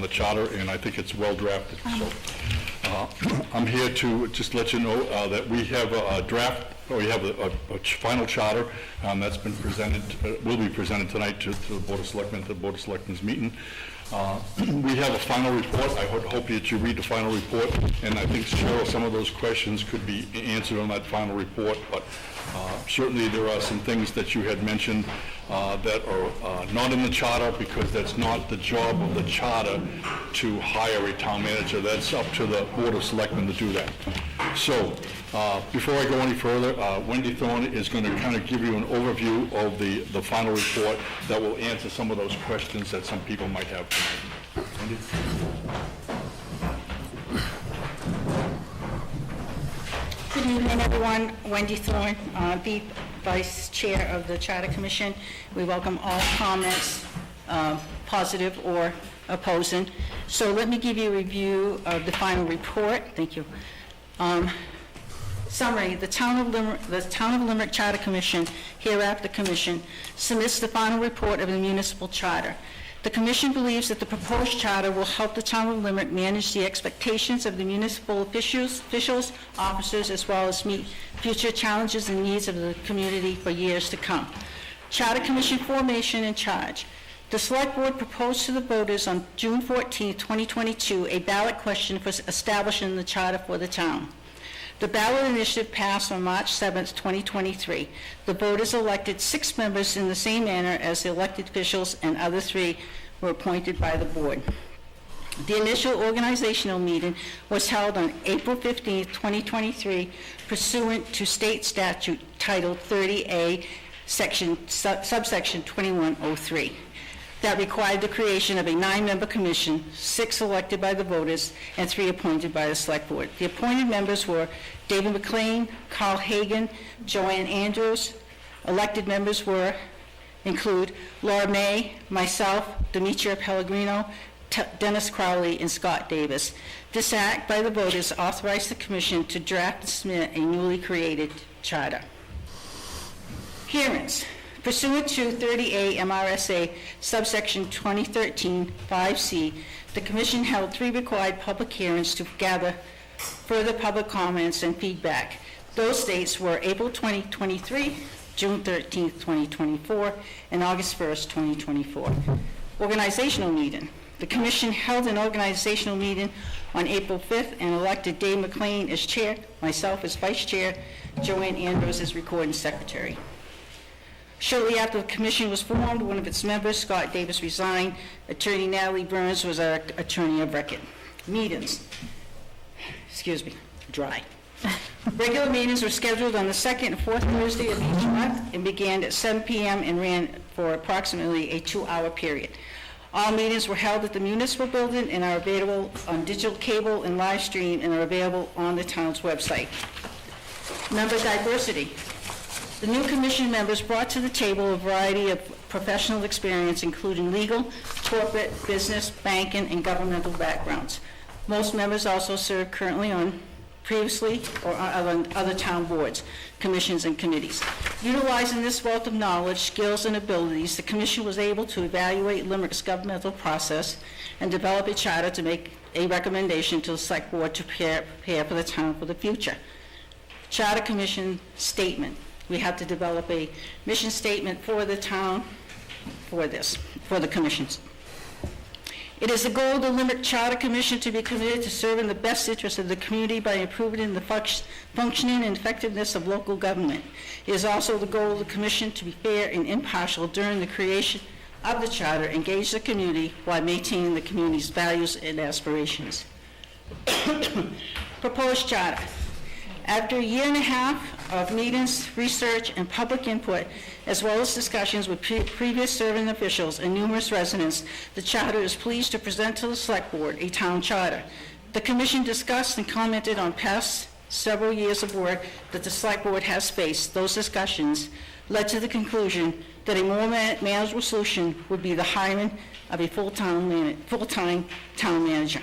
the charter, and I think it's well drafted. So I'm here to just let you know that we have a draft, or we have a final charter that's been presented, will be presented tonight to the Board of Selectmen, at the Board of Selectmen's meeting. We have a final report. I hope that you read the final report, and I think, Cheryl, some of those questions could be answered on that final report, but certainly there are some things that you had mentioned that are not in the charter, because that's not the job of the charter to hire a town manager. That's up to the Board of Selectmen to do that. So before I go any further, Wendy Thorne is going to kind of give you an overview of the final report that will answer some of those questions that some people might have tonight. Wendy? Good evening, everyone. Wendy Thorne, the Vice Chair of the Charter Commission. We welcome all comments, positive or opposing. So let me give you a review of the final report. Thank you. Summary: the Town of Limerick Charter Commission, hereafter Commission, submits the final report of the municipal charter. The Commission believes that the proposed charter will help the Town of Limerick manage the expectations of the municipal officials, officers, as well as meet future challenges and needs of the community for years to come. Charter Commission formation and charge. The Select Board proposed to the voters on June 14, 2022, a ballot question for establishing the charter for the town. The ballot initiative passed on March 7, 2023. The voters elected 6 members in the same manner as the elected officials, and other 3 were appointed by the board. The initial organizational meeting was held on April 15, 2023, pursuant to state statute Title 30A, subsection 2103. That required the creation of a 9-member commission, 6 elected by the voters and 3 appointed by the Select Board. The appointed members were David McLean, Carl Hagan, Joanne Andrews. Elected members include Laura May, myself, Demetria Pellegrino, Dennis Crowley, and Scott Davis. This act by the voters authorized the commission to draft and submit a newly created charter. Hearings. Pursuant to 30A MRSA subsection 2013 5C, the Commission held 3 required public hearings to gather further public comments and feedback. Those dates were April 2023, June 13, 2024, and August 1st, 2024. Organizational meeting. The Commission held an organizational meeting on April 5th and elected Dave McLean as chair, myself as vice chair, Joanne Andrews as recording secretary. Shortly after the commission was formed, one of its members, Scott Davis, resigned. Attorney Natalie Burns was our attorney of record. Meetings. Dry. Regular meetings were scheduled on the 2nd and 4th Thursday of each month and began at 7 p.m. and ran for approximately a 2-hour period. All meetings were held at the municipal building and are available on digital cable and live stream, and are available on the town's website. Member diversity. The new commission members brought to the table a variety of professional experience, including legal, corporate, business, banking, and governmental backgrounds. Most members also serve currently on previously or on other town boards, commissions, and committees. Utilizing this wealth of knowledge, skills, and abilities, the commission was able to evaluate Limerick's governmental process and develop a charter to make a recommendation to the Select Board to prepare for the town for the future. Charter Commission statement. We have to develop a mission statement for the town for the commissions. It is the goal of the Limerick Charter Commission to be committed to serving the best interests of the community by improving the functioning and effectiveness of local government. It is also the goal of the commission to be fair and impartial during the creation of the charter, engage the community while maintaining the community's values and aspirations. Proposed charter. After a year and a half of meetings, research, and public input, as well as discussions with previous serving officials and numerous residents, the charter is pleased to present to the Select Board a town charter. The Commission discussed and commented on past several years of work that the Select Board has faced. Those discussions led to the conclusion that a more manageable solution would be the hiring of a full-time town manager.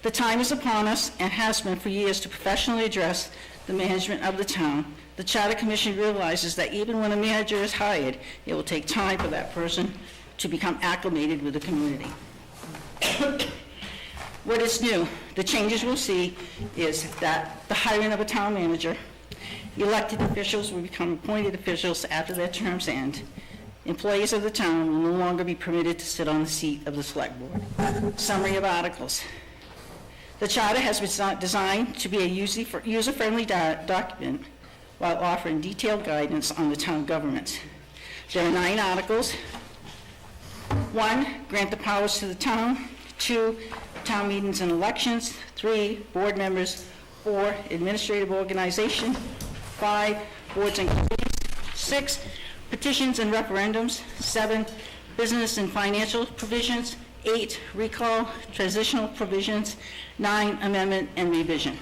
The time is upon us, and has been for years, to professionally address the management of the town. The Charter Commission realizes that even when a manager is hired, it will take time for that person to become acclimated with the community. What is new? The changes we'll see is that the hiring of a town manager, elected officials will become appointed officials after their terms end. Employees of the town will no longer be permitted to sit on the seat of the select board. Summary of articles. The charter has been designed to be a user-friendly document while offering detailed guidance on the town government. There are 9 articles. 1, grant the powers to the town. 2, town meetings and elections. 3, board members. 4, administrative organization. 5, boards and committees. 6, petitions and referendums. 7, business and financial provisions. 8, recall, transitional provisions. 9, amendment and revision.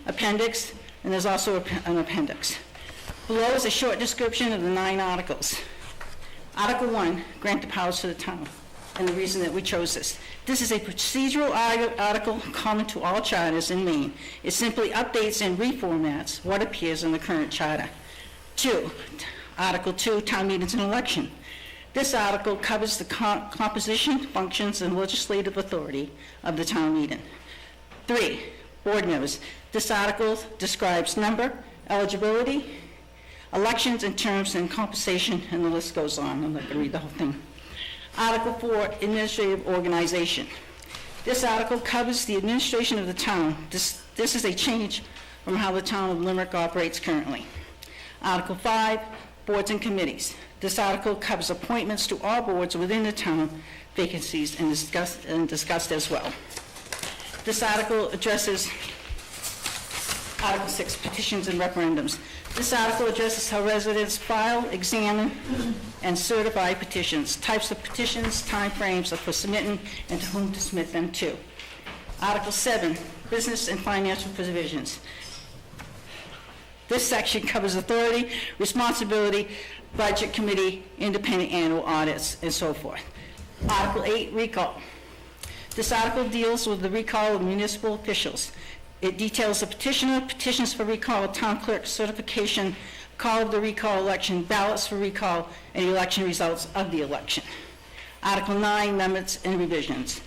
Appendix, and there's also an appendix. Below is a short description of the 9 articles. Article 1, grant the powers to the town, and the reason that we chose this. This is a procedural article common to all charters in Maine. It simply updates and reformats what appears in the current charter. 2, Article 2, town meetings and election. This article covers the composition, functions, and legislative authority of the town meeting. 3, board members. This article describes number, eligibility, elections and terms and compensation, and the list goes on. I'm not going to read the whole thing. Article 4, administrative organization. This article covers the administration of the town. This is a change from how the town of Limerick operates currently. Article 5, boards and committees. This article covers appointments to all boards within the town, vacancies, and discussed as well. This article addresses Article 6, petitions and referendums. This article addresses how residents file, examine, and certify petitions, types of petitions, timeframes for submitting, and to whom to submit them to. Article 7, business and financial provisions. This section covers authority, responsibility, budget committee, independent annual audits, and so forth. Article 8, recall. This article deals with the recall of municipal officials. It details the petitioner, petitions for recall, town clerk certification, call of the recall election, ballots for recall, and election results of the election. Article 9, amendments and revisions.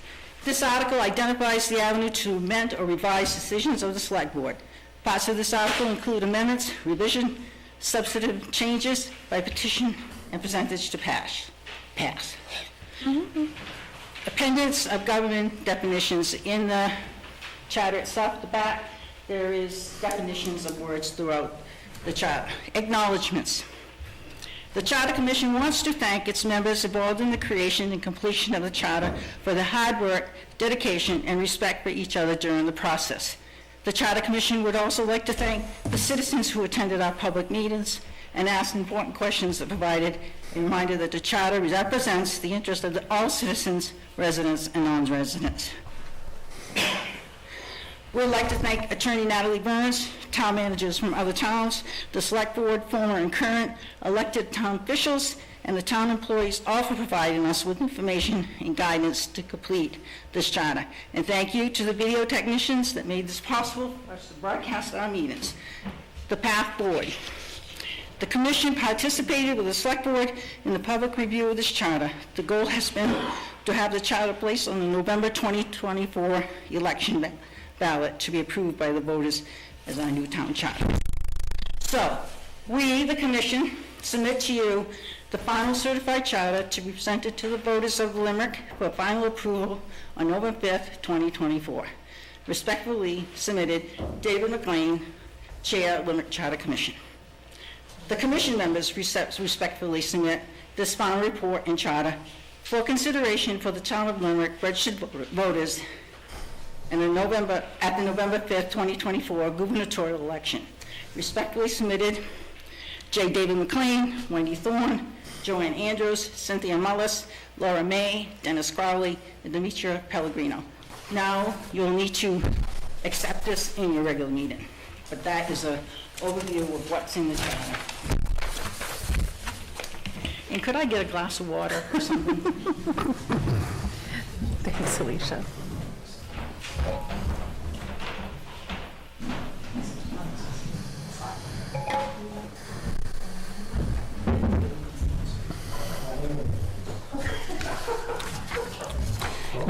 This article identifies the avenue to amend or revise decisions of the select board. Parts of this article include amendments, revision, substantive changes by petition, and percentage to pass. Appendix of government definitions. In the charter itself, at the back, there is definitions of words throughout the charter. Acknowledgements. The Charter Commission wants to thank its members involved in the creation and completion of the charter for their hard work, dedication, and respect for each other during the process. The Charter Commission would also like to thank the citizens who attended our public meetings and asked important questions that provided a reminder that the charter represents the interest of all citizens, residents, and non-residents. We'd like to thank Attorney Natalie Burns, town managers from other towns, the select board, former and current elected town officials, and the town employees, all for providing us with information and guidance to complete this charter. And thank you to the video technicians that made this possible for us to broadcast our meetings. The path forward. The commission participated with the select board in the public review of this charter. The goal has been to have the charter placed on the November 2024 election ballot to be approved by the voters as our new town charter. So, we, the commission, submit to you the final certified charter to be presented to the voters of Limerick for final approval on November 5th, 2024. Respectfully submitted, David McLean, Chair, Limerick Charter Commission. The commission members respectfully submit this final report and charter for consideration for the town of Limerick registered voters at the November 5th, 2024 gubernatorial election. Respectfully submitted, J. David McLean, Wendy Thorne, Joanne Andrews, Cynthia Mullis, Laura May, Dennis Crowley, and Demetria Pellegrino. Now you'll need to accept this in your regular meeting. But that is an overview of what's in the charter. And could I get a glass of water or something? Thanks, Alicia.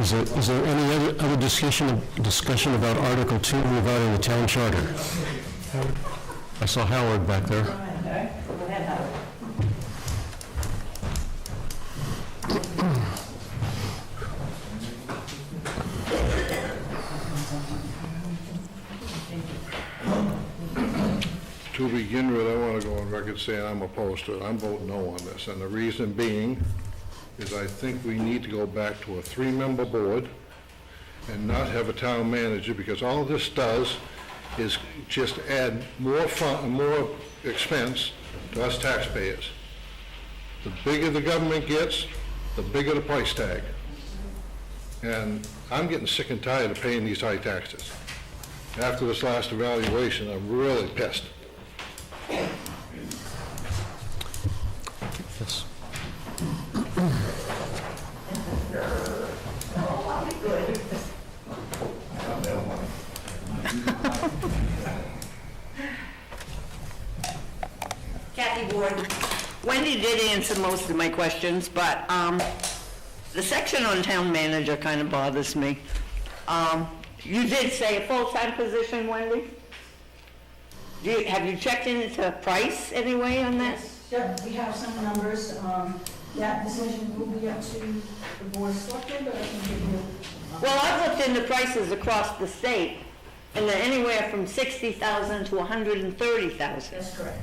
Is there any other discussion about Article 2 regarding the town charter? I saw Howard back there. To begin with, I want to go on record saying I'm opposed to it. I'm voting no on this, and the reason being is I think we need to go back to a 3-member board and not have a town manager, because all this does is just add more expense to us taxpayers. The bigger the government gets, the bigger the price tag. And I'm getting sick and tired of paying these high taxes. After this last evaluation, I'm really pissed. Yes. Kathy Ward. Wendy did answer most of my questions, but the section on town manager kind of bothers me. You did say a full-time position, Wendy? Have you checked into price anyway on that? Yep, we have some numbers. That decision will be up to the board of selectmen, but I can give you. Well, I've looked into prices across the state, and they're anywhere from $60,000 to $130,000. That's correct.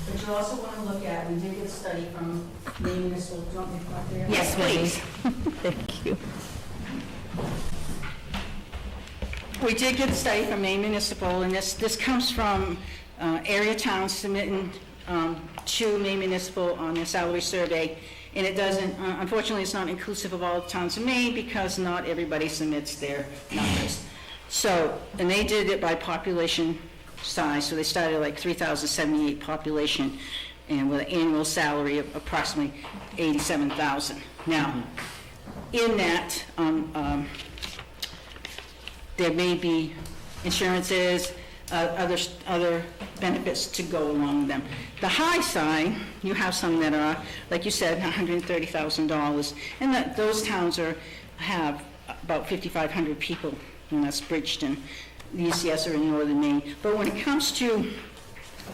But you also want to look at, we did get a study from Maine Municipal, do you want me to come up there? Yes, please. Thank you. We did get a study from Maine Municipal, and this comes from area towns submitting to Maine Municipal on their salary survey, and it doesn't, unfortunately, it's not inclusive of all the towns in Maine because not everybody submits their numbers. So, and they did it by population size, so they started at like 3,078 population, and with an annual salary of approximately $87,000. Now, in that, there may be insurances, other benefits to go along with them. The high side, you have some that are, like you said, $130,000, and those towns have about 5,500 people, and that's Bridgeton. The ECS are in northern Maine. But when it comes to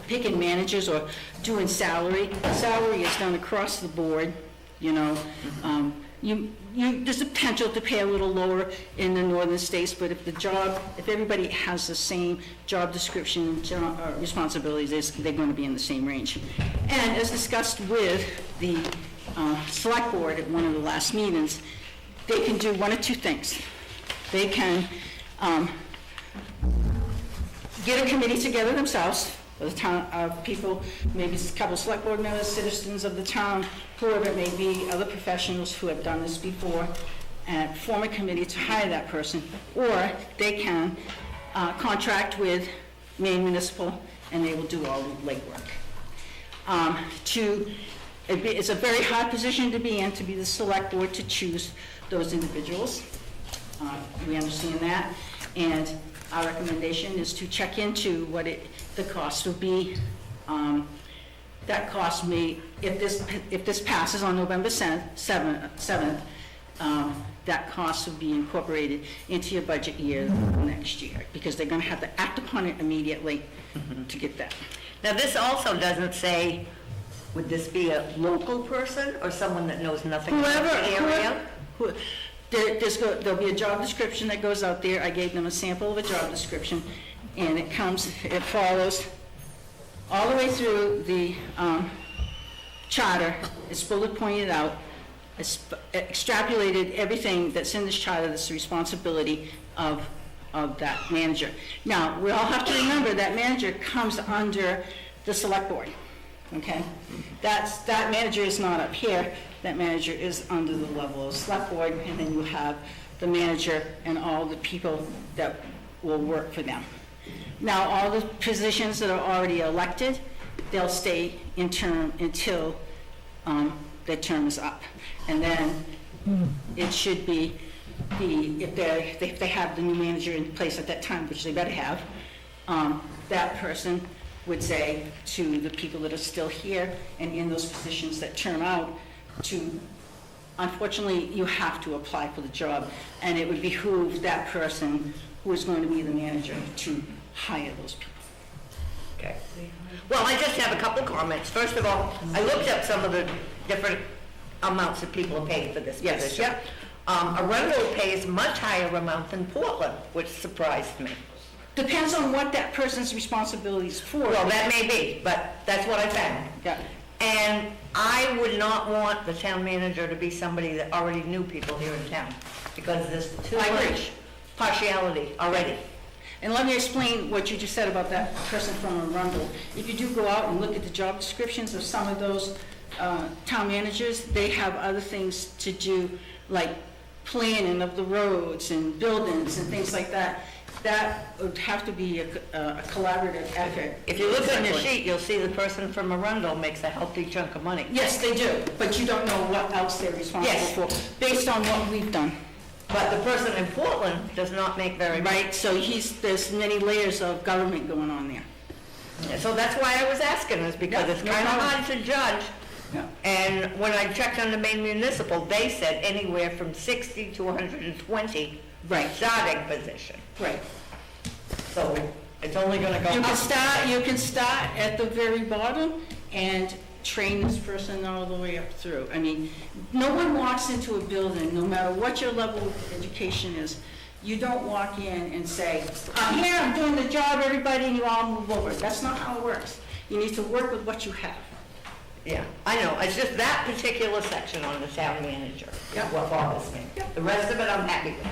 picking managers or doing salary is done across the board, you know. There's a potential to pay a little lower in the northern states, but if everybody has the same job description, responsibilities, they're going to be in the same range. And as discussed with the select board at one of the last meetings, they can do one of two things. They can get a committee together themselves, the town people, maybe a couple of select board members, citizens of the town, whoever it may be, other professionals who have done this before, and form a committee to hire that person, or they can contract with Maine Municipal, and they will do all the legwork. It's a very hard position to be in, to be the select board to choose those individuals. We understand that, and our recommendation is to check into what the cost will be. That cost may, if this passes on November 7th, that cost will be incorporated into your budget year next year, because they're going to have to act upon it immediately to get that. Now, this also doesn't say, would this be a local person or someone that knows nothing about the area? There'll be a job description that goes out there. I gave them a sample of a job description, and it follows all the way through the charter. It's bullet pointed out. It's extrapolated everything that's in this charter that's the responsibility of that manager. Now, we all have to remember that manager comes under the select board, okay? That manager is not up here. That manager is under the level of select board, and then you have the manager and all the people that will work for them. Now, all the positions that are already elected, they'll stay in term until their term is up. And then it should be if they have the new manager in place at that time, which they better have, that person would say to the people that are still here and in those positions that term out to unfortunately, you have to apply for the job, and it would behoove that person who is going to be the manager to hire those people. Okay. Well, I just have a couple comments. First of all, I looked up some of the different amounts that people are paid for this Yes, position. yep. Arundel pays much higher amount than Portland, which surprised me. Depends on what that person's responsibility is for. Well, that may be, but that's what I found. Yeah. And I would not want the town manager to be somebody that already knew people here in town, because there's too I agree. much partiality already. And let me explain what you just said about that person from Arundel. If you do go out and look at the job descriptions of some of those town managers, they have other things to do, like planning of the roads and buildings and things like that. That would have to be a collaborative effort. If you look on your Exactly. sheet, you'll see the person from Arundel makes a healthy chunk of money. Yes, they do, but you don't know what else they're responsible Yes. for, based on what we've done. But the person in Portland does not make very much. Right, so there's many layers of government going on there. So that's why I was asking, is because Yeah, it's no kind of problem. hard to judge. Yeah. And when I checked on the Maine Municipal, they said anywhere from 60 to 120 Right. starting position. Right. So it's only gonna go You up. can start at the very bottom and train this person all the way up through. I mean, no one walks into a building, no matter what your level of education is. You don't walk in and say, I'm here, I'm doing the job, everybody, and you all move over. That's not how it works. You need to work with what you have. Yeah, I know, it's just that particular section on the town manager is what bothers me. The rest of it I'm happy with.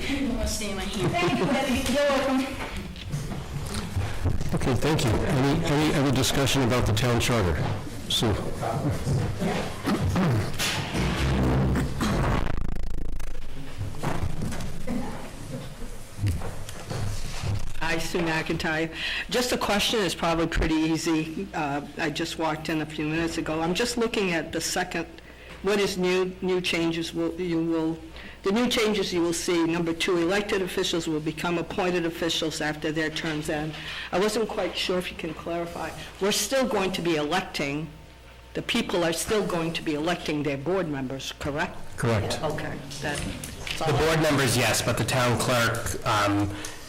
You want to stay in my hand. Thank you, Betty. You're welcome. Okay, thank you. Any other discussion about the town charter? Sue? Hi, Sue McIntyre. Just a question, it's probably pretty easy. I just walked in a few minutes ago. I'm just looking at the second, what is new changes the new changes you will see. Number 2, elected officials will become appointed officials after their terms end. I wasn't quite sure if you can clarify. We're still going to be electing, the people are still going to be electing their board members, correct? Correct. Okay, that's all. The board members, yes, but the town clerk,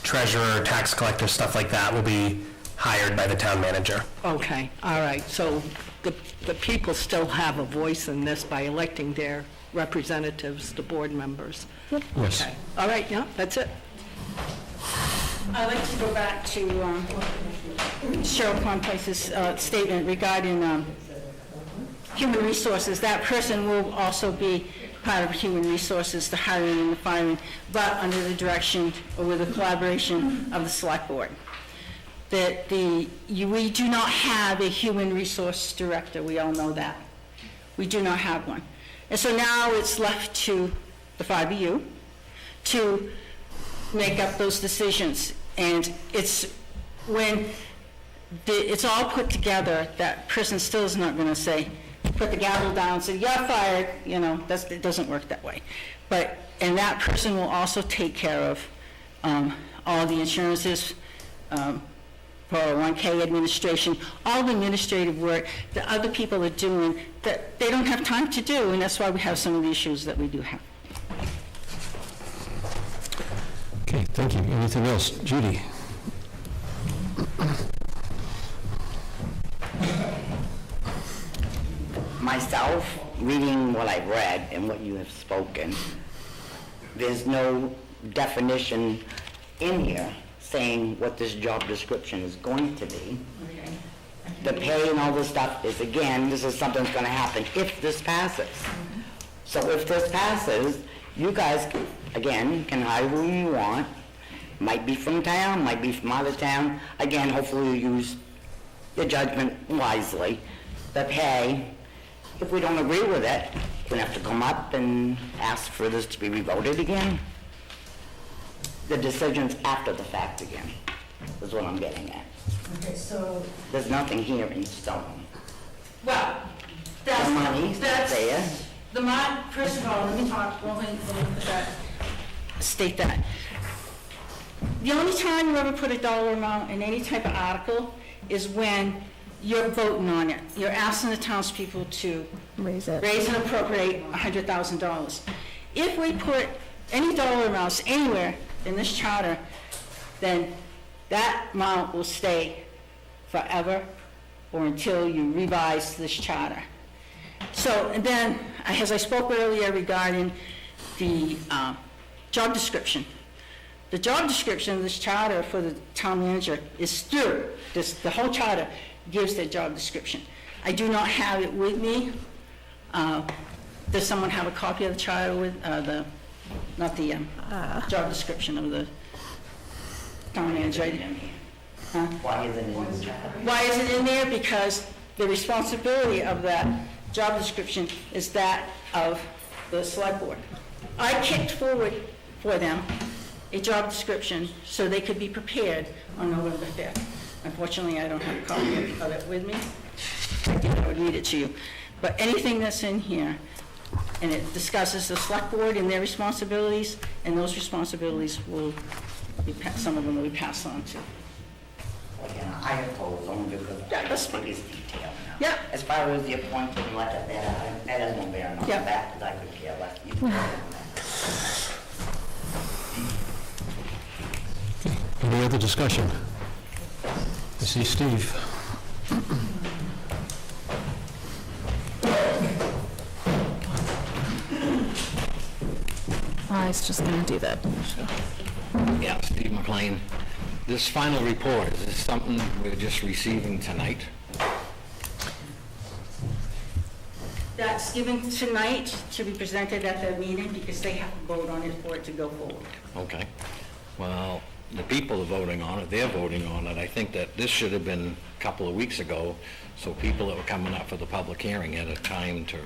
treasurer, tax collector, stuff like that will be hired by the town manager. Okay, all right, so the people still have a voice in this by electing their representatives, the board members? Yes. Okay, all right, yeah, that's it. I'd like to go back to Cheryl Conplace's statement regarding human resources. That person will also be part of human resources, the hiring and the firing, but under the direction or with the collaboration of the select board. That we do not have a human resource director, we all know that. We do not have one. And so now it's left to the 5 of you to make up those decisions. And it's when it's all put together, that person still is not going to say, put the gavel down and say, you're fired, you know, it doesn't work that way. And that person will also take care of all the insurances, 401k administration, all the administrative work that other people are doing that they don't have time to do, and that's why we have some of the issues that we do have. Okay, thank you. Anything else? Judy? Myself, reading what I've read and what you have spoken, there's no definition in here saying what this job description is going to be. The pay and all this stuff is, again, this is something that's going to happen if this passes. So if this passes, you guys, again, can hire who you want. Might be from town, might be from out of town. Again, hopefully you use your judgment wisely. The pay, if we don't agree with it, we're going to have to come up and ask for this to be revoted again. The decision's after the fact again, is what I'm getting at. Okay, so... There's nothing here in stone. Well, The money's not there. First of all, let me talk, state that. The only time you ever put a dollar amount in any type of article is when you're voting on it. You're asking the townspeople to Raise it. raise and appropriate $100,000. If we put any dollar amounts anywhere in this charter, then that amount will stay forever or until you revise this charter. So, and then, as I spoke earlier regarding the job description, the job description of this charter for the town manager is through, the whole charter gives their job description. I do not have it with me. Does someone have a copy of the charter with, job description of the town manager? Huh? Why is it in the charter? Why is it in there? Because the responsibility of that job description is that of the select board. I kicked forward for them a job description so they could be prepared on November 5th. Unfortunately, I don't have a copy of it with me. If I did, I would read it to you. But anything that's in here, and it discusses the select board and their responsibilities, and those responsibilities will be, some of them will be passed on to. Again, I oppose only because Yeah, that's I think it's detailed now. Yeah. As far as the appointing letter, that has no bearing on Yeah. that, because I could care less. You can vote on that. Any other discussion? I see Steve. I was just gonna do that. Yeah, Steve McLean. This final report, is this something we're just receiving tonight? That's given tonight to be presented at the meeting because they have to vote on it for it to go forward. Okay. Well, the people are voting on it, they're voting on it. I think that this should have been a couple of weeks ago, so people that were coming up for the public hearing had a time to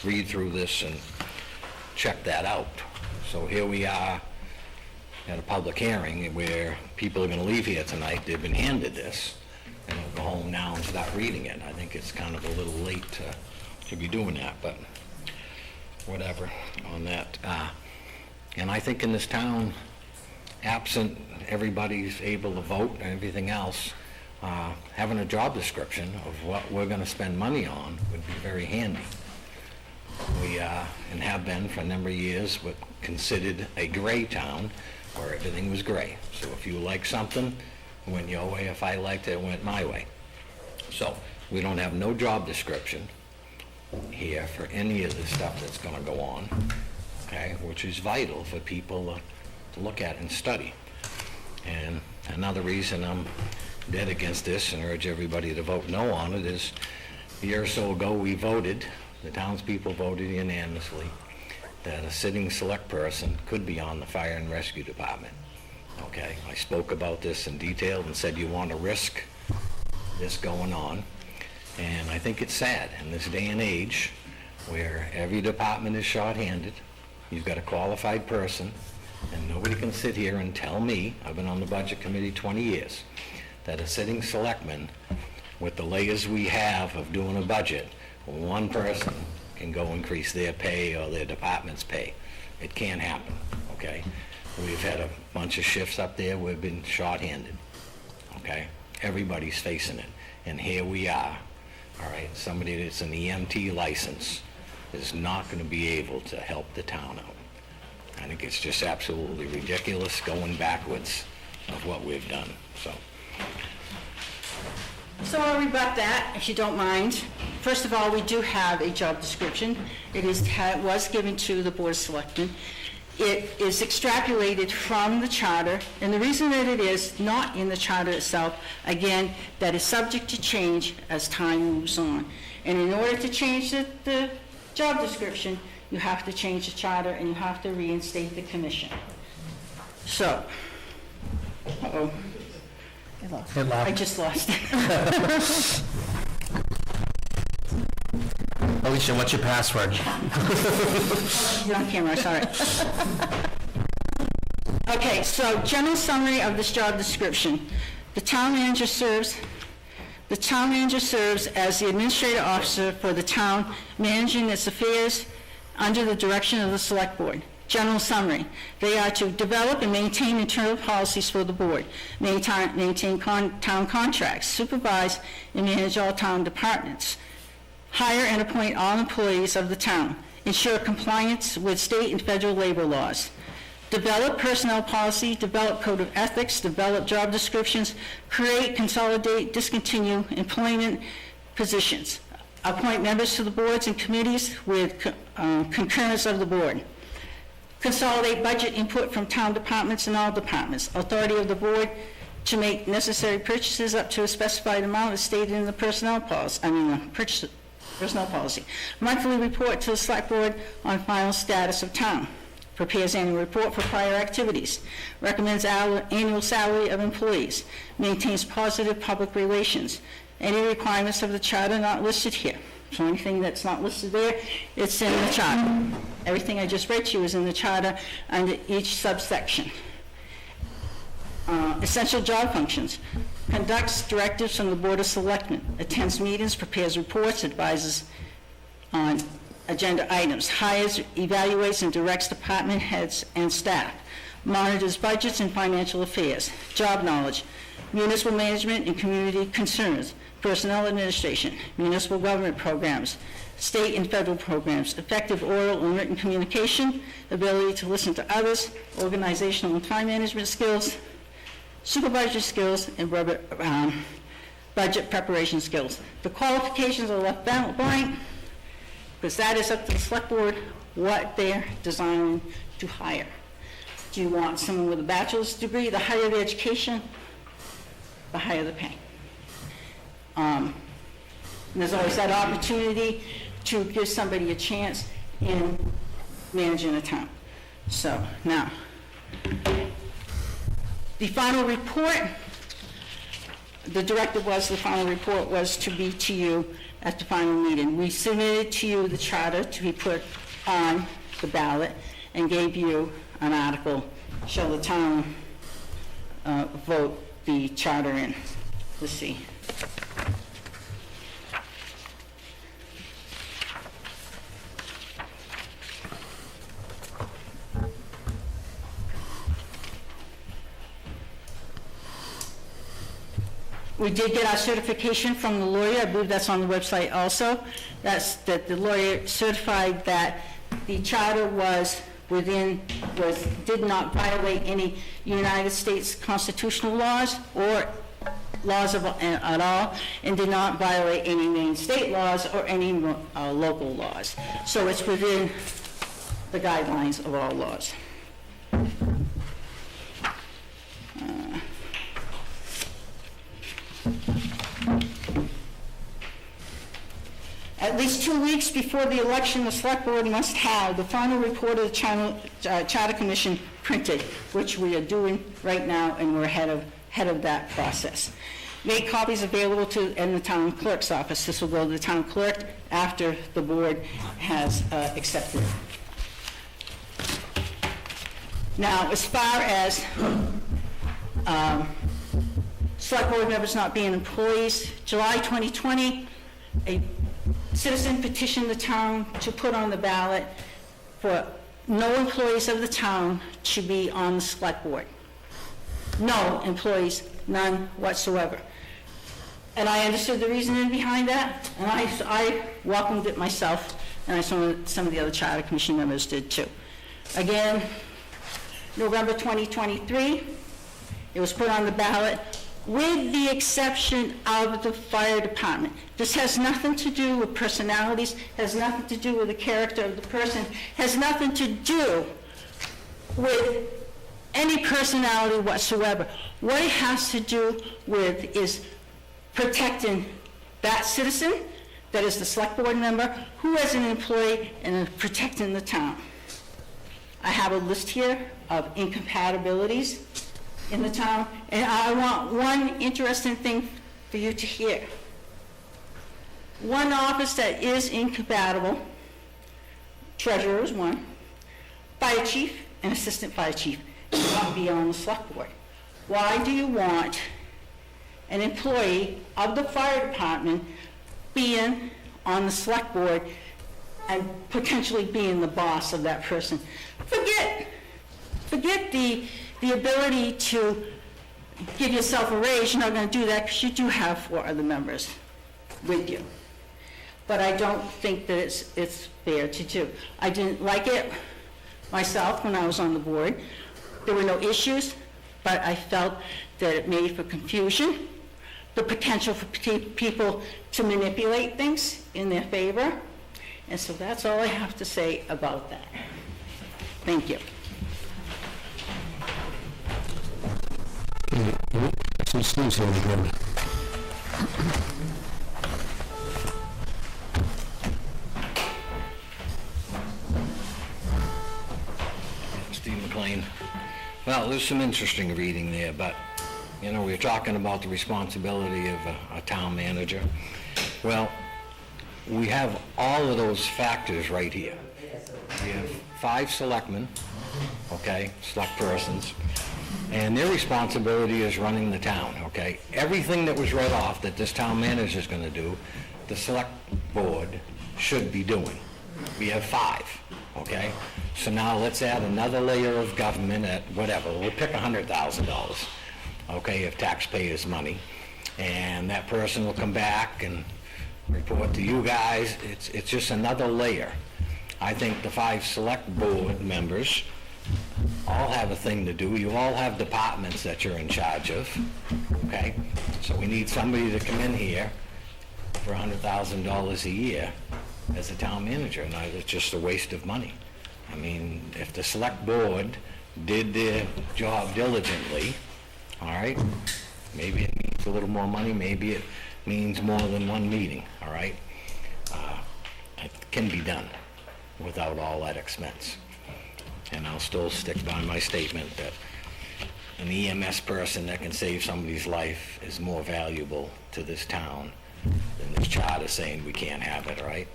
read through this and check that out. So here we are at a public hearing where people are going to leave here tonight, they've been handed this, and they'll go home now and start reading it. I think it's kind of a little late to be doing that, but whatever on that. And I think in this town, absent everybody's able to vote and everything else, having a job description of what we're going to spend money on would be very handy. We and have been for a number of years, but considered a gray town where everything was gray. So if you like something, it went your way. If I liked it, it went my way. So we don't have no job description here for any of the stuff that's going to go on, okay, which is vital for people to look at and study. And another reason I'm dead against this and urge everybody to vote no on it is a year or so ago we voted, the townspeople voted unanimously that a sitting select person could be on the fire and rescue department. Okay, I spoke about this in detail and said you want to risk this going on. And I think it's sad in this day and age where every department is shorthanded. You've got a qualified person, and nobody can sit here and tell me, I've been on the budget committee 20 years, that a sitting selectman, with the layers we have of doing a budget, one person can go increase their pay or their department's pay. It can't happen, okay? We've had a bunch of shifts up there, we've been shorthanded, okay? Everybody's facing it, and here we are, all right? Somebody that's an EMT license is not going to be able to help the town out. I think it's just absolutely ridiculous going backwards of what we've done, so. So I'll rebut that, if you don't mind. First of all, we do have a job description. It was given to the Board of Selectmen. It is extrapolated from the charter, and the reason that it is not in the charter itself, again, that is subject to change as time moves on. And in order to change the job description, you have to change the charter and you have to reinstate the commission. So, uh-oh. I just lost it. Alicia, what's your password? You're on camera, sorry. Okay, so general summary of this job description. The town manager serves as the administrative officer for the town, managing its affairs under the direction of the select board. General summary, they are to develop and maintain internal policies for the board, maintain town contracts, supervise and manage all town departments, hire and appoint all employees of the town, ensure compliance with state and federal labor laws, develop personnel policy, develop code of ethics, develop job descriptions, create, consolidate, discontinue employment positions, appoint members to the boards and committees with concurrence of the board, consolidate budget input from town departments and all departments, authority of the board to make necessary purchases up to a specified amount as stated in the personnel policy, personnel policy. Monthly report to the select board on final status of town. Prepares annual report for prior activities. Recommends annual salary of employees. Maintains positive public relations. Any requirements of the charter not listed here. So anything that's not listed there, it's in the charter. Everything I just read to you is in the charter under each subsection. Essential job functions. Conducts directives from the Board of Selectmen. Attends meetings, prepares reports, advises on agenda items. Hires, evaluates, and directs department heads and staff. Monitors budgets and financial affairs. Job knowledge. Municipal management and community concerns. Personnel administration. Municipal government programs. State and federal programs. Effective oral and written communication. Ability to listen to others. Organizational and time management skills. Supervisory skills and budget preparation skills. The qualifications are left blank because that is up to the select board what they're designing to hire. Do you want someone with a bachelor's degree? The higher the education, the higher the pay. And there's always that opportunity to give somebody a chance in managing a town. So now, the final report, the directive was the final report was to be to you at the final meeting. We submitted to you the charter to be put on the ballot and gave you an article, shall the town vote the charter in. Let's see. We did get our certification from the lawyer. I believe that's on the website also. That's that the lawyer certified that the charter did not violate any United States constitutional laws or laws at all, and did not violate any Maine state laws or any local laws. So it's within the guidelines of all laws. At least 2 weeks before the election, the select board must have the final report of the Charter Commission printed, which we are doing right now, and we're ahead of that process. Make copies available in the town clerk's office. This will go to the town clerk after the board has accepted it. Now, as far as select board members not being employees, July 2020, a citizen petitioned the town to put on the ballot for no employees of the town to be on the select board. No employees, none whatsoever. And I understood the reasoning behind that, and I welcomed it myself, and I saw some of the other Charter Commission members did too. Again, November 2023, it was put on the ballot with the exception of the fire department. This has nothing to do with personalities, has nothing to do with the character of the person, has nothing to do with any personality whatsoever. What it has to do with is protecting that citizen, that is the select board member, who is an employee, and protecting the town. I have a list here of incompatibilities in the town, and I want one interesting thing for you to hear. One office that is incompatible, treasurer is one, fire chief and assistant fire chief cannot be on the select board. Why do you want an employee of the fire department being on the select board and potentially being the boss of that person. Forget the ability to give yourself a raise. You're not going to do that because you do have 4 other members with you. But I don't think that it's fair to do. I didn't like it myself when I was on the board. There were no issues, but I felt that it made for confusion, the potential for people to manipulate things in their favor. And so that's all I have to say about that. Thank you. Some Steve's here again. Steve McLean. Well, there's some interesting reading there, but, you know, we're talking about the responsibility of a town manager. Well, we have all of those factors right here. We have 5 selectmen, okay, select persons, and their responsibility is running the town, okay? Everything that was read off that this town manager is going to do, the select board should be doing. We have 5, okay? So now let's add another layer of government at whatever, we'll pick $100,000, okay, of taxpayers' money, and that person will come back and report to you guys. It's just another layer. I think the 5 select board members all have a thing to do. You all have departments that you're in charge of, okay? So we need somebody to come in here for $100,000 a year as a town manager. Now, it's just a waste of money. I mean, if the select board did their job diligently, all right, maybe it means a little more money, maybe it means more than 1 meeting, all right? It can be done without all that expense. And I'll still stick by my statement that an EMS person that can save somebody's life is more valuable to this town than this charter saying we can't have it, all right?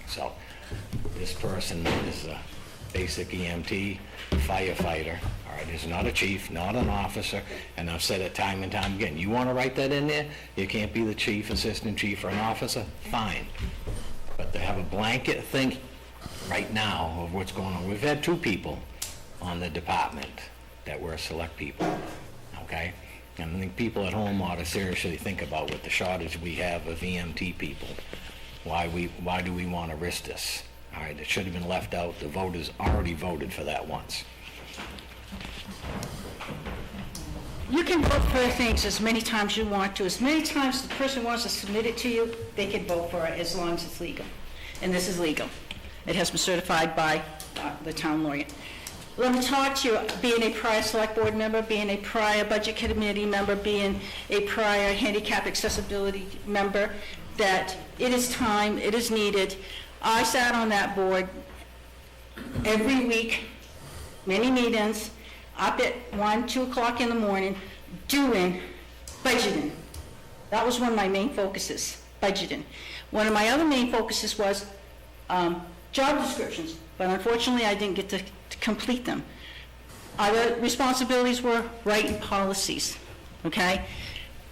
So this person is a basic EMT firefighter, all right? Is not a chief, not an officer, and I've said it time and time again. You want to write that in there? You can't be the chief, assistant chief, or an officer? Fine. But to have a blanket thing right now of what's going on. We've had 2 people on the department that were select people, okay? And I think people at home ought to seriously think about with the shortage we have of EMT people. Why do we want to risk this? All right, it should have been left out. The voters already voted for that once. You can vote for things as many times you want to. As many times the person wants to submit it to you, they can vote for it as long as it's legal. And this is legal. It has been certified by the town lawyer. Let me talk to you, being a prior select board member, being a prior budget committee member, being a prior handicap accessibility member, that it is time, it is needed. I sat on that board every week, many meetings, up at 1, 2 o'clock in the morning, doing budgeting. That was one of my main focuses, budgeting. One of my other main focuses was job descriptions, but unfortunately I didn't get to complete them. Other responsibilities were writing policies, okay?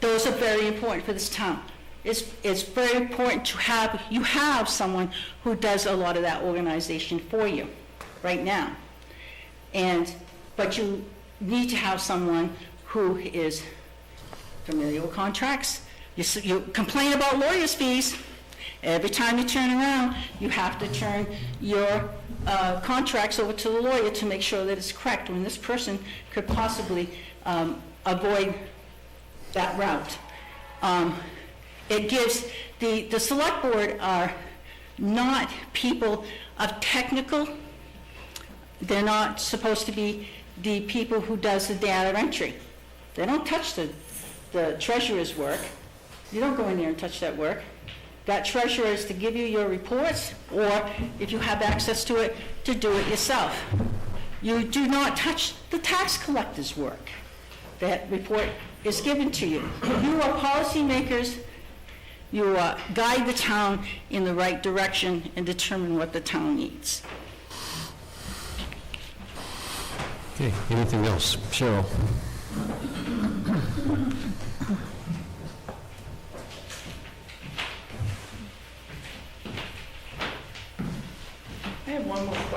Those are very important for this town. It's very important to have someone who does a lot of that organization for you right now. But you need to have someone who is familiar with contracts. You complain about lawyers' fees. Every time you turn around, you have to turn your contracts over to the lawyer to make sure that it's correct, when this person could possibly avoid that route. It gives, the select board are not people of technical, they're not supposed to be the people who does the data entry. They don't touch the treasurer's work. You don't go in there and touch that work. That treasurer is to give you your reports, or if you have access to it, to do it yourself. You do not touch the tax collector's work. That report is given to you. You are policymakers. You guide the town in the right direction and determine what the town needs. Okay, anything else? Cheryl?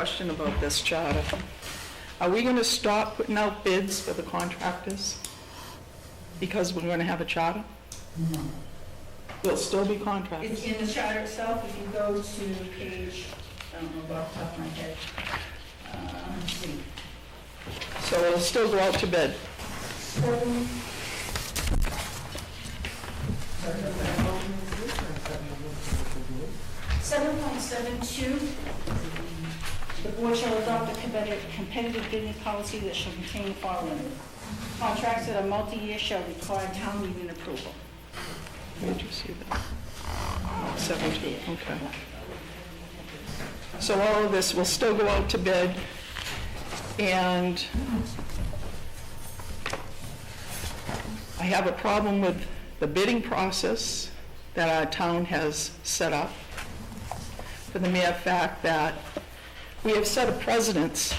question about this charter. Are we going to stop putting out bids for the contractors because we're going to have a charter? No. There'll still be contractors. It's in the charter itself, if you go to page, I don't know off the top of my head. Let's see. So it'll still go out to bid. 7.72, the board shall adopt a competitive bidding policy that shall contain the following. Contracts that are multi-year shall require town meeting approval. Where did you see that? 17, okay. So all of this will still go out to bid, and I have a problem with the bidding process that our town has set up, for the mere fact that we have set a precedence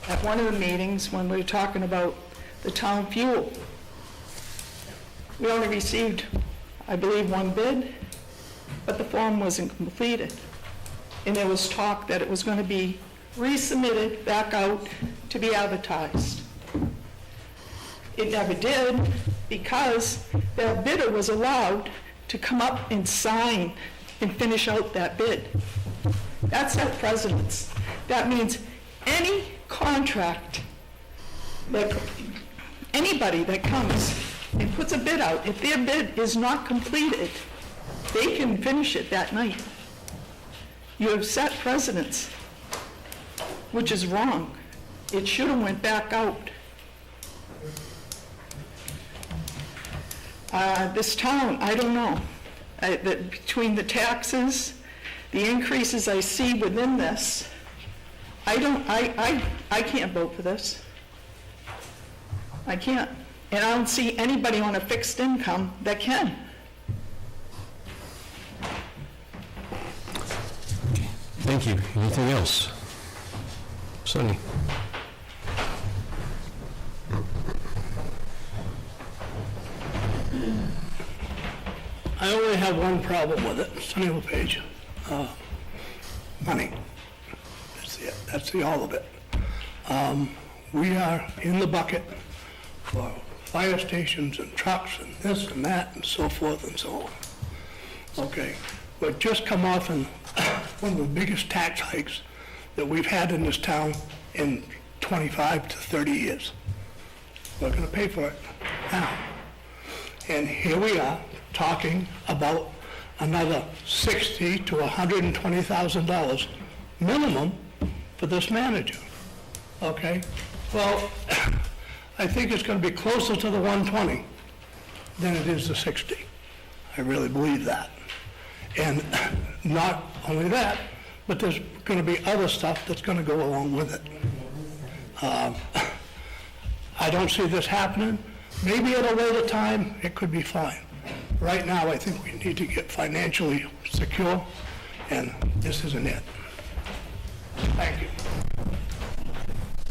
at one of the meetings when we were talking about the town fuel. We only received, I believe, one bid, but the form wasn't completed. And there was talk that it was going to be resubmitted back out to be advertised. It never did, because the bidder was allowed to come up and sign and finish out that bid. That's that precedence. That means any contract, that anybody that comes and puts a bid out, if their bid is not completed, they can finish it that night. You have set precedence, which is wrong. It should have went back out. This town, I don't know. Between the taxes, the increases I see within this, I can't vote for this. I can't. And I don't see anybody on a fixed income that can. Thank you. Anything else? Sonny? I only have one problem with it, Sonny LePage. Money. That's the all of it. We are in the bucket for fire stations and trucks and this and that and so forth and so on. Okay, we've just come off in one of the biggest tax hikes that we've had in this town in 25 to 30 years. We're going to pay for it now. And here we are talking about another $60,000 to $120,000 minimum for this manager. Okay? Well, I think it's going to be closer to the 120 than it is the 60. I really believe that. And not only that, but there's going to be other stuff that's going to go along with it. I don't see this happening. Maybe at a later time, it could be fine. Right now, I think we need to get financially secure, and this isn't it. Thank you.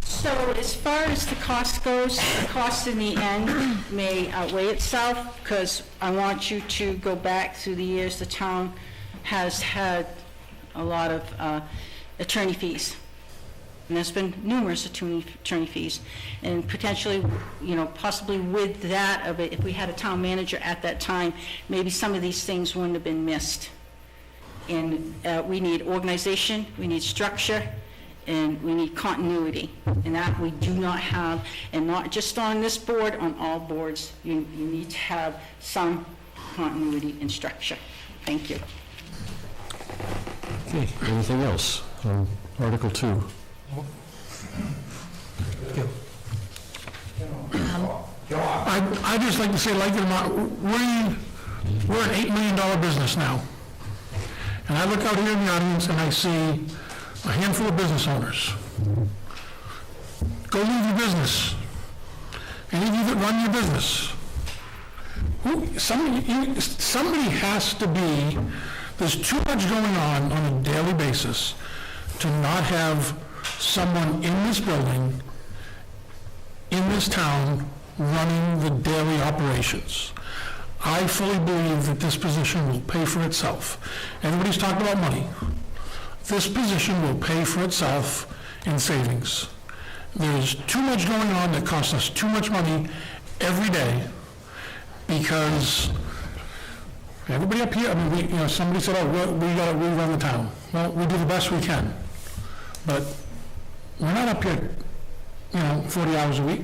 So as far as the cost goes, the cost in the end may outweigh itself, because I want you to go back through the years. The town has had a lot of attorney fees. And there's been numerous attorney fees. And potentially, possibly with that of it, if we had a town manager at that time, maybe some of these things wouldn't have been missed. And we need organization, we need structure, and we need continuity. And that we do not have, and not just on this board, on all boards. You need to have some continuity and structure. Thank you. Okay, anything else on Article 2? I'd just like to say, like, we're an $8 million business now. And I look out here in the audience and I see a handful of business owners. Go leave your business. Any of you that run your business. Somebody has to be, there's too much going on a daily basis to not have someone in this building, in this town, running the daily operations. I fully believe that this position will pay for itself. Everybody's talking about money. This position will pay for itself in savings. There's too much going on that costs us too much money every day because everybody up here, I mean, somebody said, oh, we run the town. Well, we do the best we can. But we're not up here, 40 hours a week.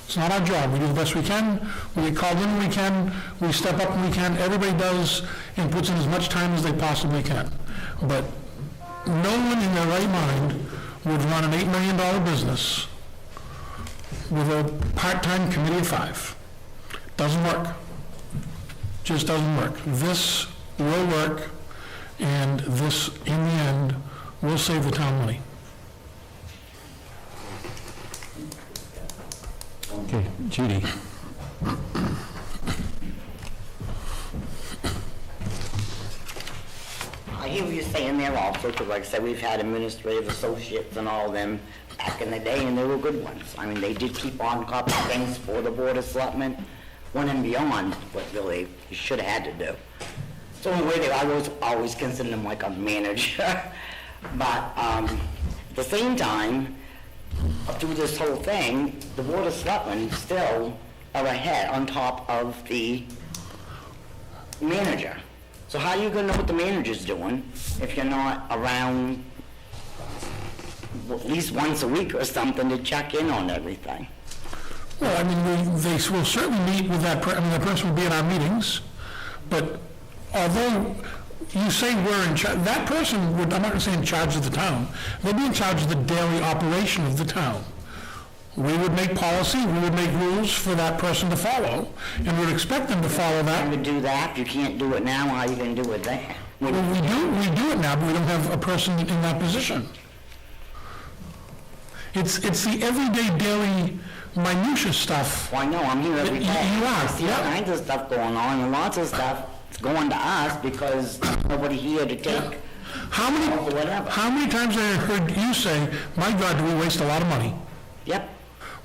It's not our job. We do the best we can. We get called in when we can. We step up when we can. Everybody does and puts in as much time as they possibly can. But no one in their right mind would run an $8 million business with a part-time committee of 5. Doesn't work. Just doesn't work. This will work, and this, in the end, will save the town money. Okay, Judy. I hear what you're saying there also, because like I said, we've had administrative associates and all of them back in the day, and they were good ones. I mean, they did keep on top of things for the Board of Selectmen, went and beyond what really you should have had to do. So in a way, I was always considered them like a manager. But at the same time, through this whole thing, the Board of Selectmen still are ahead on top of the manager. So how are you gonna know what the manager's doing if you're not around at least once a week or something to check in on everything? Well, I mean, they will certainly meet with that, that person will be in our meetings, but although you say we're in charge, that person would, I'm not gonna say in charge of the town, they'd be in charge of the daily operation of the town. We would make policy, we would make rules for that person to follow, and we'd expect them to follow that. You would do that, you can't do it now, how are you gonna do it then? Well, we do it now, but we don't have a person in that position. It's the everyday, daily, minutia stuff. Well, I know, I'm here every day. You are, I see all kinds of stuff going on, and lots of stuff is going to us because nobody here to take How many times have I heard you say, my God, do we waste a lot of money? Yep.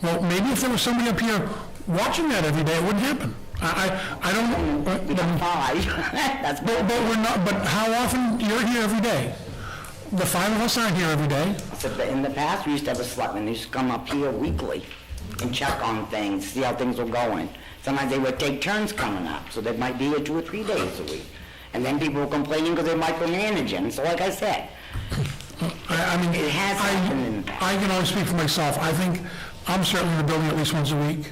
Well, maybe if there was somebody up here watching that every day, it wouldn't happen. I don't... We got 5. That's but we're not, but how often, you're here every day? The 5 of us aren't here every day. So in the past, we used to have a selectman who used to come up here weekly and check on things, see how things were going. Sometimes they would take turns coming up, so they might be here 2 or 3 days a week. And then people were complaining because they're micromanaging. So like I said, I mean, it has happened in the past. I can only speak for myself. I think I'm certainly in the building at least once a week.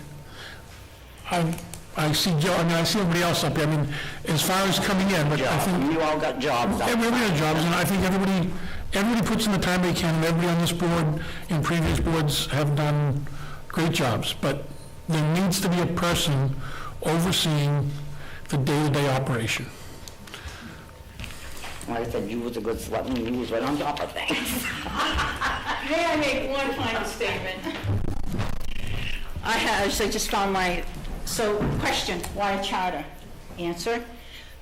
I see Joe, I see everybody else up here. I mean, as far as coming in, but I think... You all got jobs. Everybody has jobs, and I think everybody puts in the time they can, and everybody on this board and previous boards have done great jobs, but there needs to be a person overseeing the day-to-day operation. Like I said, you was a good selectman, you was right on top of things. May I make one final statement? I just found question, why a charter? Answer,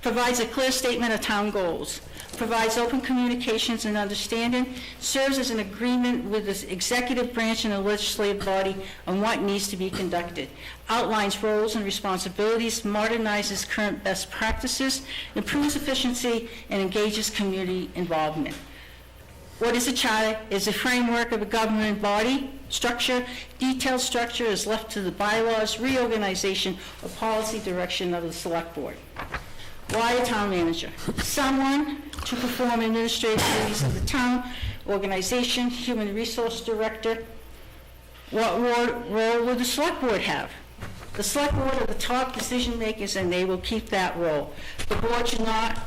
provides a clear statement of town goals, provides open communications and understanding, serves as an agreement with the executive branch and the legislative body on what needs to be conducted, outlines roles and responsibilities, modernizes current best practices, improves efficiency, and engages community involvement. What is a charter? Is a framework of a government body structure. Detailed structure is left to the bylaws, reorganization, or policy direction of the select board. Why a town manager? Someone to perform administrative duties of the town, organization, human resource director. What role would the select board have? The select board are the top decision makers, and they will keep that role. The board should not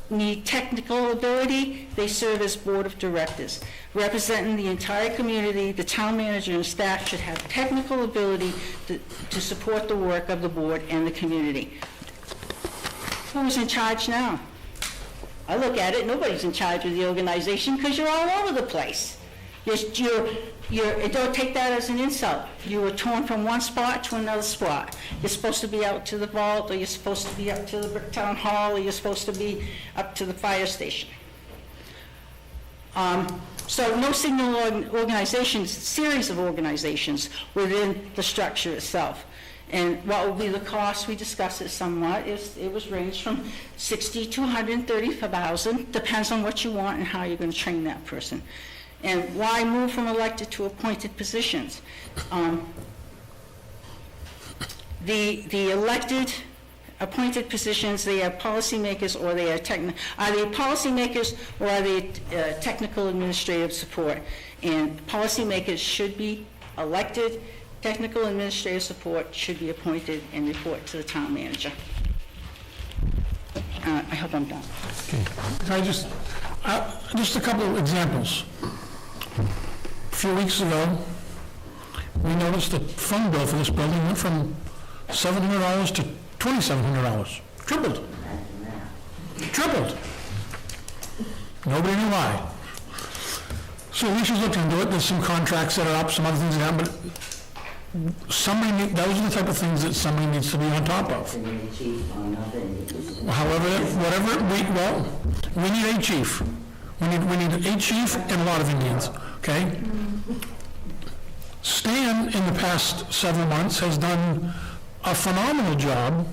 need technical ability. They serve as board of directors. Representing the entire community, the town manager and staff should have technical ability to support the work of the board and the community. Who's in charge now? I look at it, nobody's in charge of the organization because you're all over the place. Don't take that as an insult. You were torn from one spot to another spot. You're supposed to be out to the vault, or you're supposed to be up to the town hall, or you're supposed to be up to the fire station. So no single organization, series of organizations within the structure itself. And what will be the cost, we discussed it somewhat, it was ranged from $60,000 to $130,000, depends on what you want and how you're going to train that person. And why move from elected to appointed positions? The elected, appointed positions, they are policymakers or they are are they policymakers or are they technical administrative support? And policymakers should be elected, technical administrative support should be appointed and report to the town manager. I hope I'm done. Can I just a couple of examples. A few weeks ago, we noticed the phone bill for this building went from $700 to $2,700. Tripled. Tripled. Nobody knew why. So we should look into it. There's some contracts that are up, some other things that happen, but those are the type of things that somebody needs to be on top of. However, we need a chief. We need a chief and a lot of Indians, okay? Stan, in the past several months, has done a phenomenal job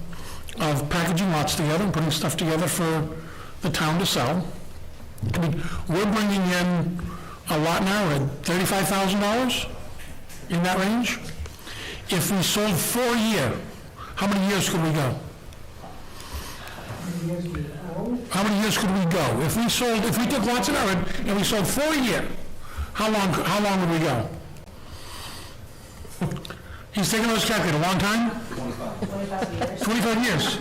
of packaging lots together and putting stuff together for the town to sell. I mean, we're bringing in a lot now at $35,000, in that range. If we sold 4 a year, how many years could we go? How many years could we go? If we took lots in our and we sold 4 a year, how long would we go? He's taking those calculated a long time? 25 years.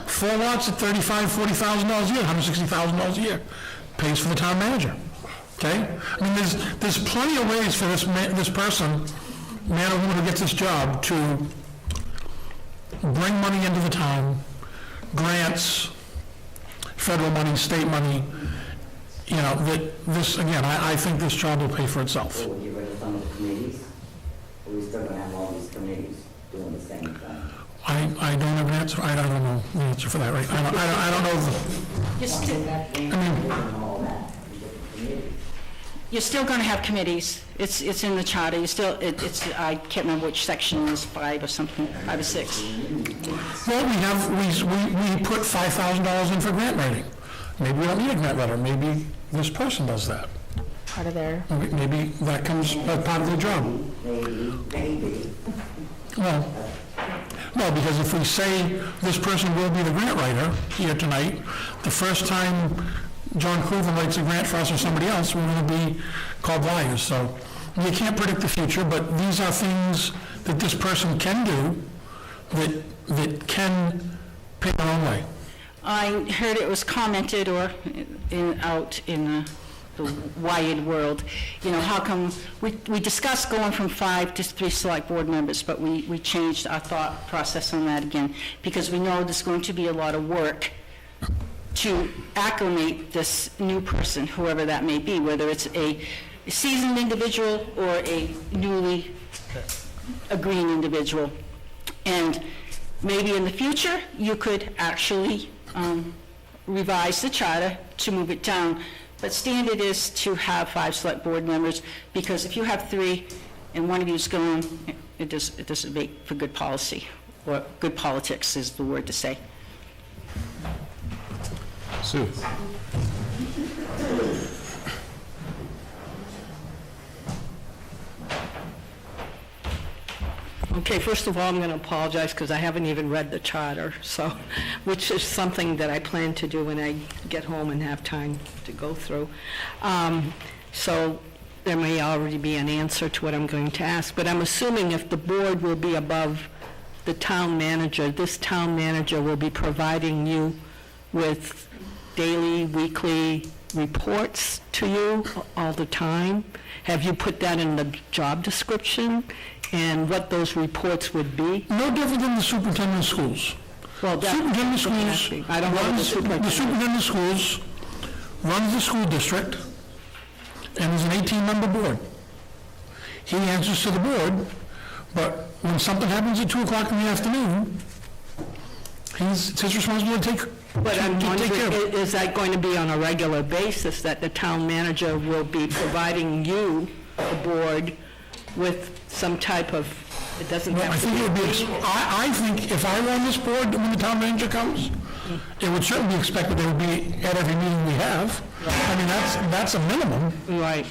4 lots at $35,000, $40,000 a year, $160,000 a year. Pays for the town manager. Okay? I mean, there's plenty of ways for this person, man or woman who gets this job, to bring money into the town, grants, federal money, state money. You know, that this, again, I think this job will pay for itself. Will we get rid of some of the committees? Or are we still going to have all these committees doing the same thing? I don't have an answer. I don't know the answer for that, right? I don't know. You're still going to have committees. It's in the charter. I can't remember which section it is, 5 or something, 5 or 6. Well, we put $5,000 in for grant writing. Maybe we don't need a grant writer. Maybe this person does that. Part of their... Maybe that comes as part of their job. Well, no, because if we say this person will be the grant writer here tonight, the first time John Coover writes a grant for us or somebody else, we're going to be called liars. So you can't predict the future, but these are things that this person can do that can pay their own way. I heard it was commented out in the wired world, you know, how come, we discussed going from 5 to 3 select board members, but we changed our thought process on that again, because we know there's going to be a lot of work to acclimate this new person, whoever that may be, whether it's a seasoned individual or a newly a green individual. And maybe in the future, you could actually revise the charter to move it down. But standard is to have 5 select board members, because if you have 3 and one of you is going, it doesn't make for good policy, or good politics is the word to say. Sue? Okay, first of all, I'm going to apologize because I haven't even read the charter, so, which is something that I plan to do when I get home and have time to go through. So there may already be an answer to what I'm going to ask, but I'm assuming if the board will be above the town manager, this town manager will be providing you with daily, weekly reports to you all the time. Have you put that in the job description? And what those reports would be? No different than the superintendent of schools. Well, The superintendent of schools runs the school district, and is an 18-member board. He answers to the board, but when something happens at 2 o'clock in the afternoon, it's his responsibility to take But I'm to take care of wondering, it. is that going to be on a regular basis, that the town manager will be providing you, the board, with some type of It doesn't Well, have I to think it would be, be... I think if I were on this board when the town manager comes, it would certainly be expected they would be at every meeting we have. I mean, that's a minimum. Right,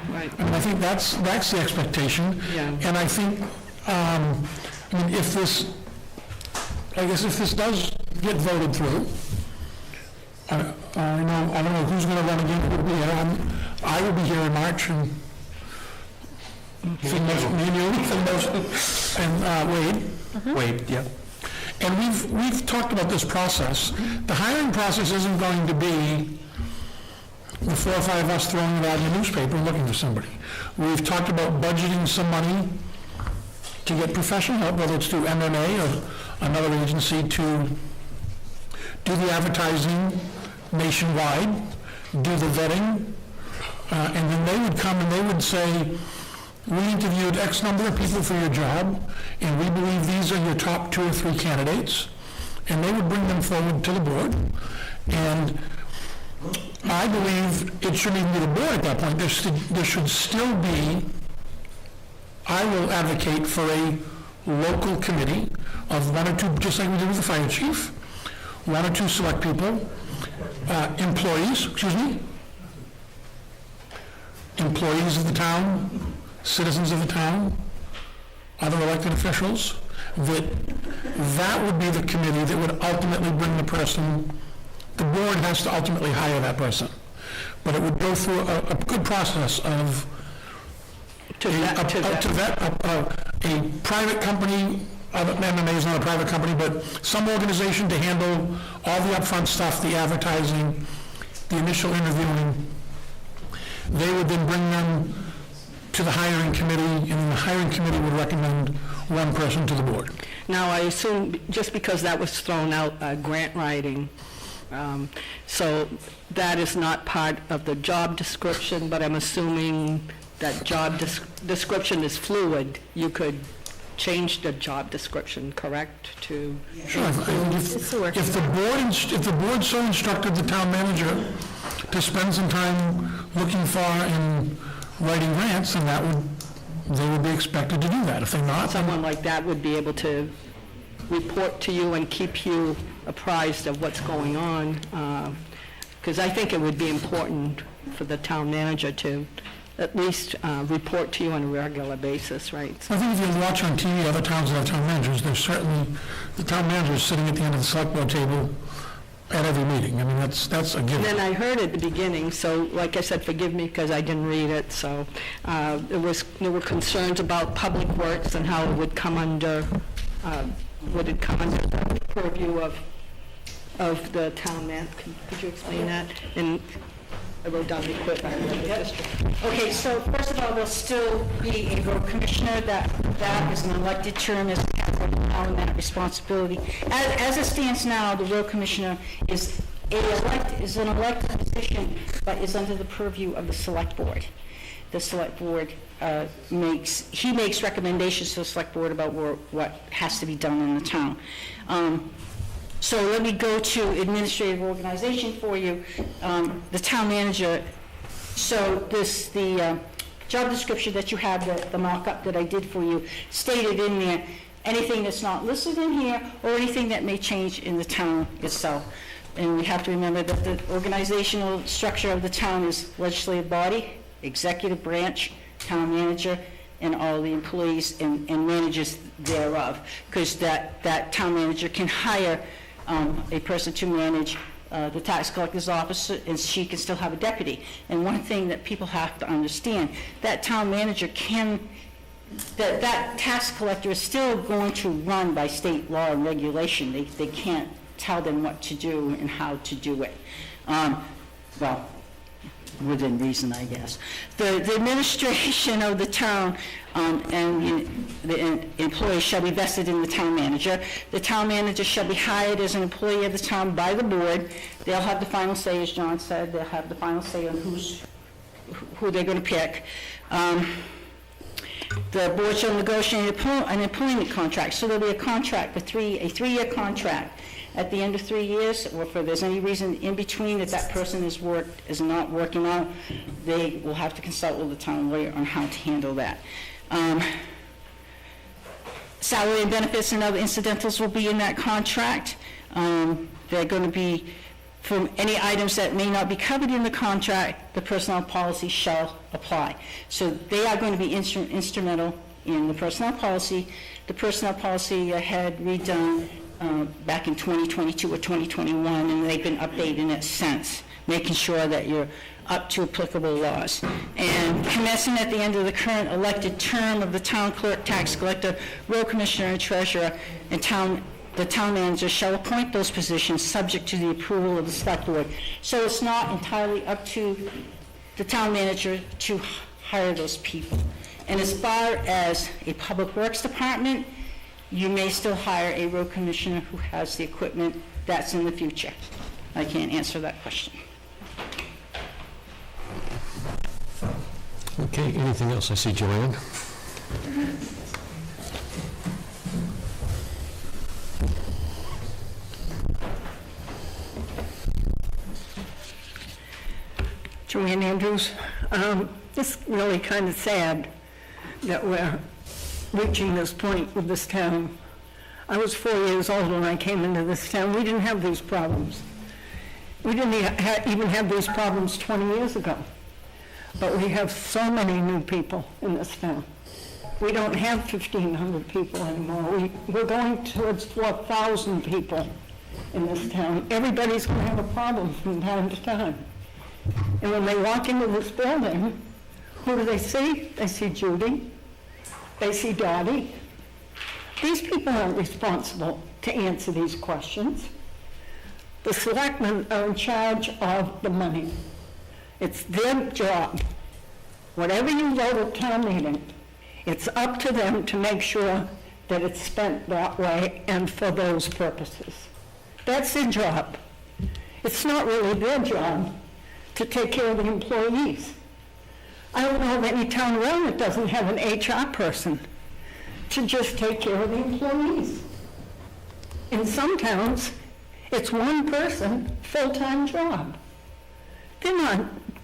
right. I mean, I think that's the expectation. Yeah. And I think, I mean, if this does get voted through, I don't know who's going to run again, who will be here. I will be here in March, and me and you, and Wade. Wait, yeah. And we've talked about this process. The hiring process isn't going to be the 4 or 5 of us throwing it out in the newspaper and looking for somebody. We've talked about budgeting some money to get professional help, whether it's through MMA or another agency, to do the advertising nationwide, do the vetting, and then they would come and they would say, we interviewed X number of people for your job, and we believe these are your top 2 or 3 candidates, and they would bring them forward to the board. And I believe it shouldn't even be the board at that point. There should still be, I will advocate for a local committee of 1 or 2, just like we did with the fire chief, 1 or 2 select people, employees of the town, citizens of the town, other elected officials, that would be the committee that would ultimately bring the person. The board has to ultimately hire that person, but it would go through a good process of to vet a private company. MMA is not a private company, but some organization to handle all the upfront stuff, the advertising, the initial interviewing. They would then bring them to the hiring committee, and the hiring committee would recommend 1 person to the board. Now, I assume, just because that was thrown out, grant writing, so that is not part of the job description, but I'm assuming that job description is fluid. You could change the job description, correct, to... Sure. If the board so instructed the town manager to spend some time looking for and writing grants, then they would be expected to do that. If they're not, Someone like that would be able to report to you and keep you apprised of what's going on, because I think it would be important for the town manager to at least report to you on a regular basis, right? I think if you watch on TV other towns that have town managers, there's certainly, the town manager is sitting at the end of the select board table at every meeting. I mean, that's a given. Then I heard at the beginning, so like I said, forgive me because I didn't read it, so there were concerns about public works and how it would come under, would it come under the purview of the town man. Could you explain that? And I wrote down the equipment in the district. Okay, so first of all, there'll still be a road commissioner. That is an elected term, as now that responsibility. As it stands now, the road commissioner is an elected position, but is under the purview of the select board. The select board makes recommendations to the select board about what has to be done in the town. So let me go to administrative organization for you. The town manager, so the job description that you have, the mock-up that I did for you, stated in there, anything that's not listed in here or anything that may change in the town itself. And we have to remember that the organizational structure of the town is legislative body, executive branch, town manager, and all the employees and managers thereof, because that town manager can hire a person to manage the tax collector's office, and she can still have a deputy. And one thing that people have to understand, that town manager that tax collector is still going to run by state law and regulation. They can't tell them what to do and how to do it. Well, within reason, I guess. The administration of the town and the employees shall be vested in the town manager. The town manager shall be hired as an employee of the town by the board. They'll have the final say, as John said. They'll have the final say on who they're going to pick. The board shall negotiate an employment contract. So there'll be a contract, a three-year contract. At the end of 3 years, or if there's any reason in between that person is not working out, they will have to consult with the town lawyer on how to handle that. Salary and benefits and other incidentals will be in that contract. They're going to be, from any items that may not be covered in the contract, the personnel policy shall apply. So they are going to be instrumental in the personnel policy. The personnel policy had redone back in 2022 or 2021, and they've been updating it since, making sure that you're up to applicable laws. And commencing at the end of the current elected term of the town clerk, tax collector, road commissioner, and treasurer, and the town manager shall appoint those positions subject to the approval of the select board. So it's not entirely up to the town manager to hire those people. And as far as a public works department, you may still hire a road commissioner who has the equipment. That's in the future. I can't answer that question. Okay, anything else? I see Joanne. Joanne Andrews. It's really kind of sad that we're reaching this point with this town. I was 4 years old when I came into this town. We didn't have these problems. We didn't even have these problems 20 years ago. But we have so many new people in this town. We don't have 1,500 people anymore. We're going towards 4,000 people in this town. Everybody's going to have a problem from time to time. And when they walk into this building, who do they see? They see Judy. They see Dottie. These people aren't responsible to answer these questions. The selectmen are in charge of the money. It's their job. Whatever you vote at town meeting, it's up to them to make sure that it's spent that way and for those purposes. That's their job. It's not really their job to take care of the employees. I don't know of any town around that doesn't have an HR person to just take care of the employees. In some towns, it's one person, full-time job.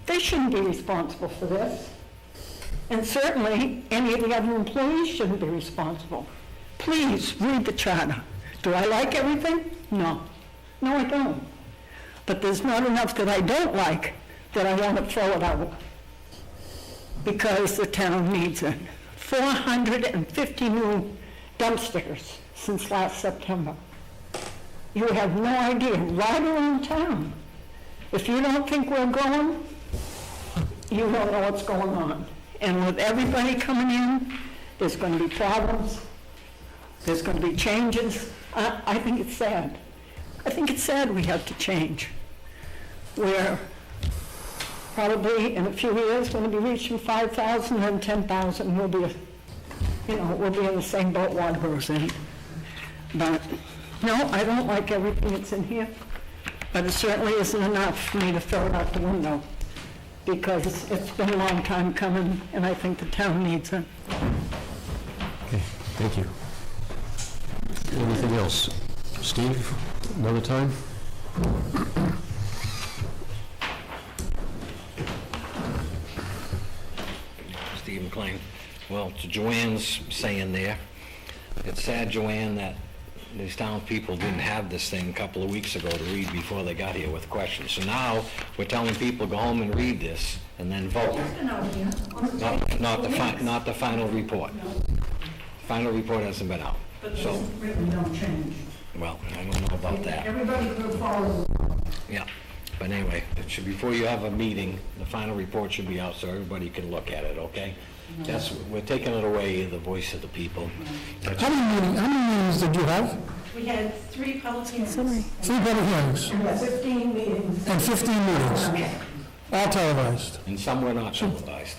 They shouldn't be responsible for this. And certainly, any of the other employees shouldn't be responsible. Please, read the charter. Do I like everything? No. No, I don't. But there's not enough that I don't like that I want to throw it out. Because the town needs it. 450 new dumpsters since last September. You have no idea, right around town. If you don't think we're growing, you don't know what's going on. And with everybody coming in, there's going to be problems. There's going to be changes. I think it's sad. I think it's sad we have to change. We're probably in a few years going to be reaching 5,000 and 10,000. We'll be in the same boat Waterborough's in. But no, I don't like everything that's in here. But it certainly isn't enough for me to throw it out the window, because it's been a long time coming, and I think the town needs it. Okay, thank you. Anything else? Steve, another time? Steve McLean. Well, to Joanne's saying there, it's sad, Joanne, that these townspeople didn't have this thing a couple of weeks ago to read before they got here with questions. So now, we're telling people, go home and read this, and then vote. Not the final report. Final report hasn't been out. So, Really don't change. well, I don't know about that. Everybody could follow. Yeah, but anyway, it should, before you have a meeting, the final report should be out so everybody can look at it, okay? We're taking it away, the voice of the people. How many meetings did you have? We had 3 public hearings. 3 public hearings And 15 meetings. and 15 meetings, all televised. And some were not televised.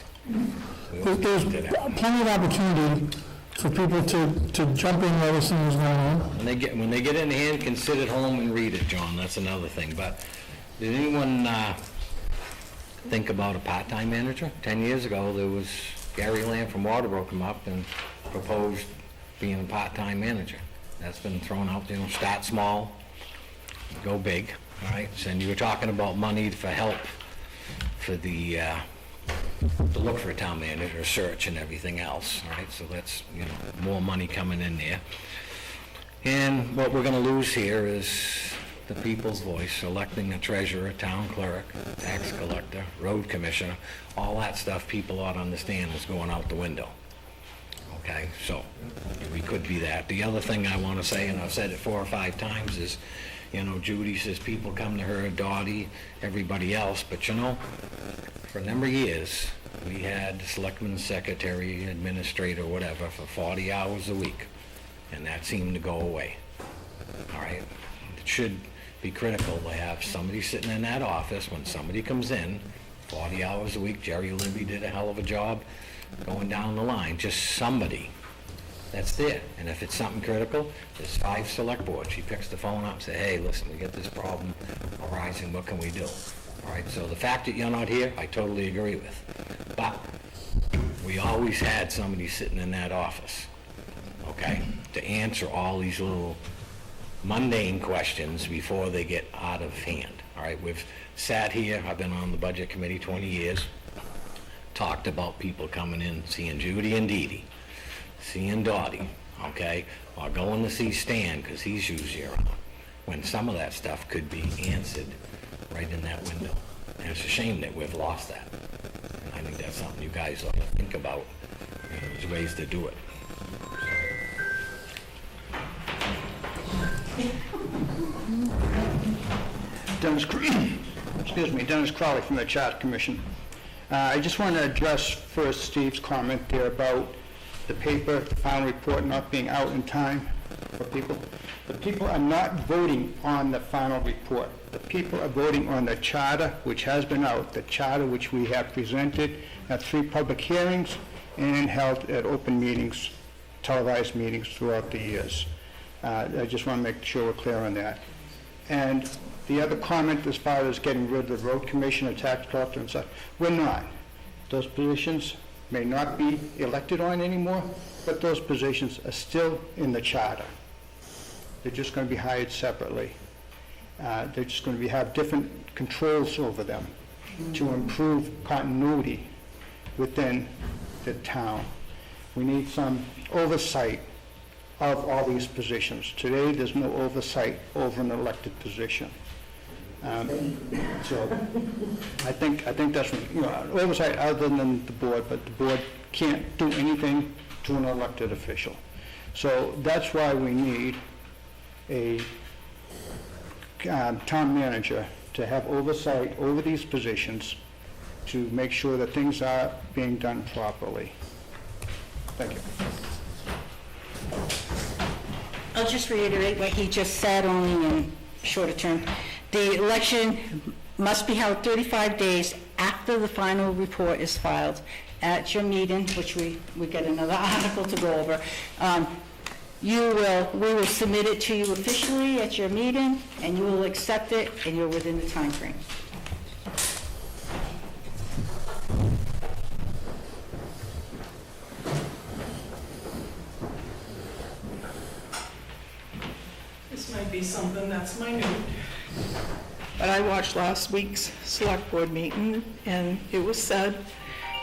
There's plenty of opportunity for people to jump in while this thing is going on. When they get in hand, can sit at home and read it, John, that's another thing. But did anyone think about a part-time manager? 10 years ago, there was Gary Lamb from Waterboro come up and proposed being a part-time manager. That's been thrown out, start small, go big, all right? And you were talking about money for help for the to look for a town manager, search and everything else, all right? So that's, more money coming in there. And what we're gonna lose here is the people's voice, electing a treasurer, town clerk, tax collector, road commissioner, all that stuff people ought to understand is going out the window. Okay, so we could be that. The other thing I want to say, and I've said it 4 or 5 times, is, Judy says people come to her, Dottie, everybody else, but for a number of years, we had selectman's secretary, administrator, whatever, for 40 hours a week, and that seemed to go away. All right, it should be critical to have somebody sitting in that office when somebody comes in, 40 hours a week. Jerry Libby did a hell of a job going down the line, just somebody that's there. And if it's something critical, there's 5 select boards. She picks the phone up and says, hey, listen, we get this problem arising, what can we do? All right, so the fact that you're not here, I totally agree with. But we always had somebody sitting in that office, okay, to answer all these little mundane questions before they get out of hand. All right, we've sat here, I've been on the budget committee 20 years, talked about people coming in, seeing Judy and Dee Dee, seeing Dottie, okay, or going to see Stan, because he's usually around, when some of that stuff could be answered right in that window. And it's a shame that we've lost that. And I think that's something you guys ought to think about. There's ways to do it. Dennis Crowley from the Charter Commission. I just want to address first Steve's comment there about the paper, the final report not being out in time for people. The people are not voting on the final report. The people are voting on the charter, which has been out, the charter which we have presented at 3 public hearings and held at open meetings, televised meetings throughout the years. I just want to make sure we're clear on that. And the other comment as far as getting rid of the road commissioner, tax collector and such, we're not. Those positions may not be elected on anymore, but those positions are still in the charter. They're just going to be hired separately. They're just going to have different controls over them to improve continuity within the town. We need some oversight of all these positions. Today, there's no oversight over an elected position. So I think that's, oversight other than the board, but the board can't do anything to an elected official. So that's why we need a town manager to have oversight over these positions to make sure that things are being done properly. Thank you. I'll just reiterate what he just said, only in shorter term. The election must be held 35 days after the final report is filed. At your meeting, which we get another article to go over, we will submit it to you officially at your meeting, and you will accept it, and you're within the time frame. This might be something that's minute, but I watched last week's select board meeting, and it was said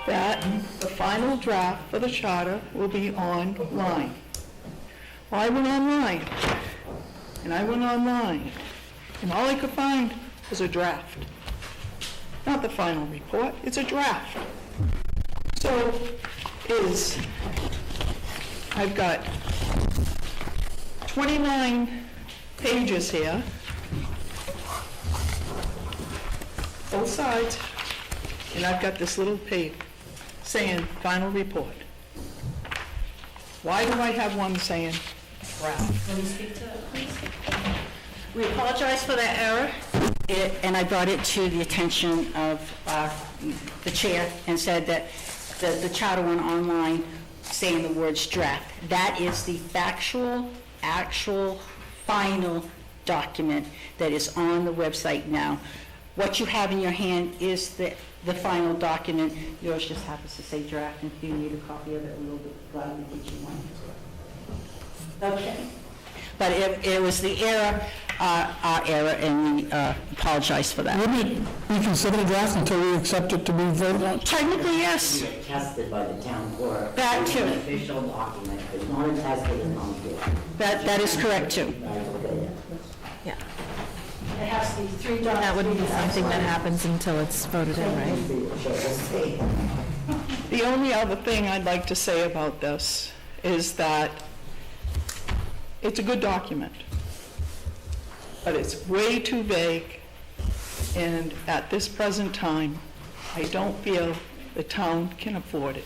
that the final draft for the charter will be online. Well, I went online, and all I could find was a draft. Not the final report, it's a draft. So I've got 29 pages here, both sides, and I've got this little page saying final report. Why do I have one saying draft? Can we speak to that, please? We apologize for that error, and I brought it to the attention of the chair and said that the charter went online saying the words draft. That is the factual, actual, final document that is on the website now. What you have in your hand is the final document. Yours just happens to say draft, and if you need a copy of it, we'll gladly get you one. Okay. But it was the error our error, and we apologize for that. Wouldn't it be considered a draft until we accept it to be voted on? Technically, yes. Tested by the town clerk. That too. It's an official document, it's not attested in on That is correct, too. Yeah. It has to be 3 That wouldn't be something that happens until it's voted in, right? The only other thing I'd like to say about this is that it's a good document, but it's way too vague, and at this present time, I don't feel the town can afford it.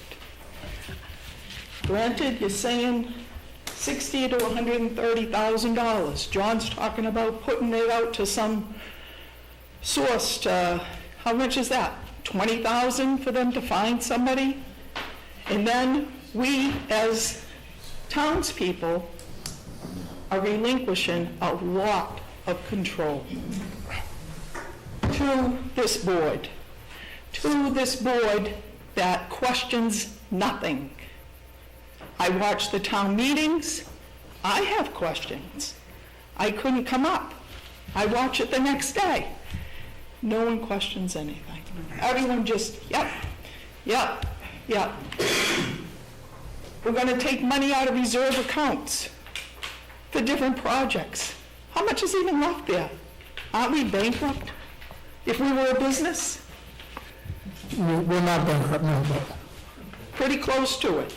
Granted, you're saying $60,000 to $130,000. John's talking about putting it out to some source to, how much is that? 20,000 for them to find somebody? And then we, as townspeople, are relinquishing a lot of control to this board that questions nothing. I watch the town meetings. I have questions. I couldn't come up. I watch it the next day. No one questions anything. Everyone just, yep. We're going to take money out of reserve accounts for different projects. How much is even left there? Aren't we bankrupt if we were a business? We're not bankrupt, no, but Pretty close to it.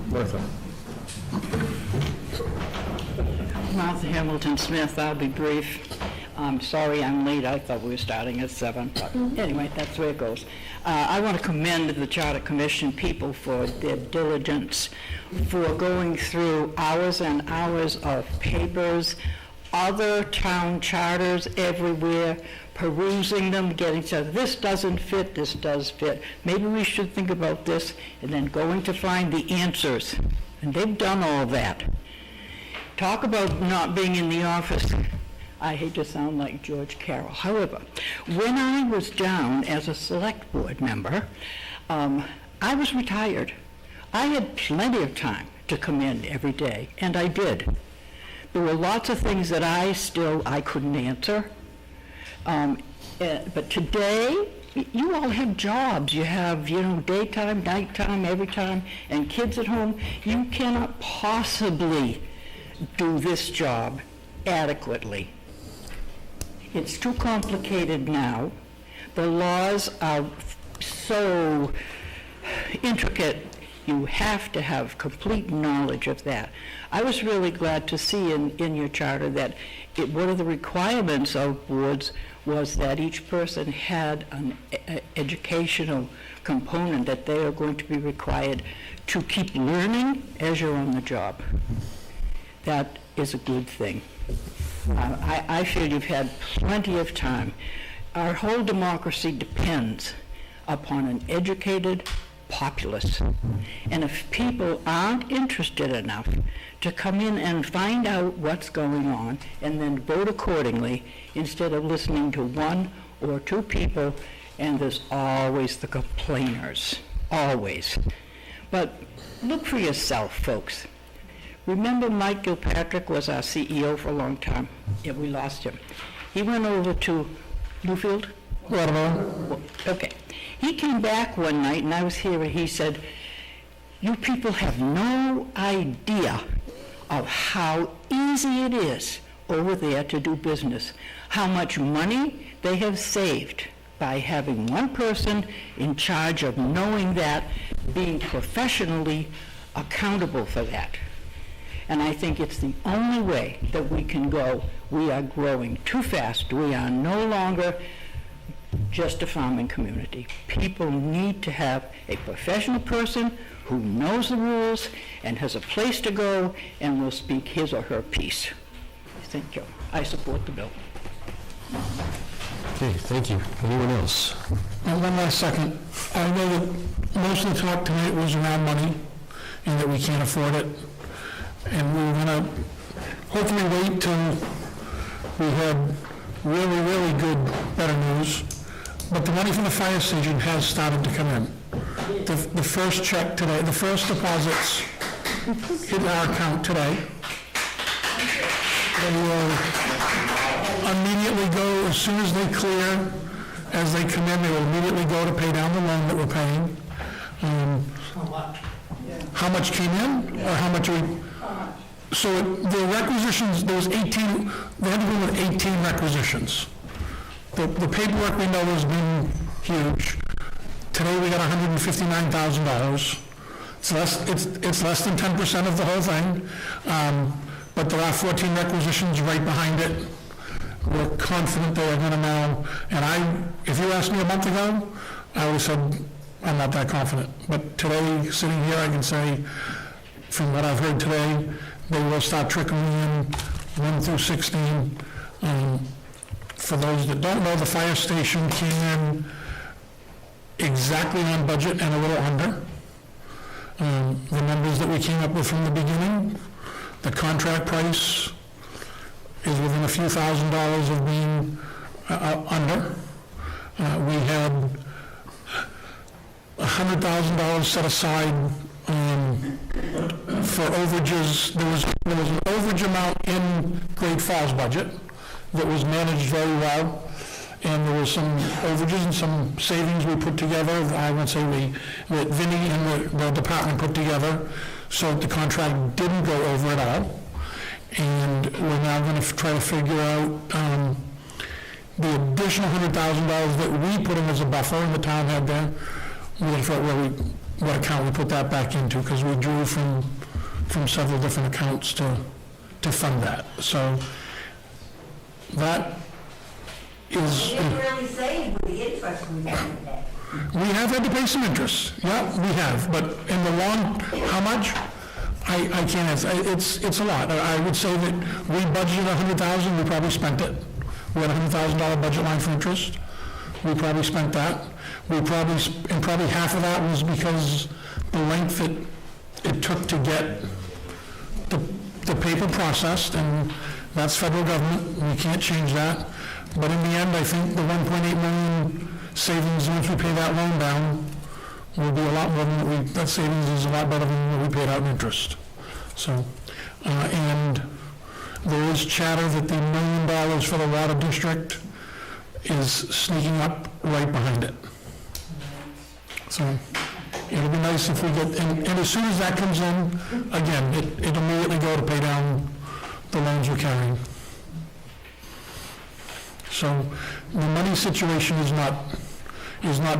Martha. Martha Hamilton Smith, I'll be brief. I'm sorry I'm late, I thought we were starting at 7, but anyway, that's the way it goes. I want to commend the Charter Commission people for their diligence, for going through hours and hours of papers, other town charters everywhere, perusing them, getting to, this doesn't fit, this does fit. Maybe we should think about this, and then going to find the answers. And they've done all that. Talk about not being in the office. I hate to sound like George Carroll. However, when I was down as a select board member, I was retired. I had plenty of time to come in every day, and I did. There were lots of things that I couldn't answer. But today, you all have jobs. You have, daytime, nighttime, every time, and kids at home. You cannot possibly do this job adequately. It's too complicated now. The laws are so intricate, you have to have complete knowledge of that. I was really glad to see in your charter that one of the requirements of boards was that each person had an educational component that they are going to be required to keep learning as you're on the job. That is a good thing. I feel you've had plenty of time. Our whole democracy depends upon an educated populace. And if people aren't interested enough to come in and find out what's going on and then vote accordingly, instead of listening to one or two people, and there's always the complainers, always. But look for yourself, folks. Remember Mike Gilpatrick was our CEO for a long time. Yeah, we lost him. He went over to Newfield? Waterville. Okay. He came back one night, and I was here, and he said, you people have no idea of how easy it is over there to do business, how much money they have saved by having one person in charge of knowing that, being professionally accountable for that. And I think it's the only way that we can go. We are growing too fast. We are no longer just a farming community. People need to have a professional person who knows the rules and has a place to go and will speak his or her piece. Thank you. I support the bill. Okay, thank you. Anyone else? One last second. I know that most of the talk tonight was around money and that we can't afford it. And we were going to hopefully wait till we had really, really good, better news. But the money from the fire station has started to come in. The first check today, the first deposits hit our account today. They will immediately go, as soon as they clear, as they come in, they will immediately go to pay down the loan that we're paying. How much came in, or how much are we? So the requisitions, there was 18, they had to go with 18 requisitions. The paperwork we know has been huge. Today we got $159,000. It's less than 10% of the whole thing, but there are 14 requisitions right behind it. We're confident they are going to now, and if you asked me a month ago, I would have said, I'm not that confident. But today, sitting here, I can say, from what I've heard today, they will start trickling in 1 through 16. For those that don't know, the fire station came in exactly on budget and a little under. The numbers that we came up with from the beginning, the contract price is within a few $1,000s of being under. We had $100,000 set aside for overages. There was an overage amount in Great Falls budget that was managed very well, and there was some overages and some savings we put together. I would say that Vinnie and the department put together, so that the contract didn't go over at all. And we're now going to try to figure out the additional $100,000 that we put in as a buffer, and the town had there. We're going to figure out what account we put that back into, because we drew from several different accounts to fund that. So that is. You didn't really say with the interest we had that. We have had to pay some interest. Yeah, we have. But in the long, how much? I can't answer. It's a lot. I would say that we budgeted $100,000. We probably spent it. We had a $100,000 budget line for interest. We probably spent that. And probably half of that was because the length that it took to get the paper processed, and that's federal government. We can't change that. But in the end, I think the 1.8 million savings, once we pay that loan down, will be a lot more than that savings is a lot better than what we paid out in interest. So, and there is chatter that the $1 million for the water district is sneaking up right behind it. So it'll be nice if we get, and as soon as that comes in, again, it immediately go to pay down the loans we're carrying. So the money situation is not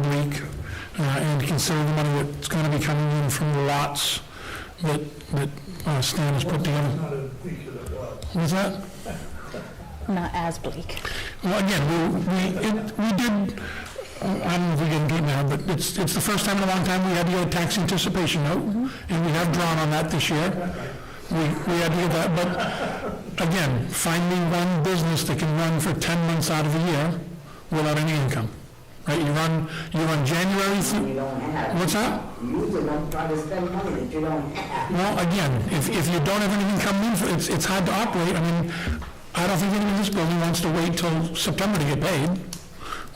bleak, and consider the money that's going to be coming in from the lots that Stan has put together. What's that? Not as bleak. Well, again, we did. I don't know if we can do it now, but it's the first time in a long time we had to get a tax anticipation note, and we have drawn on that this year. We had to get that, but again, find me one business that can run for 10 months out of the year without any income. Right? You run January through. You don't have. What's that? You usually don't try to spend money that you don't have. Well, again, if you don't have anything coming in, it's hard to operate. I mean, I don't think anyone in this building wants to wait till September to get paid.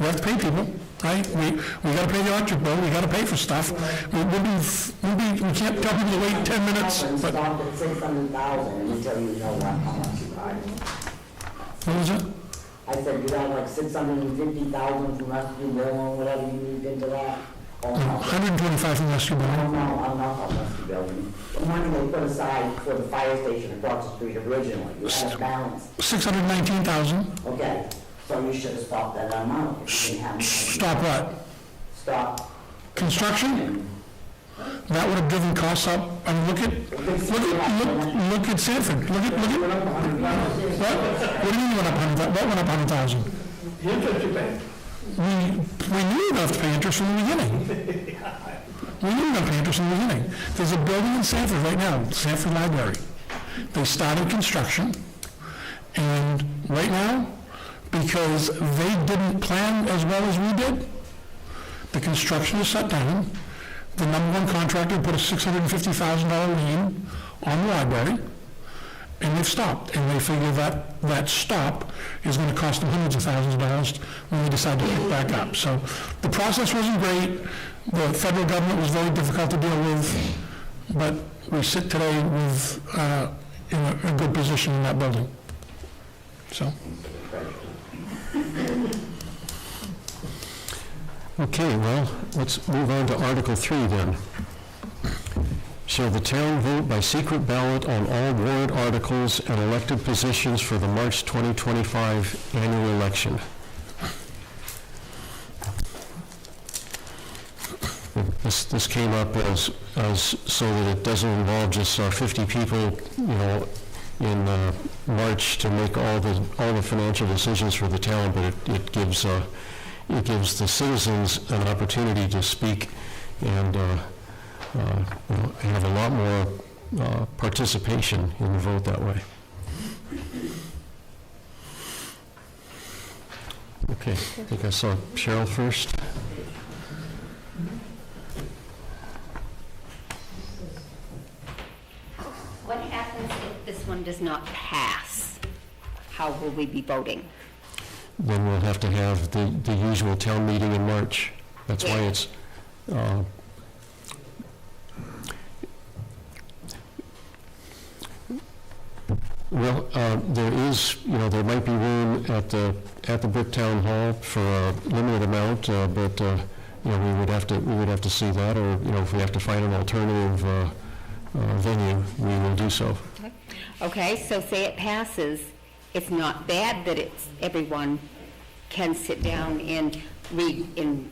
We have to pay people, right? We got to pay the electric bill. We got to pay for stuff. We can't tell people to wait 10 minutes. But stop at 600,000 until you know how much you got. What was it? I said you got like 650,000 from rescue bill or whatever you moved into that. 125 from rescue bill. No, I'm not on rescue building. The money they put aside for the fire station across the street originally, you had a balance. 619,000. Okay, so you should have stopped that amount. Stop what? Stop. Construction? That would have driven costs up. I mean, look at Sanford. Look at what? What do you mean went up 100,000? What went up 100,000? The interest you paid. We knew you'd have to pay interest from the beginning. We knew you'd have to pay interest from the beginning. There's a building in Sanford right now, Sanford Library. They started construction, and right now, because they didn't plan as well as we did, the construction is shut down. The number one contractor put a $650,000 lien on the library, and they've stopped. And they figure that stop is going to cost them hundreds of thousands of dollars when they decide to pick back up. So the process wasn't great. The federal government was very difficult to deal with. but we sit today with, in a good position in that building. So. Okay, well, let's move on to Article 3 then. Shall the town vote by secret ballot on all warrant articles and elected positions for the March 2025 annual election? This came up as so that it doesn't involve just 50 people, in March to make all the financial decisions for the town, but it gives the citizens an opportunity to speak and have a lot more participation in the vote that way. Okay, I think I saw Cheryl first. What happens if this one does not pass? How will we be voting? Then we'll have to have the usual town meeting in March. That's why it's, there is, there might be room at the Brick Town Hall for a limited amount, but we would have to see that, or if we have to find an alternative venue, we will do so. Okay, so say it passes, it's not bad that everyone can sit down and read and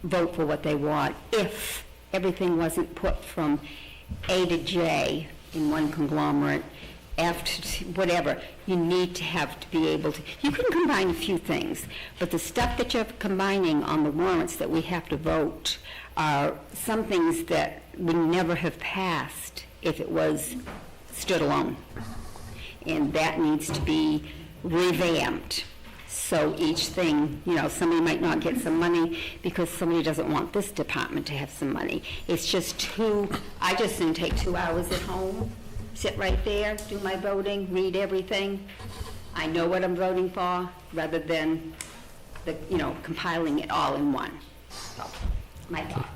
vote for what they want if everything wasn't put from A to J in one conglomerate. After whatever, you need to be able to, you can combine a few things, but the stuff that you're combining on the warrants that we have to vote are some things that would never have passed if it was stood alone. And that needs to be revamped. So each thing, somebody might not get some money because somebody doesn't want this department to have some money. It's just I just didn't take 2 hours at home, sit right there, do my voting, read everything. I know what I'm voting for, rather than compiling it all in one. So, my thoughts.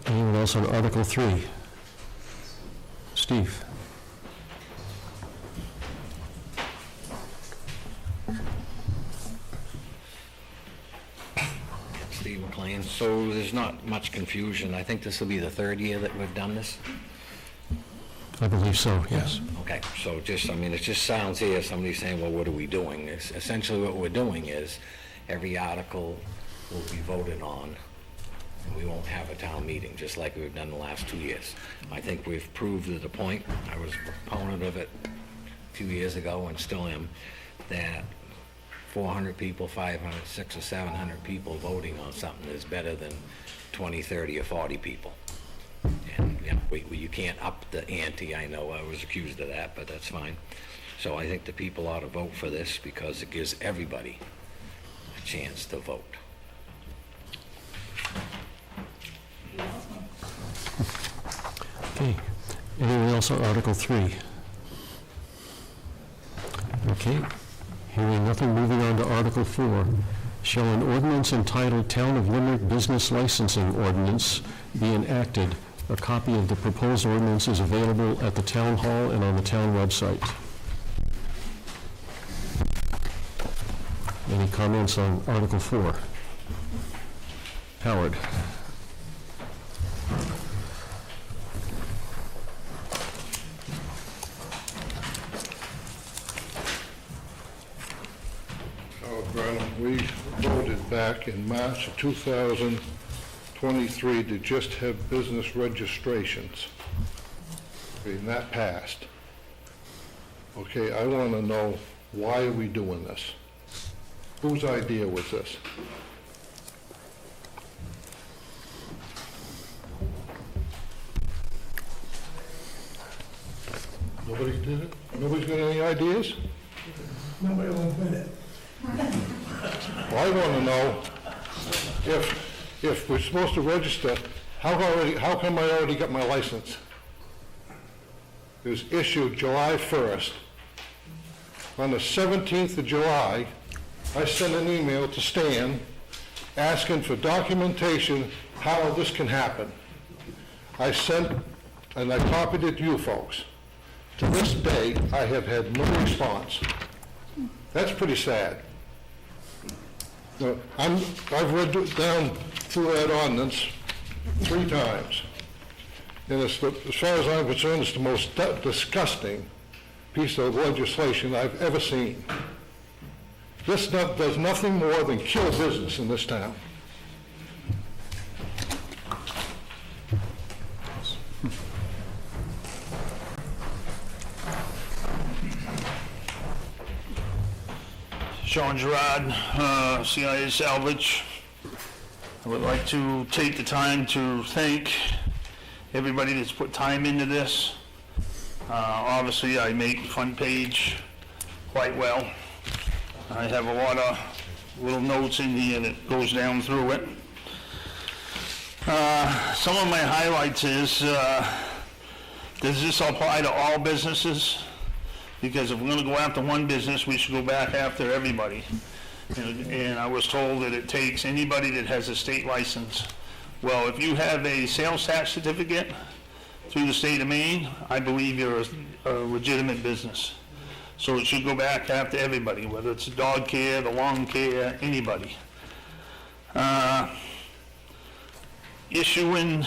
Anyone else on Article 3? Steve? Steve McLean. So there's not much confusion. I think this will be the third year that we've done this. I believe so, yes. Okay, so it just sounds here, somebody saying, well, what are we doing? Essentially what we're doing is every article will be voted on, and we won't have a town meeting, just like we've done the last 2 years. I think we've proved to the point, I was a proponent of it 2 years ago and still am, that 400 people, 500, 600 or 700 people voting on something is better than 20, 30 or 40 people. And you can't up the ante. I know I was accused of that, but that's fine. So I think the people ought to vote for this because it gives everybody a chance to vote. Okay. Anyone else on Article 3? Okay. Hearing nothing, moving on to Article 4. Shall an ordinance entitled Town of Limerick Business Licensing Ordinance be enacted? A copy of the proposed ordinance is available at the Town Hall and on the town website. Any comments on Article 4? Howard. We voted back in March of 2023 to just have business registrations. Okay, and that passed. Okay, I want to know, why are we doing this? Whose idea was this? Nobody did it? Nobody's got any ideas? Nobody will admit it. Well, I want to know if we're supposed to register, how come I already got my license? It was issued July 1st. On the 17th of July, I sent an email to Stan asking for documentation how this can happen. I sent, and I copied it to you folks. To this day, I have had no response. That's pretty sad. Now, I've read down through that ordinance 3 times. And as far as I'm concerned, it's the most disgusting piece of legislation I've ever seen. This does nothing more than kill business in this town. Sean Gerard, CIA Salvage. I would like to take the time to thank everybody that's put time into this. Obviously, I make front page quite well. I have a lot of little notes in here that goes down through it. Some of my highlights is, does this apply to all businesses? Because if we're going to go after one business, we should go back after everybody. And I was told that it takes anybody that has a state license. Well, if you have a sales tax certificate through the state of Maine, I believe you're a legitimate business. So it should go back after everybody, whether it's the dog care, the lawn care, anybody. Issuing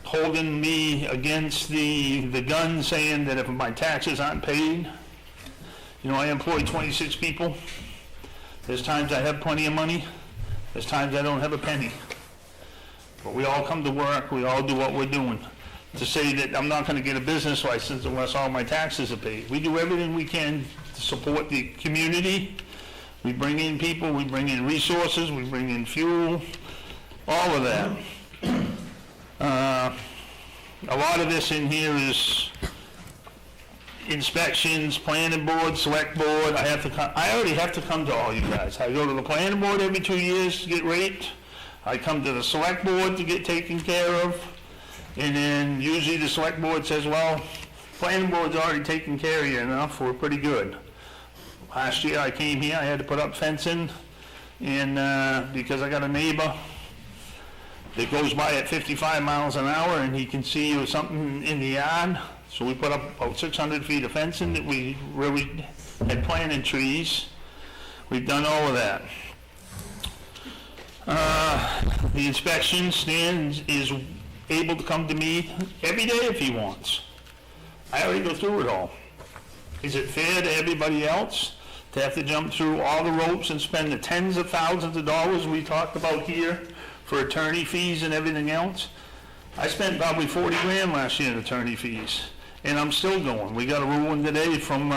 holding me against the gun, saying that if my taxes aren't paid, you know, I employ 26 people. There's times I have plenty of money. There's times I don't have a penny. But we all come to work, we all do what we're doing. To say that I'm not going to get a business license unless all my taxes are paid. We do everything we can to support the community. We bring in people, we bring in resources, we bring in fuel, all of that. A lot of this in here is inspections, planning board, select board. I already have to come to all you guys. I go to the planning board every 2 years to get raped. I come to the select board to get taken care of. And then usually the select board says, well, planning board's already taken care of you enough, we're pretty good. Last year I came here, I had to put up fencing, and because I got a neighbor that goes by at 55 miles an hour and he can see you something in the yard. So we put up about 600 feet of fencing where we had planted trees. We've done all of that. The inspection stand is able to come to me every day if he wants. I already go through it all. Is it fair to everybody else to have to jump through all the ropes and spend the tens of thousands of dollars we talked about here for attorney fees and everything else? I spent probably 40 grand last year in attorney fees, and I'm still going. We got a ruling today from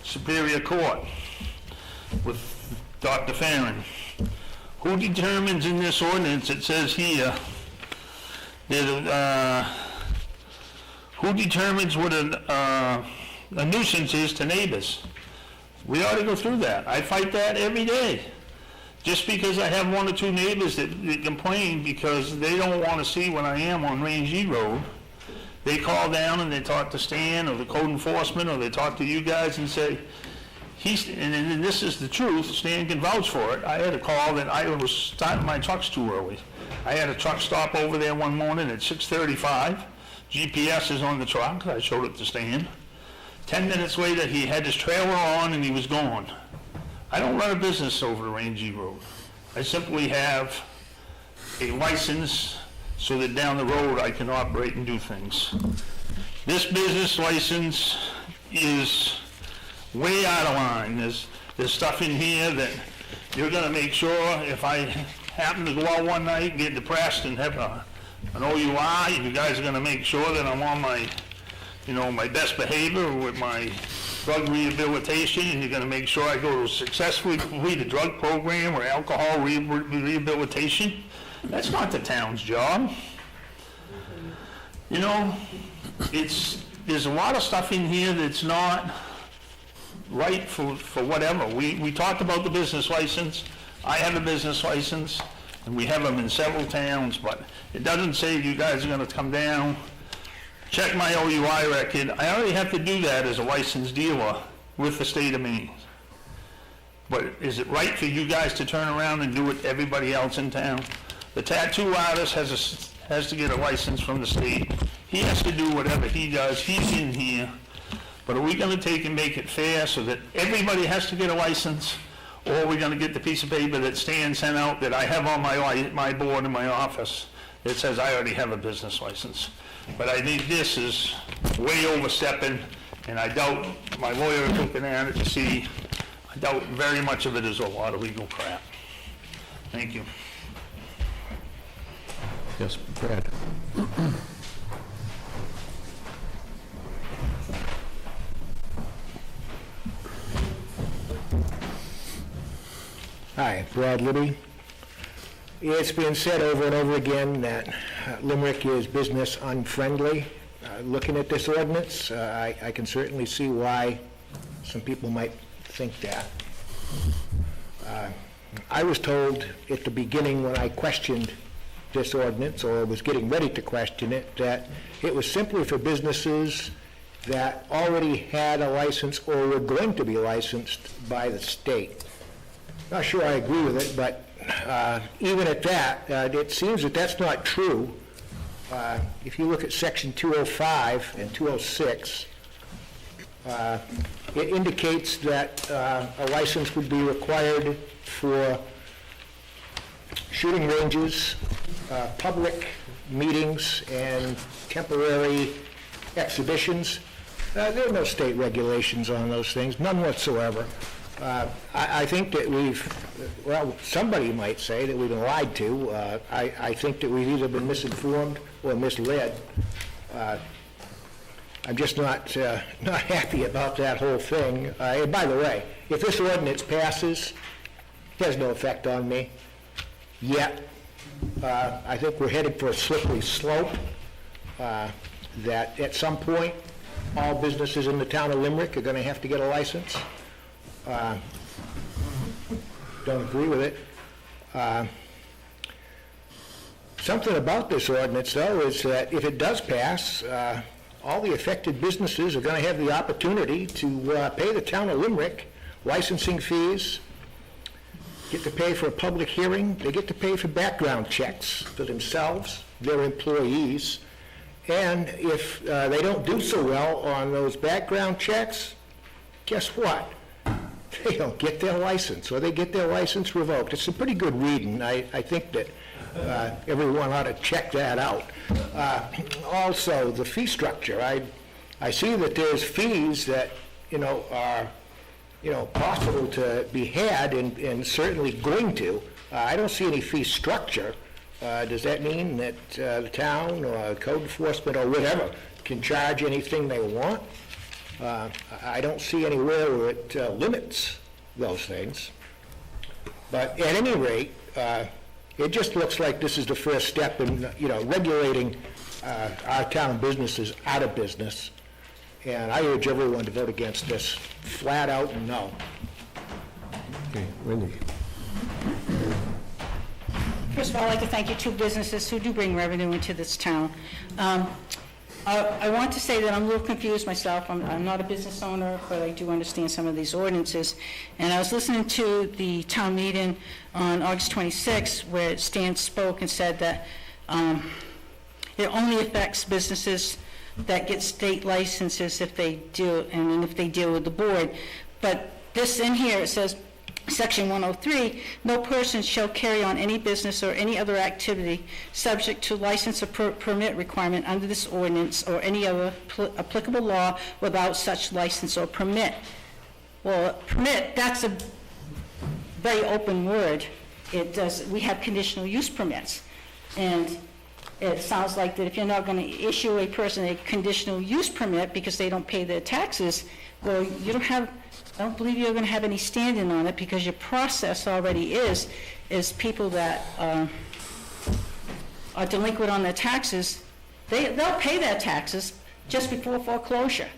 Superior Court with Dr. Farron. Who determines in this ordinance, it says here, who determines what a nuisance is to neighbors? We ought to go through that. I fight that every day. Just because I have 1 or 2 neighbors that complain because they don't want to see what I am on Range Road, they call down and they talk to Stan or the code enforcement, or they talk to you guys and say, and this is the truth, Stan can vouch for it. I had a call that I was starting my trucks too early. I had a truck stop over there one morning at 6:35. GPS is on the truck. I showed it to Stan. 10 minutes later, he had his trailer on and he was gone. I don't run a business over the Range Road. I simply have a license so that down the road I can operate and do things. This business license is way out of line. There's stuff in here that you're going to make sure if I happen to go out one night and get depressed and have an OUI, you guys are going to make sure that I'm on my, my best behavior with my drug rehabilitation, and you're going to make sure I go to successfully complete a drug program or alcohol rehabilitation. That's not the town's job. There's a lot of stuff in here that's not right for whatever. We talked about the business license. I have a business license, and we have them in several towns, but it doesn't say you guys are going to come down, check my OUI record. I already have to do that as a licensed dealer with the state of Maine. But is it right for you guys to turn around and do what everybody else in town? The tattoo artist has to get a license from the state. He has to do whatever he does. He's in here. But are we gonna take and make it fair so that everybody has to get a license? Or are we gonna get the piece of paper that Stan sent out that I have on my board in my office that says I already have a business license? But I think this is way overstepping, and I doubt, my lawyer is looking at it to see, I doubt very much of it is a lot of legal crap. Thank you. Yes, Brad. Hi, Brad Libby. It's been said over and over again that Limerick is business unfriendly. Looking at this ordinance, I can certainly see why some people might think that. I was told at the beginning when I questioned this ordinance, or was getting ready to question it, that it was simply for businesses that already had a license or were going to be licensed by the state. Not sure I agree with it, but even at that, it seems that that's not true. If you look at section 205 and 206, it indicates that a license would be required for shooting ranges, public meetings, and temporary exhibitions. There are no state regulations on those things, none whatsoever. I think that well, somebody might say that we've been lied to. I think that we've either been misinformed or misled. I'm just not happy about that whole thing. And by the way, if this ordinance passes, it has no effect on me yet. I think we're headed for a slippery slope, that at some point, all businesses in the town of Limerick are going to have to get a license. Don't agree with it. Something about this ordinance, though, is that if it does pass, all the affected businesses are going to have the opportunity to pay the town of Limerick licensing fees, get to pay for a public hearing, they get to pay for background checks for themselves, their employees, and if they don't do so well on those background checks, guess what? They don't get their license, or they get their license revoked. It's a pretty good reading. I think that everyone ought to check that out. Also, the fee structure. I see that there's fees that, are, possible to be had and certainly going to. I don't see any fee structure. Does that mean that the town or code enforcement or whatever can charge anything they want? I don't see anywhere where it limits those things. But at any rate, it just looks like this is the first step in, regulating our town businesses out of business. And I urge everyone to vote against this, flat out no. Okay, Wendy. First of all, I'd like to thank you two businesses who do bring revenue into this town. I want to say that I'm a little confused myself. I'm not a business owner, but I do understand some of these ordinances. And I was listening to the town meeting on August 26th, where Stan spoke and said that it only affects businesses that get state licenses if they do, and if they deal with the board. But this in here, it says, Section 103, no person shall carry on any business or any other activity subject to license or permit requirement under this ordinance or any other applicable law without such license or permit. Well, permit, that's a very open word. We have conditional use permits. And it sounds like that if you're not going to issue a person a conditional use permit because they don't pay their taxes, well, I don't believe you're going to have any standing on it, because your process already is people that are delinquent on their taxes, they'll pay their taxes just before foreclosure.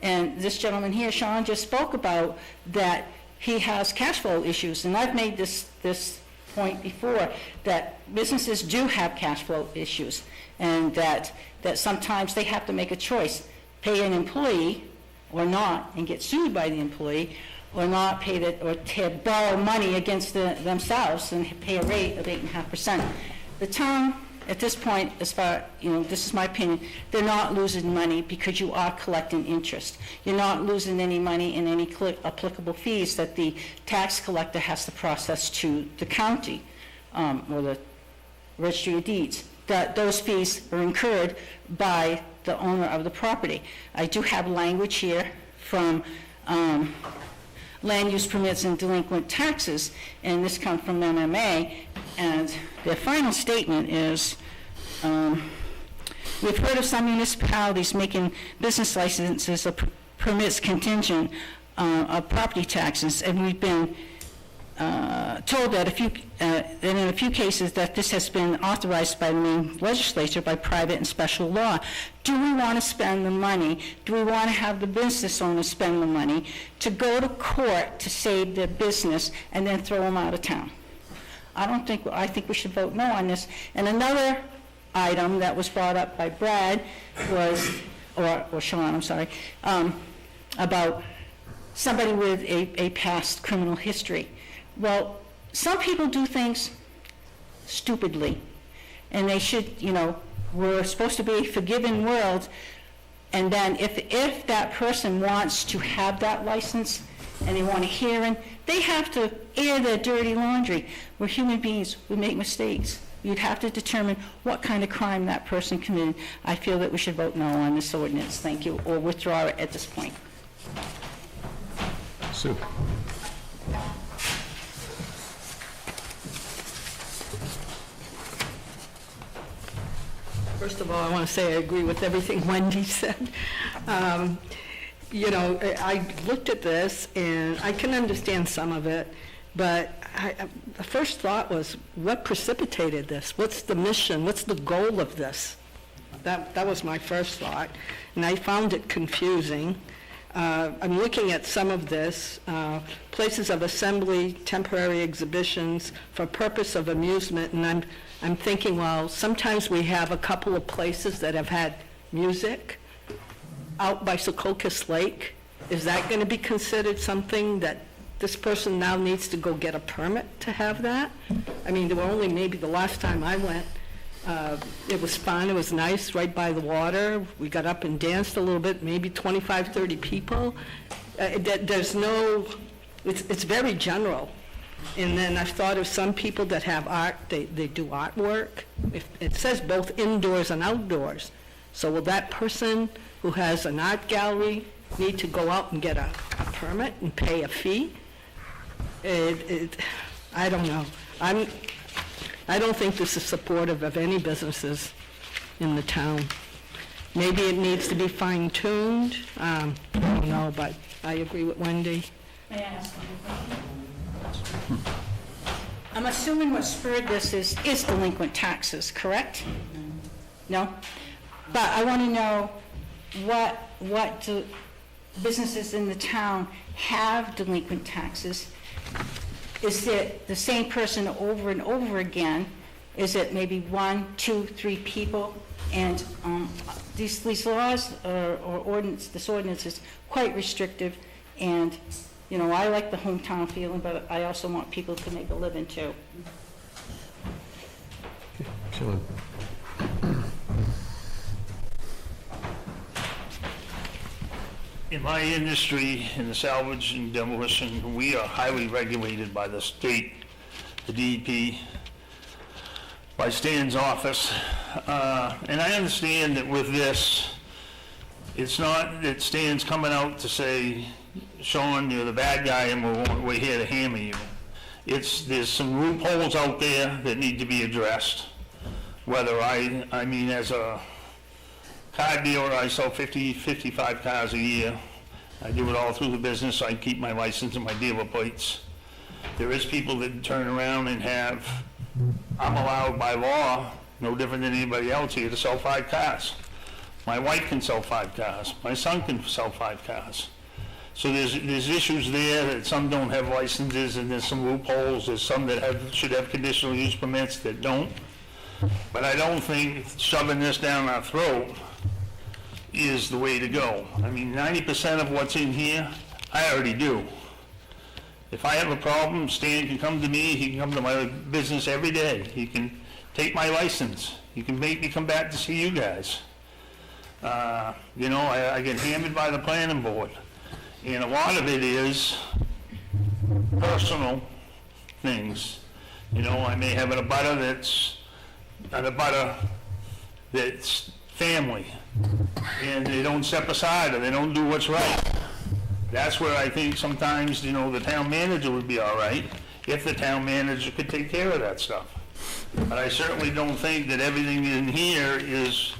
And this gentleman here, Sean, just spoke about that he has cash flow issues, and I've made this point before, that businesses do have cash flow issues, and that sometimes they have to make a choice, pay an employee or not and get sued by the employee, or not pay that, or to borrow money against themselves and pay a rate of 8.5%. The town, at this point, as far, this is my opinion, they're not losing money because you are collecting interest. You're not losing any money in any applicable fees that the tax collector has to process to the county or the registry of deeds. Those fees are incurred by the owner of the property. I do have language here from land use permits and delinquent taxes, and this comes from MMA, and their final statement is, we've heard of some municipalities making business licenses or permits contingent of property taxes, and we've been told that in a few cases that this has been authorized by the Maine legislature by private and special law. Do we want to spend the money? Do we want to have the business owners spend the money to go to court to save their business and then throw them out of town? I think we should vote no on this. And another item that was brought up by Brad was, or Sean, I'm sorry, about somebody with a past criminal history. Well, some people do things stupidly, and they should, we're supposed to be a forgiving world, and then if that person wants to have that license and they want a hearing, they have to air their dirty laundry. We're human beings, we make mistakes. You'd have to determine what kind of crime that person committed. I feel that we should vote no on this ordinance, thank you, or withdraw it at this point. Sue. First of all, I want to say I agree with everything Wendy said. I looked at this, and I can understand some of it, but the first thought was, what precipitated this? What's the mission? What's the goal of this? That was my first thought, and I found it confusing. I'm looking at some of this, places of assembly, temporary exhibitions for purpose of amusement, and I'm thinking, well, sometimes we have a couple of places that have had music out by Secocas Lake. Is that going to be considered something that this person now needs to go get a permit to have that? I mean, there were only maybe the last time I went, it was fun, it was nice, right by the water. We got up and danced a little bit, maybe 25, 30 people. There's no, it's very general. And then I've thought of some people that have art, they do artwork. It says both indoors and outdoors. So will that person who has an art gallery need to go out and get a permit and pay a fee? I don't know. I don't think this is supportive of any businesses in the town. Maybe it needs to be fine-tuned. I don't know, but I agree with Wendy. May I ask one question? I'm assuming what spurred this is delinquent taxes, correct? No? But I want to know what do businesses in the town have delinquent taxes? Is it the same person over and over again? Is it maybe 1, 2, 3 people? And these laws or this ordinance is quite restrictive, and I like the hometown feeling, but I also want people to make a living too. Sean. In my industry, in the salvage and demolition, we are highly regulated by the state, the DEP, by Stan's office. And I understand that with this, it's not that Stan's coming out to say, Sean, you're the bad guy and we're here to hammer you. There's some loopholes out there that need to be addressed. Whether I mean, as a car dealer, I sell 55 cars a year. I do it all through the business. I keep my license and my dealer plates. There is people that turn around and I'm allowed by law, no different than anybody else here, to sell 5 cars. My wife can sell 5 cars. My son can sell 5 cars. So there's issues there that some don't have licenses, and there's some loopholes. There's some that should have conditional use permits that don't. But I don't think shoving this down our throat is the way to go. I mean, 90% of what's in here, I already do. If I have a problem, Stan can come to me, he can come to my business every day. He can take my license. He can make me come back to see you guys. You know, I get hammered by the planning board. And a lot of it is personal things. You know, I may have an abutter that's family, and they don't step aside, or they don't do what's right. That's where I think sometimes, you know, the town manager would be all right, if the town manager could take care of that stuff. But I certainly don't think that everything in here is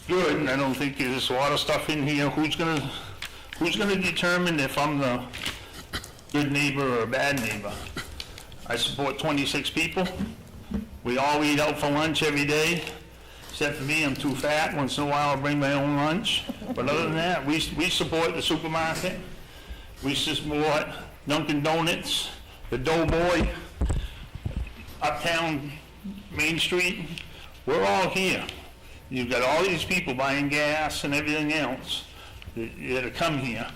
good, and I don't think there's a lot of stuff in here. Who's gonna determine if I'm the good neighbor or a bad neighbor? I support 26 people. We all eat out for lunch every day, except for me, I'm too fat. Once in a while, I'll bring my own lunch. But other than that, we support the supermarket. We support Dunkin' Donuts, the Doughboy, Uptown Main Street. We're all here. You've got all these people buying gas and everything else that come here.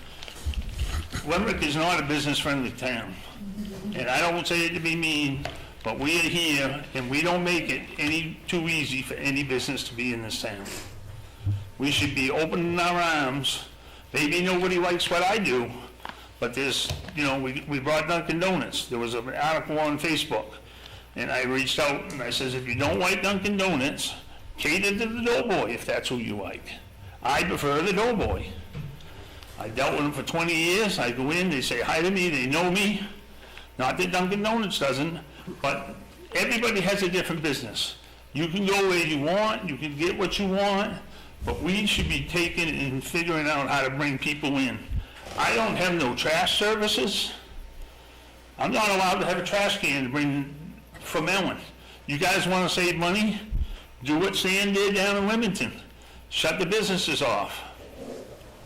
Limerick is not a business-friendly town. And I don't say it to be mean, but we are here, and we don't make it any too easy for any business to be in this town. We should be opening our arms. Maybe nobody likes what I do, but there's, you know, we brought Dunkin' Donuts. There was an article on Facebook, and I reached out and I says, if you don't like Dunkin' Donuts, cater to the Doughboy if that's who you like. I prefer the Doughboy. I dealt with them for 20 years. I go in, they say hi to me, they know me. Not that Dunkin' Donuts doesn't, but everybody has a different business. You can go where you want, you can get what you want, but we should be taking and figuring out how to bring people in. I don't have no trash services. I'm not allowed to have a trash can to bring for Mellon. You guys want to save money? Do what Stan did down in Leamington. Shut the businesses off.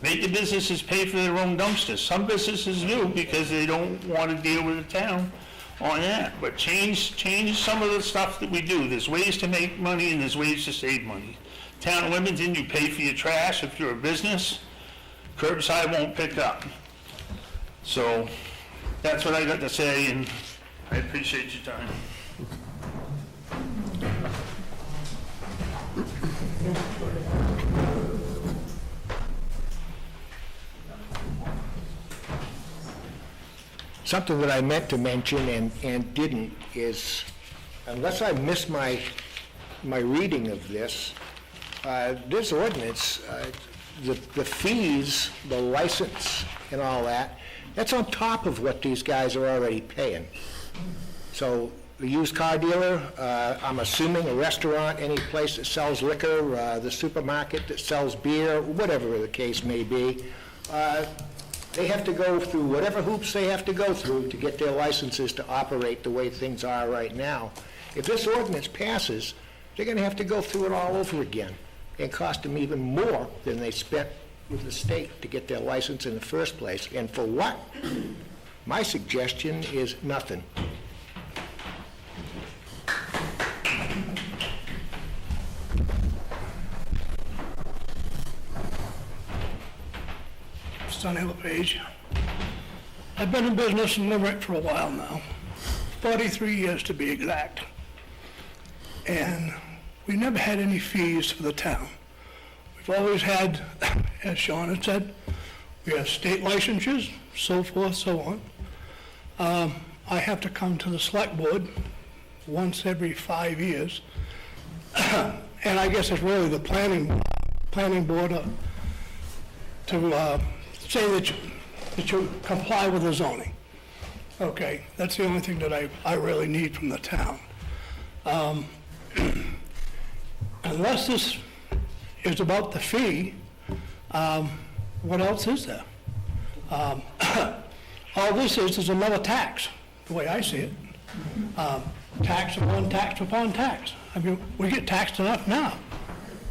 Make the businesses pay for their own dumpsters. Some businesses do because they don't want to deal with the town on that. But change some of the stuff that we do. There's ways to make money and there's ways to save money. Town of Leamington, you pay for your trash if you're a business. Curbside won't pick up. So that's what I got to say, and I appreciate your time. Something that I meant to mention and didn't is, unless I missed my reading of this ordinance, the fees, the license and all that, that's on top of what these guys are already paying. So the used car dealer, I'm assuming a restaurant, any place that sells liquor, the supermarket that sells beer, whatever the case may be, they have to go through whatever hoops they have to go through to get their licenses to operate the way things are right now. If this ordinance passes, they're going to have to go through it all over again and cost them even more than they spent with the state to get their license in the first place. And for what? My suggestion is nothing. Sonny LePage. I've been in business in Limerick for a while now, 43 years to be exact. And we never had any fees for the town. We've always had, as Sean had said, we have state licenses, so forth, so on. I have to come to the Selectboard once every 5 years. And I guess it's really the planning board to say that you comply with the zoning. Okay, that's the only thing that I really need from the town. Unless this is about the fee, what else is there? All this is another tax, the way I see it. Tax upon tax upon tax. I mean, we get taxed enough now.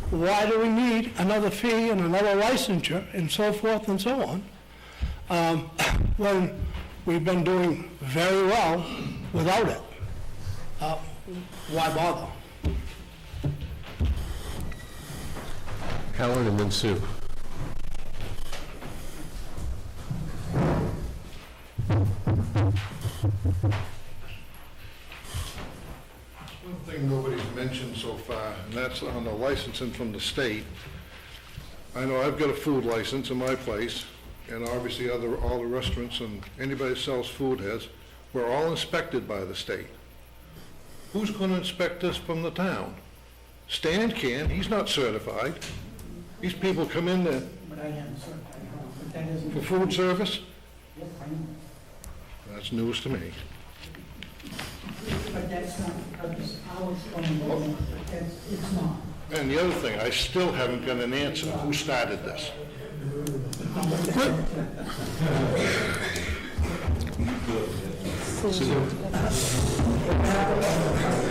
Why do we need another fee and another licensure and so forth and so on, when we've been doing very well without it? Why bother? Howard and then Sue. One thing nobody's mentioned so far, and that's on the licensing from the state. I know I've got a food license in my place, and obviously all the restaurants and anybody that sells food has. We're all inspected by the state. Who's going to inspect us from the town? Stan can, he's not certified. These people come in there But I am certified, but that isn't... for food service? Yep, I know. That's news to me. But that's not the purpose. I'll explain more. It's not. And the other thing, I still haven't got an answer. Who started this? I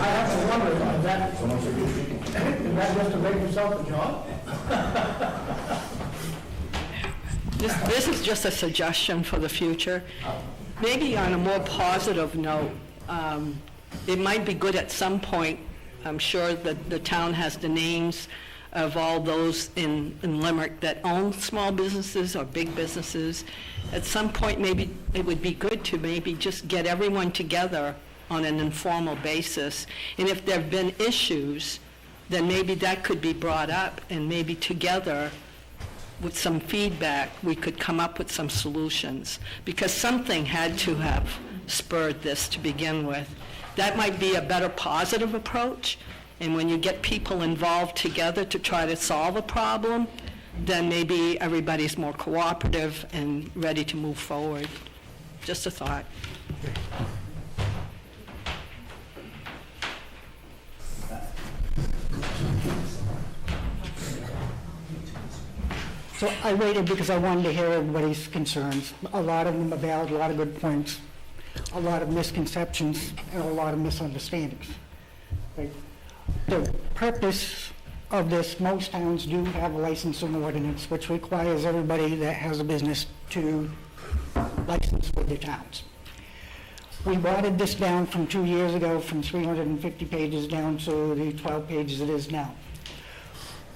have to wonder, is that just to make yourself a job? This is just a suggestion for the future. Maybe on a more positive note, it might be good at some point, I'm sure that the town has the names of all those in Limerick that own small businesses or big businesses. At some point, maybe it would be good to maybe just get everyone together on an informal basis. And if there have been issues, then maybe that could be brought up, and maybe together, with some feedback, we could come up with some solutions, because something had to have spurred this to begin with. That might be a better positive approach, and when you get people involved together to try to solve a problem, then maybe everybody's more cooperative and ready to move forward. Just a thought. So I waited because I wanted to hear everybody's concerns. A lot of them are valid, a lot of good points, a lot of misconceptions, and a lot of misunderstandings. Right? The purpose of this, most towns do have a licensing ordinance, which requires everybody that has a business to license with their towns. We watered this down from 2 years ago from 350 pages down to the 12 pages it is now.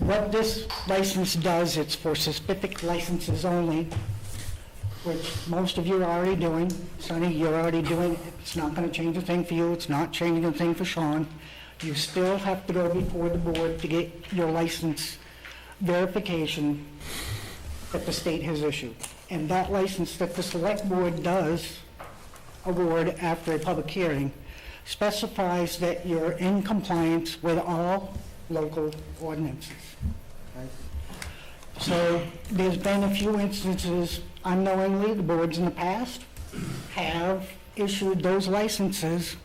What this license does, it's for specific licenses only, which most of you are already doing. Sonny, you're already doing it. It's not going to change a thing for you. It's not changing a thing for Sean. You still have to go before the board to get your license verification that the state has issued. And that license that the Selectboard does award after a public hearing specifies that you're in compliance with all local ordinances. Right? So there's been a few instances, unknowingly, the boards in the past have issued those licenses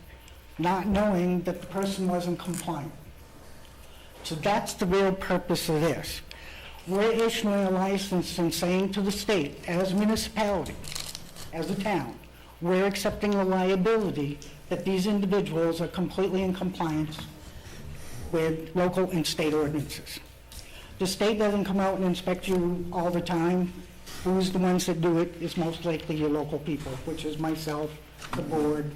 not knowing that the person wasn't compliant. So that's the real purpose of this. We're issuing a license and saying to the state, as a municipality, as a town, we're accepting the liability that these individuals are completely in compliance with local and state ordinances. The state doesn't come out and inspect you all the time. Who's the ones that do it is most likely your local people, which is myself, the board.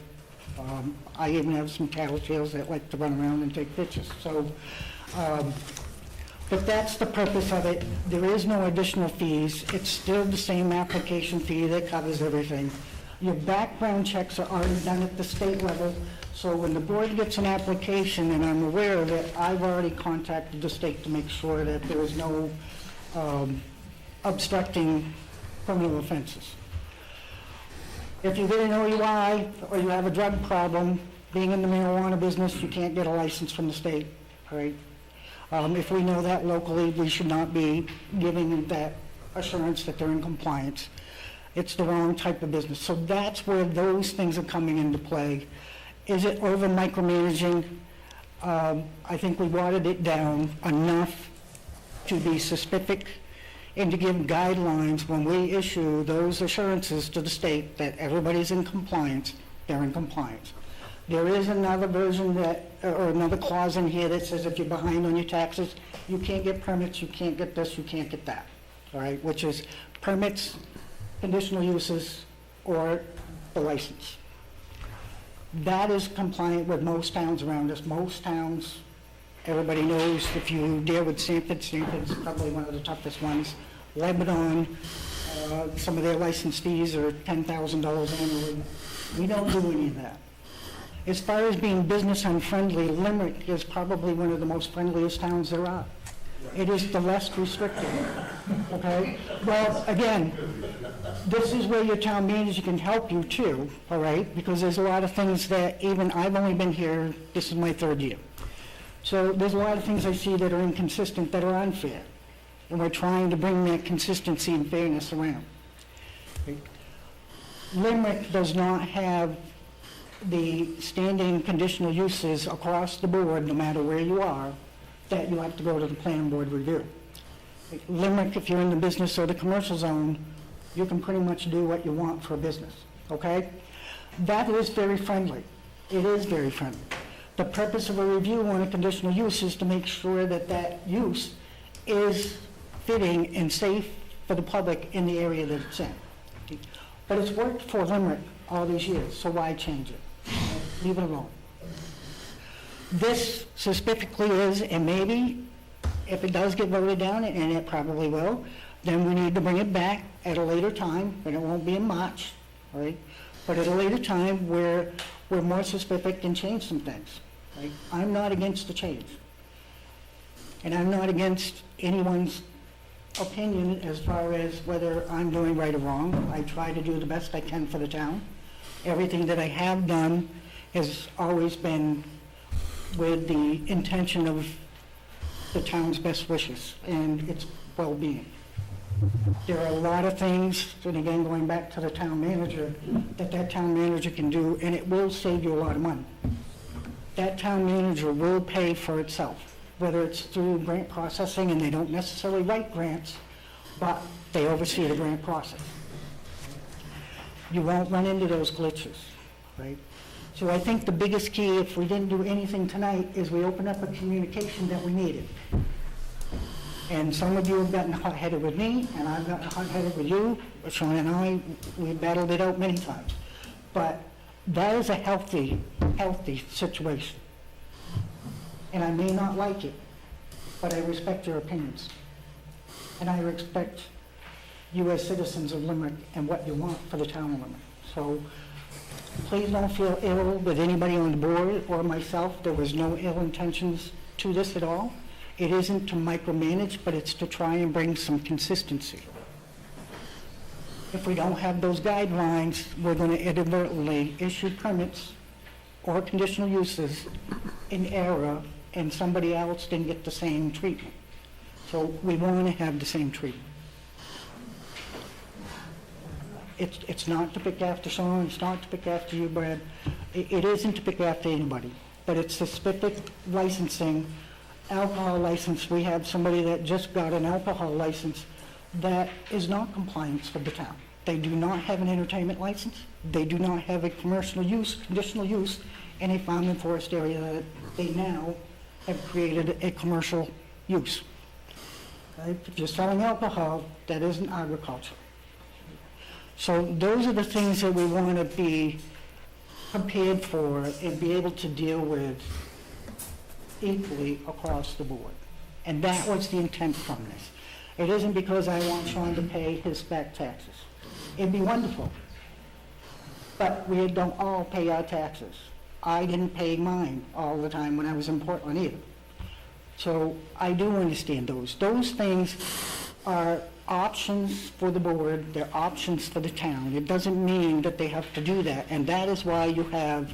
I even have some tattletales that like to run around and take pictures. So, but that's the purpose of it. There is no additional fees. It's still the same application fee that covers everything. Your background checks are already done at the state level, so when the board gets an application, and I'm aware of it, I've already contacted the state to make sure that there is no obstructing criminal offenses. If you get an OUI or you have a drug problem, being in the marijuana business, you can't get a license from the state, right? If we know that locally, we should not be giving that assurance that they're in compliance. It's the wrong type of business. So that's where those things are coming into play. Is it over micromanaging? I think we watered it down enough to be specific and to give guidelines when we issue those assurances to the state that everybody's in compliance, they're in compliance. There is another version that, or another clause in here that says if you're behind on your taxes, you can't get permits, you can't get this, you can't get that, all right? Which is permits, conditional uses, or the license. That is compliant with most towns around us. Most towns, everybody knows, if you deal with Sanford's probably one of the toughest ones. Lebanon, some of their license fees are $10,000 annually. We don't do any of that. As far as being business unfriendly, Limerick is probably one of the most friendliest towns there are. It is the less restrictive, okay? Well, again, this is where your town manager can help you too, all right? Because there's a lot of things that even, I've only been here, this is my 3rd year. So there's a lot of things I see that are inconsistent, that are unfair. And we're trying to bring that consistency and fairness around. Limerick does not have the standing conditional uses across the board, no matter where you are, that you have to go to the planning board review. Limerick, if you're in the business or the commercial zone, you can pretty much do what you want for a business, okay? That is very friendly. It is very friendly. The purpose of a review on a conditional use is to make sure that that use is fitting and safe for the public in the area that it's in. But it's worked for Limerick all these years, so why change it? Leave it alone. This specifically is, and maybe if it does get voted down, and it probably will, then we need to bring it back at a later time, and it won't be in March, all right? But at a later time where we're more specific and change some things, right? I'm not against the change. And I'm not against anyone's opinion as far as whether I'm doing right or wrong. I try to do the best I can for the town. Everything that I have done has always been with the intention of the town's best wishes and its well-being. There are a lot of things, and again, going back to the town manager, that town manager can do, and it will save you a lot of money. That town manager will pay for itself, whether it's through grant processing, and they don't necessarily write grants, but they oversee the grant process. You won't run into those glitches, right? So I think the biggest key, if we didn't do anything tonight, is we open up a communication that we needed. And some of you have gotten hot-headed with me, and I've gotten hot-headed with you. Sean and I, we battled it out many times. But that is a healthy situation. And I may not like it, but I respect your opinions. And I respect you as citizens of Limerick and what you want for the town of Limerick. So please don't feel ill with anybody on the board or myself. There was no ill intentions to this at all. It isn't to micromanage, but it's to try and bring some consistency. If we don't have those guidelines, we're going to inadvertently issue permits or conditional uses in error, and somebody else didn't get the same treatment. So we want to have the same treatment. It's not to pick after Sean, it's not to pick after you, Brad. It isn't to pick after anybody, but it's the specific licensing. Alcohol license, we have somebody that just got an alcohol license that is not compliant with the town. They do not have an entertainment license. They do not have a commercial use, conditional use, in a farm and forest area that they now have created a commercial use. Okay? If you're selling alcohol, that isn't agriculture. So those are the things that we want to be prepared for and be able to deal with equally across the board. And that was the intent from this. It isn't because I want Sean to pay his back taxes. It'd be wonderful. But we don't all pay our taxes. I didn't pay mine all the time when I was in Portland either. So I do understand those. Those things are options for the board. They're options for the town. It doesn't mean that they have to do that. And that is why you have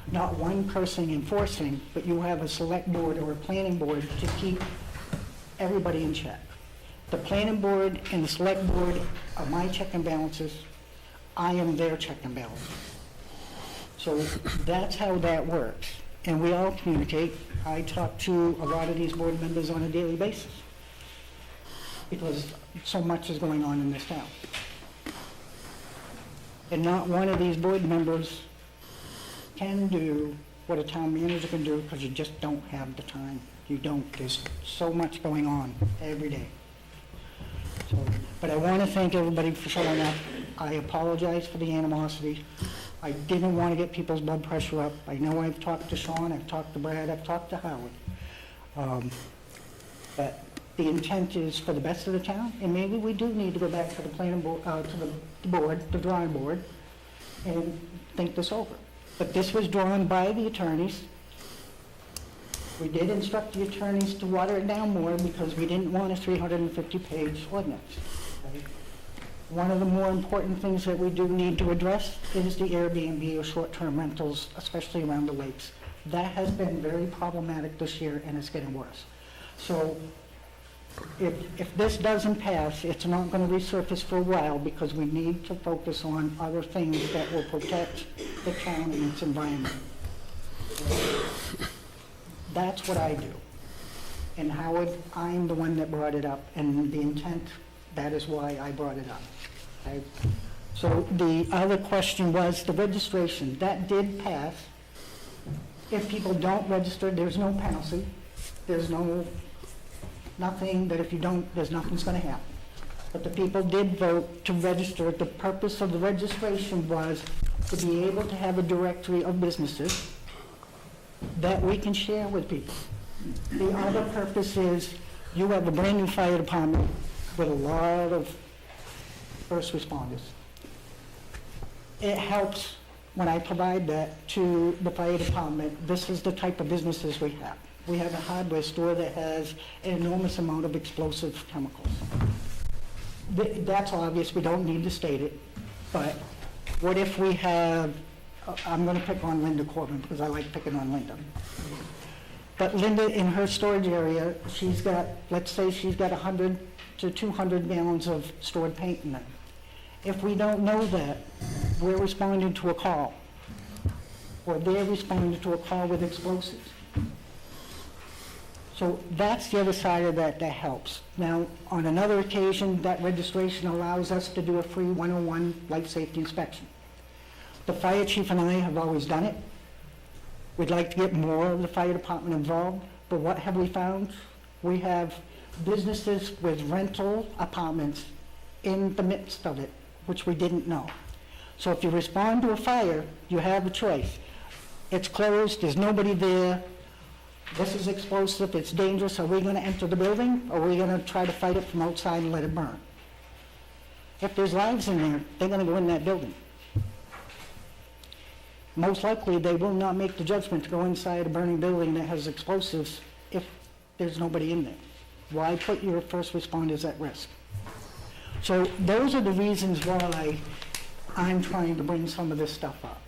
not one person enforcing, but you have a select board or a planning board to keep everybody in check. The planning board and the select board are my check and balances. I am their check and balance. So that's how that works. And we all communicate. I talk to a lot of these board members on a daily basis because so much is going on in this town. And not one of these board members can do what a town manager can do because you just don't have the time. You don't. There's so much going on every day. So, but I want to thank everybody for showing up. I apologize for the animosity. I didn't want to get people's blood pressure up. I know I've talked to Sean, I've talked to Brad, I've talked to Howard. But the intent is for the best of the town, and maybe we do need to go back to the planning board, to the board, the drawing board, and think this over. But this was drawn by the attorneys. We did instruct the attorneys to water it down more because we didn't want a 350-page ordinance. Okay? One of the more important things that we do need to address is the Airbnb or short-term rentals, especially around the lakes. That has been very problematic this year, and it's getting worse. So if this doesn't pass, it's not going to resurface for a while because we need to focus on other things that will protect the town and its environment. That's what I do. And Howard, I'm the one that brought it up, and the intent, that is why I brought it up. Okay? So the other question was the registration. That did pass. If people don't register, there's no penalty. There's nothing that if you don't, there's nothing's going to happen. But the people did vote to register. The purpose of the registration was to be able to have a directory of businesses that we can share with people. The other purpose is you have a brand new fire department with a lot of first responders. It helps when I provide that to the fire department. This is the type of businesses we have. We have a hardware store that has an enormous amount of explosive chemicals. That's obvious, we don't need to state it, but what if we have, I'm going to pick on Linda Corbin because I like picking on Linda. But Linda, in her storage area, she's got, let's say she's got 100 to 200 gallons of stored paint in there. If we don't know that, we're responding to a call, or they're responding to a call with explosives. So that's the other side of that that helps. Now, on another occasion, that registration allows us to do a free 101 life safety inspection. The fire chief and I have always done it. We'd like to get more of the fire department involved, but what have we found? We have businesses with rental apartments in the midst of it, which we didn't know. So if you respond to a fire, you have a choice. It's closed, there's nobody there, this is explosive, it's dangerous, are we going to enter the building, or are we going to try to fight it from outside and let it burn? If there's lives in there, they're going to go in that building. Most likely, they will not make the judgment to go inside a burning building that has explosives if there's nobody in there. Why put your first responders at risk? So those are the reasons why I'm trying to bring some of this stuff up.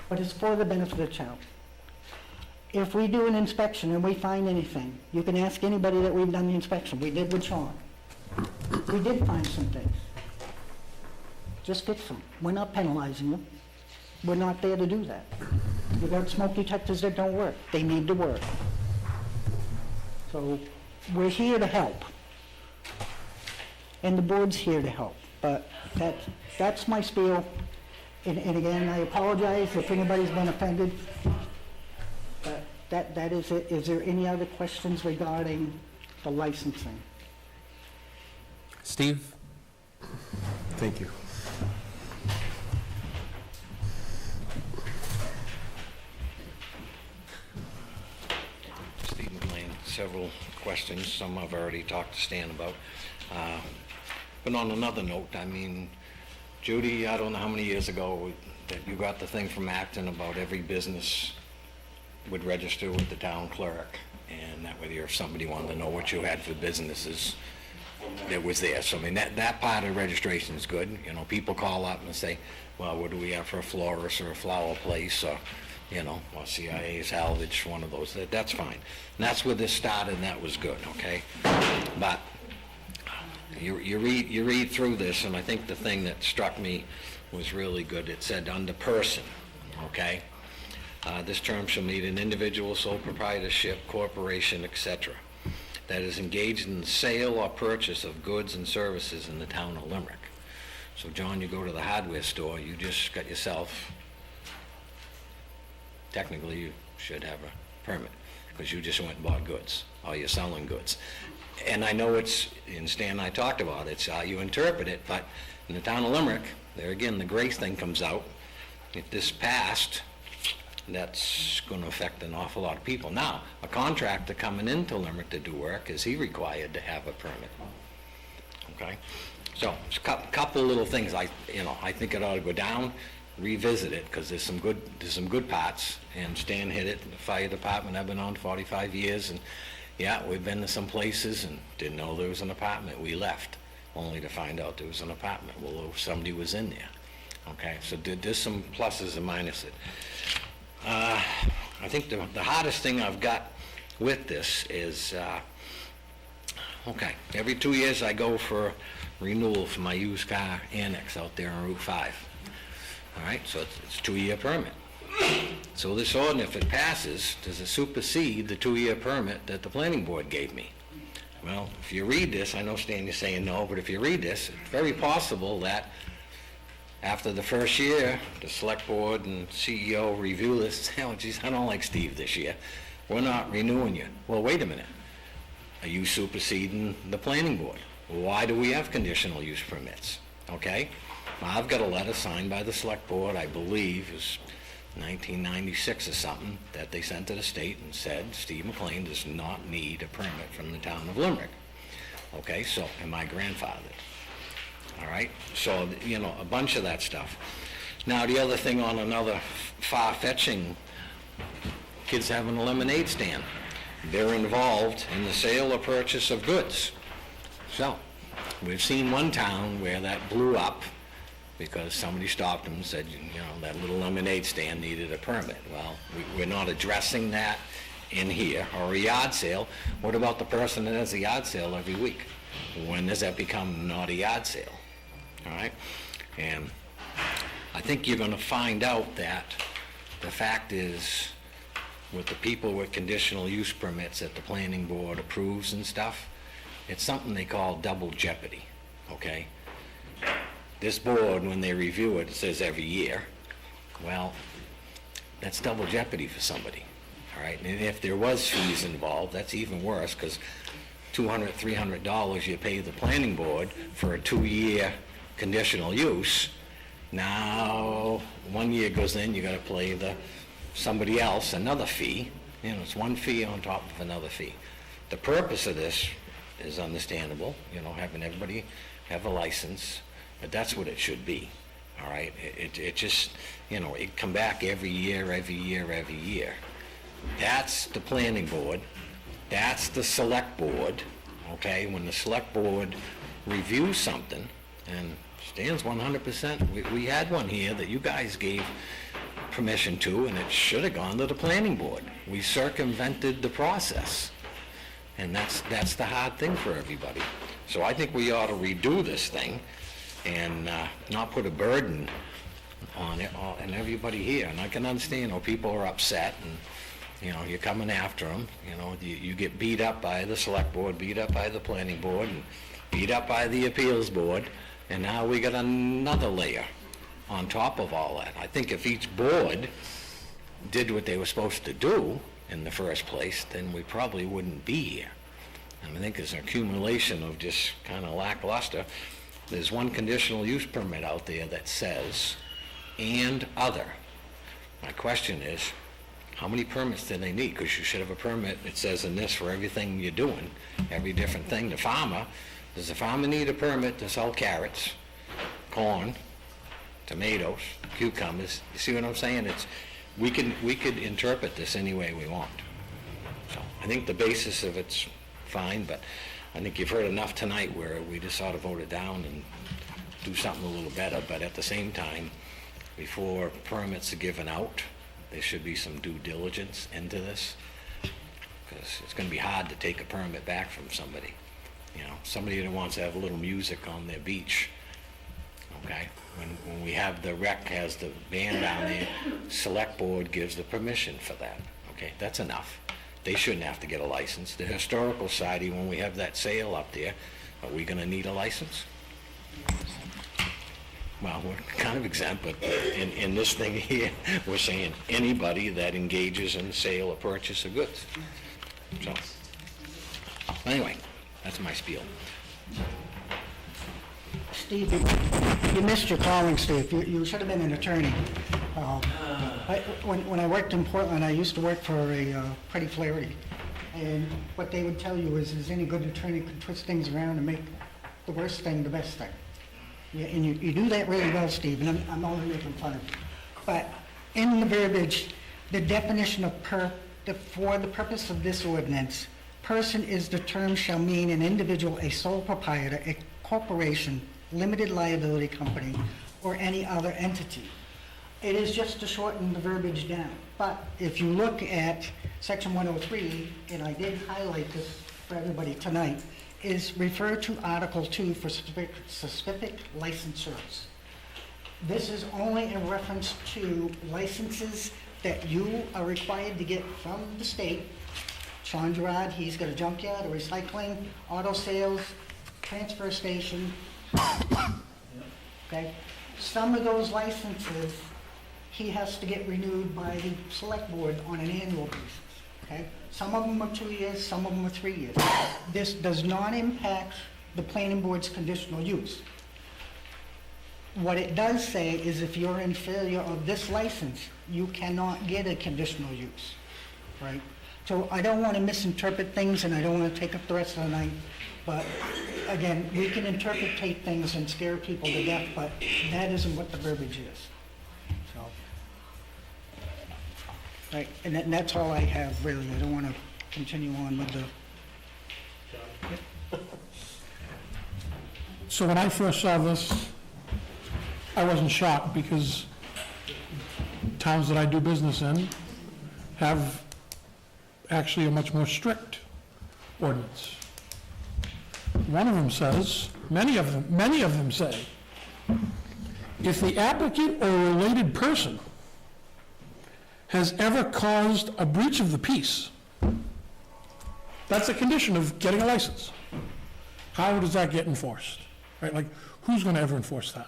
But it's for the benefit of the town. If we do an inspection and we find anything, you can ask anybody that we've done the inspection. We did with Sean. We did find some things. Just fix them. We're not penalizing you. We're not there to do that. You've got smoke detectors that don't work. They need to work. So we're here to help. And the board's here to help. But that's my spiel. And again, I apologize if anybody's been offended. But that is it. Is there any other questions regarding the licensing? Steve? Thank you. Steve McLean, several questions. Some I've already talked to Stan about. But on another note, I mean, Judy, I don't know how many years ago that you got the thing from Acton about every business would register with the town clerk, and that way if somebody wanted to know what you had for businesses, it was there. So I mean, that part of registration is good. You know, people call up and say, well, what do we have for a florist or a flower place, or, you know, or CIA salvage, one of those. That's fine. And that's where this started, and that was good, okay? But you read through this, and I think the thing that struck me was really good. It said under person, okay? This term shall mean an individual, sole proprietorship, corporation, etc., that is engaged in the sale or purchase of goods and services in the town of Limerick. So, John, you go to the hardware store, you just got yourself, technically you should have a permit, because you just went and bought goods, or you're selling goods. And I know it's, and Stan and I talked about it, it's how you interpret it, but in the town of Limerick, there again, the grace thing comes out. If this passed, that's going to affect an awful lot of people. Now, a contractor coming into Limerick to do work, is he required to have a permit? Okay? So, a couple little things I think it ought to go down. revisit it, because there's some good parts, and Stan hit it, the fire department, I've been on 45 years, and yeah, we've been to some places and didn't know there was an apartment, we left, only to find out there was an apartment, well, somebody was in there, okay, so there's some pluses and minuses. I think the hardest thing I've got with this is, okay, every 2 years I go for renewal for my used car annex out there on Route 5. All right, so it's a 2-year permit. So this ordinance, if it passes, does it supersede the 2-year permit that the planning board gave me? Well, if you read this, I know Stan is saying no, but if you read this, it's very possible that after the first year, the select board and CEO review this, say, oh geez, I don't like Steve this year. We're not renewing you. Well, wait a minute. Are you superseding the planning board? Why do we have conditional use permits? Okay? Well, I've got a letter signed by the select board, I believe, it was 1996 or something, that they sent to the state and said, Steve McLean does not need a permit from the town of Limerick. Okay, so, and my grandfather. All right, so, you know, a bunch of that stuff. Now, the other thing on another far-fetching, kids having a lemonade stand. They're involved in the sale or purchase of goods. So, we've seen one town where that blew up because somebody stopped them and said, you know, that little lemonade stand needed a permit. Well, we're not addressing that in here, or a yard sale. What about the person that has a yard sale every week? When does that become not a yard sale? All right? And I think you're going to find out that the fact is, with the people with conditional use permits that the planning board approves and stuff, it's something they call double jeopardy, okay? This board, when they review it, it says every year. Well, that's double jeopardy for somebody, all right? And if there was fees involved, that's even worse, because $200, $300 you pay the planning board for a 2-year conditional use. Now, 1 year goes in, you gotta pay somebody else another fee. You know, it's one fee on top of another fee. The purpose of this is understandable, you know, having everybody have a license, but that's what it should be, all right? It just, you know, it come back every year. That's the planning board, that's the select board, okay? When the select board reviews something, and Stan's 100%, we had one here that you guys gave permission to, and it should have gone to the planning board. We circumvented the process, and that's the hard thing for everybody. So I think we ought to redo this thing and not put a burden on it and everybody here. And I can understand, you know, people are upset, and you know, you're coming after them. You know, you get beat up by the select board, beat up by the planning board, and beat up by the appeals board, and now we got another layer on top of all that. I think if each board did what they were supposed to do in the first place, then we probably wouldn't be here. And I think there's an accumulation of just kind of lackluster. There's one conditional use permit out there that says, and other. My question is, how many permits do they need? Because you should have a permit, it says in this, for everything you're doing, every different thing. The farmer, does the farmer need a permit to sell carrots, corn, tomatoes, cucumbers? You see what I'm saying? We could interpret this any way we want. So I think the basis of it's fine, but I think you've heard enough tonight where we just ought to vote it down and do something a little better. But at the same time, before permits are given out, there should be some due diligence into this, because it's going to be hard to take a permit back from somebody. You know, somebody that wants to have a little music on their beach. Okay, when we have the rec has the band down there, select board gives the permission for that. Okay, that's enough. They shouldn't have to get a license. The historical society, when we have that sale up there, are we going to need a license? Well, we're kind of exempt, but in this thing here, we're saying anybody that engages in the sale or purchase of goods. So, anyway, that's my spiel. Steve, you missed your calling, Steve. You should have been an attorney. When I worked in Portland, I used to work for a Pretty Flaherty. And what they would tell you is any good attorney could twist things around and make the worst thing the best thing. Yeah, and you do that really well, Steve, and I'm only making fun of you. But in the verbiage, the definition of for the purpose of this ordinance, person is the term shall mean an individual, a sole proprietor, a corporation, limited liability company, or any other entity. It is just to shorten the verbiage down. But if you look at section 103, and I did highlight this for everybody tonight, is refer to Article 2 for specific licensures. This is only in reference to licenses that you are required to get from the state. Sean Gerard, he's got a junkyard, a recycling, auto sales, transfer station. Okay? Some of those licenses, he has to get renewed by the select board on an annual basis. Okay? Some of them are 2 years, some of them are 3 years. This does not impact the planning board's conditional use. What it does say is if you're in failure of this license, you cannot get a conditional use, right? So I don't want to misinterpret things, and I don't want to take up the rest of the night, but again, we can interpretate things and scare people to death, but that isn't what the verbiage is. So, right, and that's all I have, really. I don't want to continue on with the... So when I first saw this, I wasn't shocked because towns that I do business in have actually a much more strict ordinance. One of them says, many of them say, if the applicant or related person has ever caused a breach of the peace, that's a condition of getting a license. How does that get enforced? Right? Like, who's going to ever enforce that?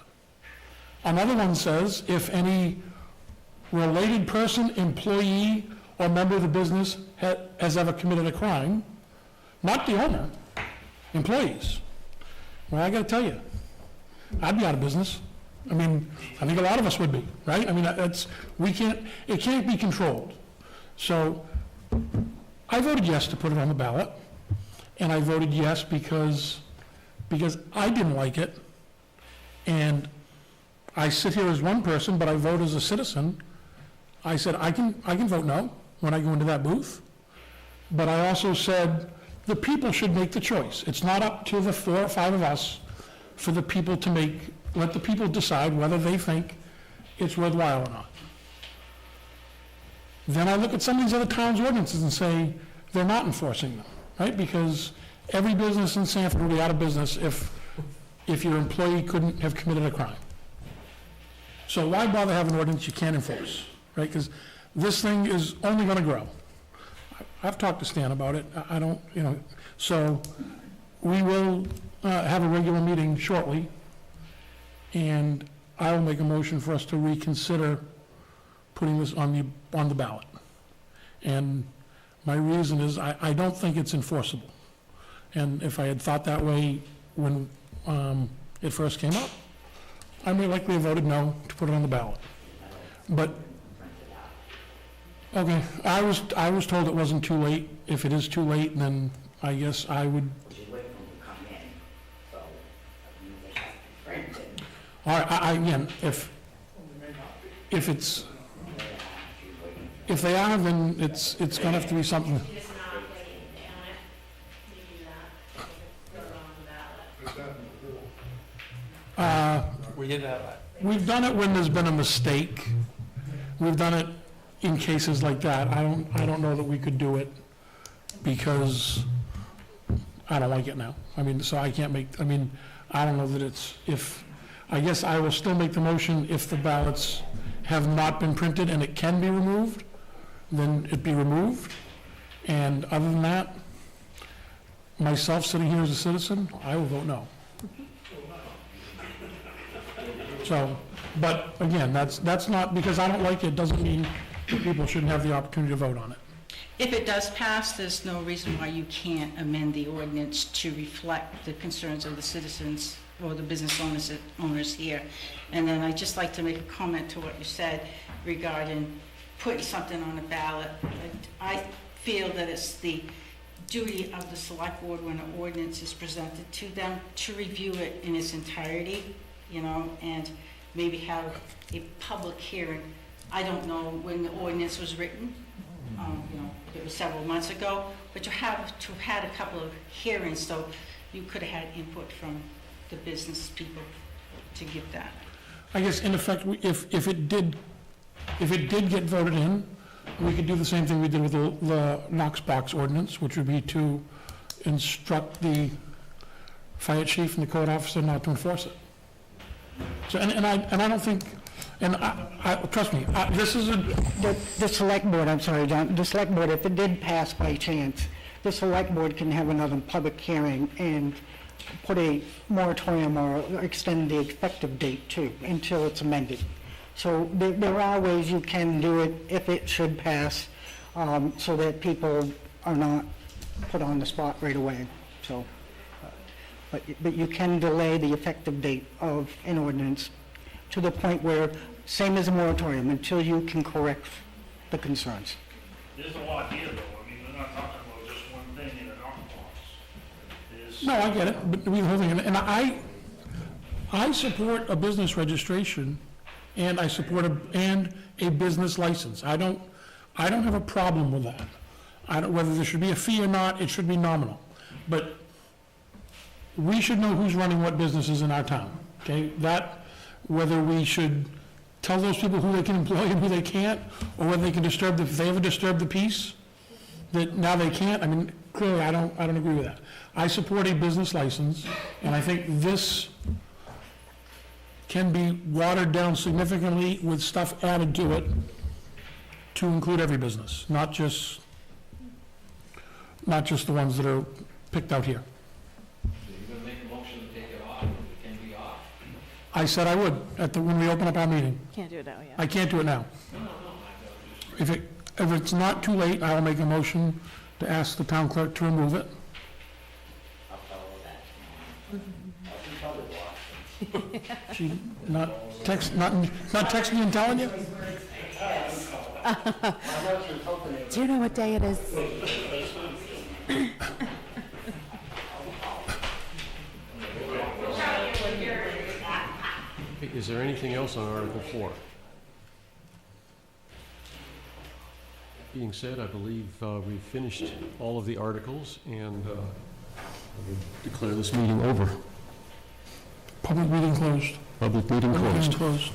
Another one says, if any related person, employee, or member of the business has ever committed a crime, not the owner, employees. Well, I got to tell you, I'd be out of business. I mean, I think a lot of us would be, right? I mean, it can't be controlled. So I voted yes to put it on the ballot, and I voted yes because I didn't like it, and I sit here as one person, but I vote as a citizen. I said I can vote no when I go into that booth, but I also said the people should make the choice. It's not up to the 4 or 5 of us for the people to let the people decide whether they think it's worthwhile or not. Then I look at some of these other towns' ordinances and say they're not enforcing them, right? Because every business in Sanford would be out of business if your employee couldn't have committed a crime. So why bother having an ordinance you can't enforce, right? Because this thing is only going to grow. I've talked to Stan about it. I don't, so we will have a regular meeting shortly, and I will make a motion for us to reconsider putting this on the ballot. And my reason is I don't think it's enforceable. And if I had thought that way when it first came up, I may likely have voted no to put it on the ballot. But, okay, I was told it wasn't too late. If it is too late, then I guess I would. All right, again, if they are, then it's going to have to be something. We've done it when there's been a mistake. We've done it in cases like that. I don't know that we could do it because I don't like it now. I mean, so I can't make, I don't know that I guess I will still make the motion if the ballots have not been printed and it can be removed, then it be removed. And other than that, myself sitting here as a citizen, I will vote no. So, but again, that's not, because I don't like it, doesn't mean that people shouldn't have the opportunity to vote on it. If it does pass, there's no reason why you can't amend the ordinance to reflect the concerns of the citizens or the business owners here. And then I'd just like to make a comment to what you said regarding putting something on the ballot. I feel that it's the duty of the select board when an ordinance is presented to them to review it in its entirety and maybe have a public hearing. I don't know when the ordinance was written, it was several months ago, but to have had a couple of hearings, so you could have had input from the business people to get that. I guess in effect, if it did get voted in, we could do the same thing we did with the Knox box ordinance, which would be to instruct the fire chief and the code officer not to enforce it. So, and I don't think, and I trust me, this is The select board, I'm sorry, John, the select board, if it did pass by chance, the select board can have another public hearing and put a moratorium or extend the effective date too, until it's amended. So there are ways you can do it if it should pass, so that people are not put on the spot right away. So, but you can delay the effective date of an ordinance to the point where, same as a moratorium, until you can correct the concerns. There's a lot here, though. I mean, we're not talking about just one thing in an box. no, I get it, but we the whole thing, and I support a business registration, and I support a business license. I don't have a problem with that. Whether there should be a fee or not, it should be nominal. But we should know who's running what businesses in our town, okay? Whether we should tell those people who they can employ and who they can't, or whether they can if they ever disturb the peace, that now they can't. I mean, clearly, I don't agree with that. I support a business license, and I think this can be watered down significantly with stuff added to it to include every business, not just the ones that are picked out here. You're gonna make a motion to take it off, it can be off. I said I would when we open up our meeting. Can't do it now, yeah. I can't do it now. If it's not too late, I'll make a motion to ask the town clerk to remove it. I'll follow that. She not texting you and telling you? Do you know what day it is? Is there anything else on Article 4? Being said, I believe we've finished all of the articles, and I would declare this meeting over. Public meeting closed. Public meeting closed.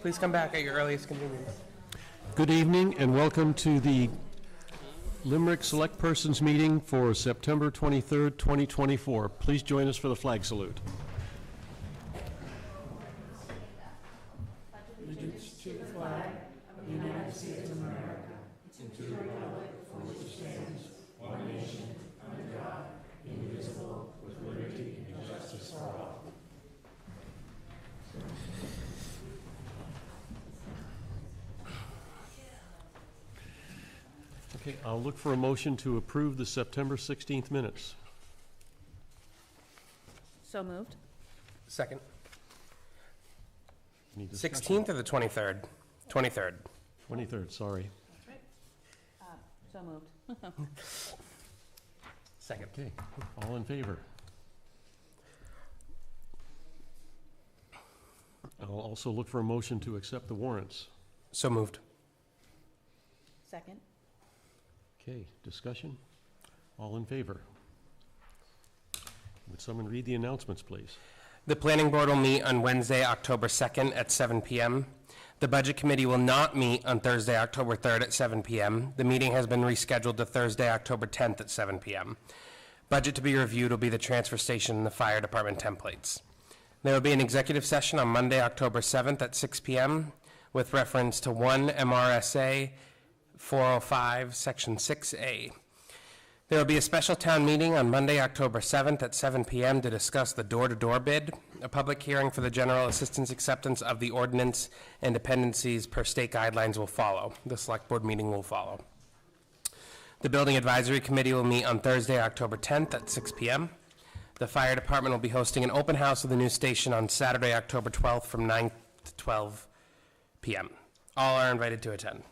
Please come back at your earliest convenience. Good evening and welcome to the Limerick Select Persons Meeting for September 23rd, 2024. Please join us for the flag salute. Allegiance to the flag of the United States of America and to the republic for which it stands, one nation, under God, indivisible, with liberty and justice for all. Okay, I'll look for a motion to approve the September 16th minutes. So moved. Second. Any discussion? 16th or the 23rd? 23rd. 23rd, sorry. That's right. So moved. Second. Okay, all in favor? I'll also look for a motion to accept the warrants. So moved. Second. Okay, discussion? All in favor? Would someone read the announcements, please? The Planning Board will meet on Wednesday, October 2nd at 7 p.m. The Budget Committee will not meet on Thursday, October 3rd at 7 p.m. The meeting has been rescheduled to Thursday, October 10th at 7 p.m. Budget to be reviewed will be the transfer station and the fire department templates. There will be an executive session on Monday, October 7th at 6 p.m. with reference to 1 MRSA 405, Section 6A. There will be a special town meeting on Monday, October 7th at 7 p.m. to discuss the door-to-door bid. A public hearing for the general assistance acceptance of the ordinance and dependencies per state guidelines will follow. The Select Board meeting will follow. The Building Advisory Committee will meet on Thursday, October 10th at 6 p.m. The Fire Department will be hosting an open house of the new station on Saturday, October 12th from 9 to 12 p.m. All are invited to attend.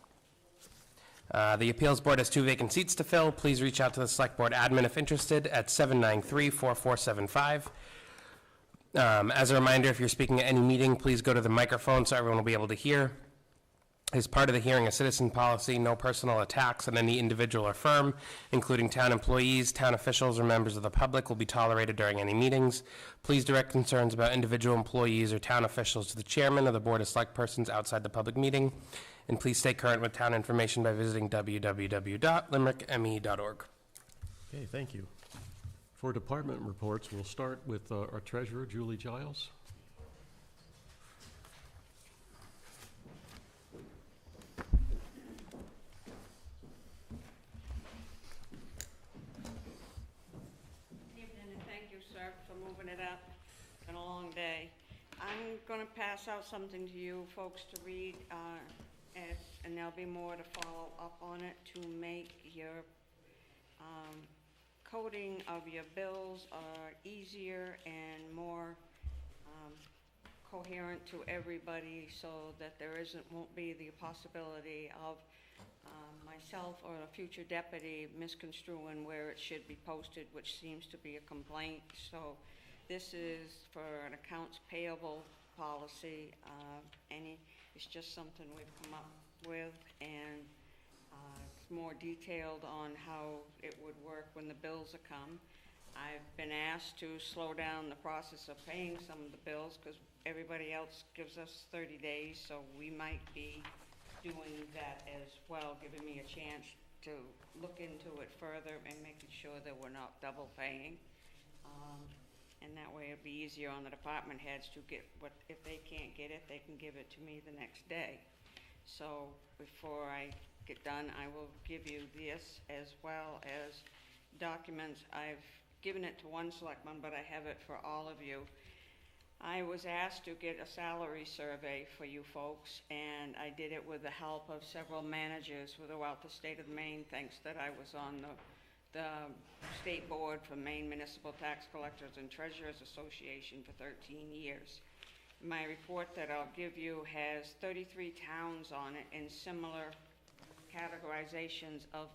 The Appeals Board has 2 vacant seats to fill. Please reach out to the Select Board admin if interested at 793-4475. As a reminder, if you're speaking at any meeting, please go to the microphone so everyone will be able to hear. As part of the hearing, a citizen policy, no personal attacks on any individual or firm, including town employees, town officials, or members of the public, will be tolerated during any meetings. Please direct concerns about individual employees or town officials to the chairman of the Board of Select Persons outside the public meeting. And please stay current with town information by visiting www.limerickme.org. Okay, thank you. For department reports, we'll start with our treasurer, Julie Giles. Evening, and thank you, sir, for moving it up. It's been a long day. I'm going to pass out something to you folks to read, and there'll be more to follow up on it to make your coding of your bills easier and more coherent to everybody, so that there won't be the possibility of myself or a future deputy misconstruing where it should be posted, which seems to be a complaint. So this is for an accounts payable policy. It's just something we've come up with, and it's more detailed on how it would work when the bills are come. I've been asked to slow down the process of paying some of the bills because everybody else gives us 30 days, so we might be doing that as well, giving me a chance to look into it further and making sure that we're not double paying. And that way it'll be easier on the department heads to get what, if they can't get it, they can give it to me the next day. So before I get done, I will give you this as well as documents. I've given it to one selectman, but I have it for all of you. I was asked to get a salary survey for you folks, and I did it with the help of several managers throughout the state of Maine, thanks that I was on the state board for Maine Municipal Tax Collectors and Treasurers Association for 13 years. My report that I'll give you has 33 towns on it in similar categorizations of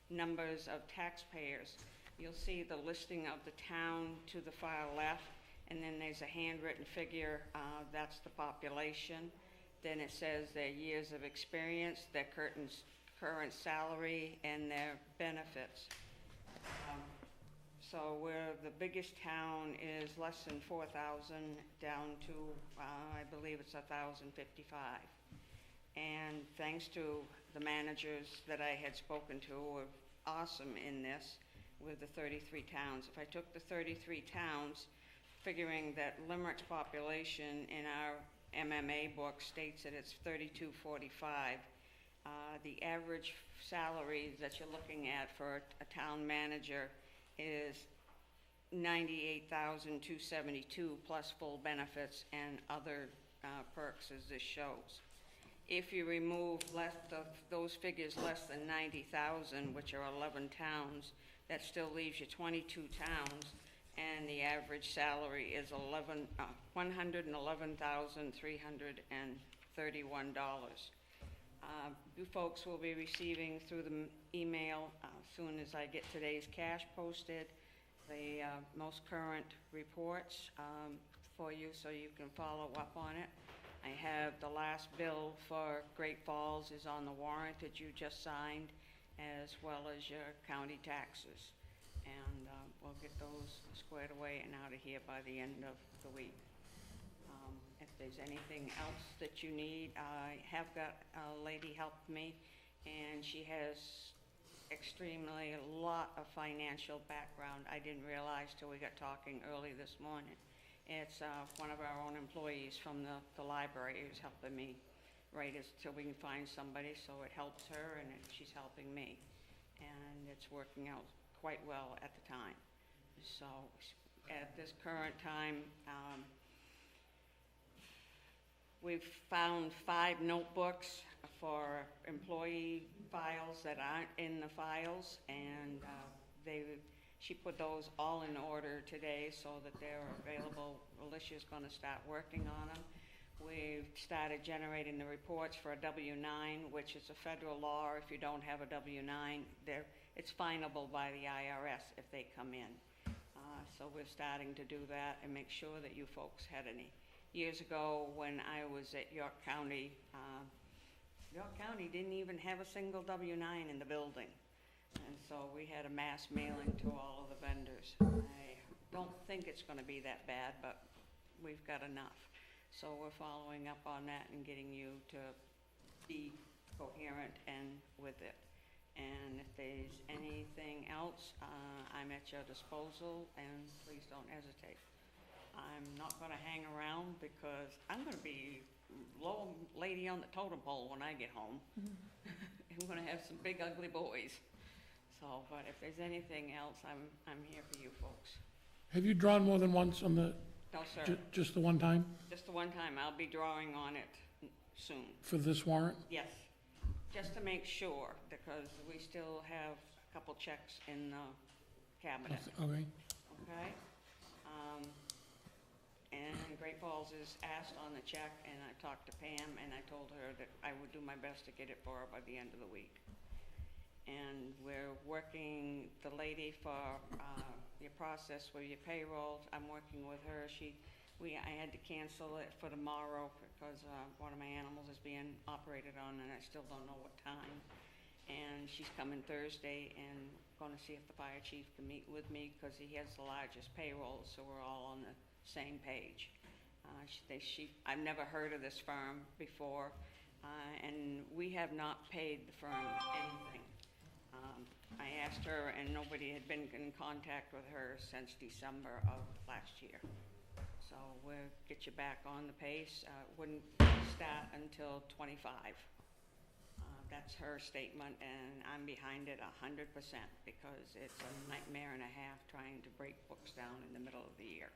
numbers of taxpayers. You'll see the listing of the town to the far left, and then there's a handwritten figure, that's the population. Then it says their years of experience, their current salary, and their benefits. So where the biggest town is less than 4,000 down to, I believe it's 1,055. And thanks to the managers that I had spoken to were awesome in this with the 33 towns. If I took the 33 towns, figuring that Limerick's population in our MMA book states that it's 3245, the average salary that you're looking at for a town manager is $98,272 plus full benefits and other perks, as this shows. If you remove those figures less than 90,000, which are 11 towns, that still leaves you 22 towns, and the average salary is $111,331. You folks will be receiving through the email, as soon as I get today's cash posted, the most current reports for you so you can follow up on it. I have the last bill for Great Falls is on the warrant that you just signed, as well as your county taxes. And we'll get those squared away and out of here by the end of the week. If there's anything else that you need, I have got a lady help me, and she has a lot of financial background. I didn't realize till we got talking early this morning. It's one of our own employees from the library who's helping me till we can find somebody, so it helps her and she's helping me. And it's working out quite well at the time. So at this current time, we've found 5 notebooks for employee files that aren't in the files, and she put those all in order today so that they're available. Alicia's going to start working on them. We've started generating the reports for a W-9, which is a federal law. If you don't have a W-9, it's finable by the IRS if they come in. So we're starting to do that and make sure that you folks had any. Years ago, when I was at York County didn't even have a single W-9 in the building. And so we had a mass mailing to all of the vendors. I don't think it's going to be that bad, but we've got enough. So we're following up on that and getting you to be coherent and with it. And if there's anything else, I'm at your disposal, and please don't hesitate. I'm not going to hang around because I'm going to be low lady on the totem pole when I get home. I'm going to have some big ugly boys. So, but if there's anything else, I'm here for you folks. Have you drawn more than once on the? No, sir. Just the one time? Just the one time. I'll be drawing on it soon. For this warrant? Yes. Just to make sure, because we still have a couple checks in the cabinet. Okay. Okay? And Great Falls is asked on the check, and I talked to Pam, and I told her that I would do my best to get it for her by the end of the week. And we're working, the lady for your process with your payroll, I'm working with her. I had to cancel it for tomorrow because one of my animals is being operated on, and I still don't know what time. And she's coming Thursday and going to see if the fire chief can meet with me because he has the largest payroll, so we're all on the same page. I've never heard of this firm before, and we have not paid the firm anything. I asked her, and nobody had been in contact with her since December of last year. So we'll get you back on the pace. Wouldn't start until 25. That's her statement, and I'm behind it 100% because it's a nightmare and a half trying to break books down in the middle of the year.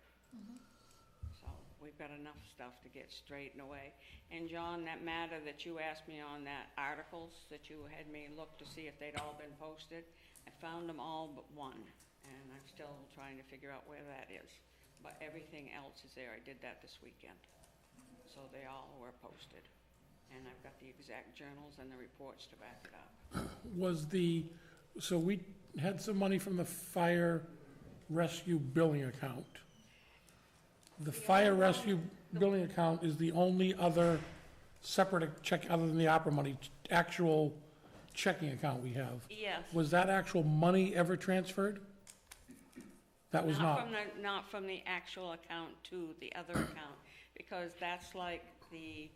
So we've got enough stuff to get straightened away. And John, that matter that you asked me on, that articles that you had me look to see if they'd all been posted, I found them all but one, and I'm still trying to figure out where that is. But everything else is there. I did that this weekend. So they all were posted. And I've got the exact journals and the reports to back it up. So we had some money from the fire rescue billing account. The fire rescue billing account is the only other separate check, other than the opera money, actual checking account we have. Yes. Was that actual money ever transferred? That was not. Not from the actual account to the other account, because that's like the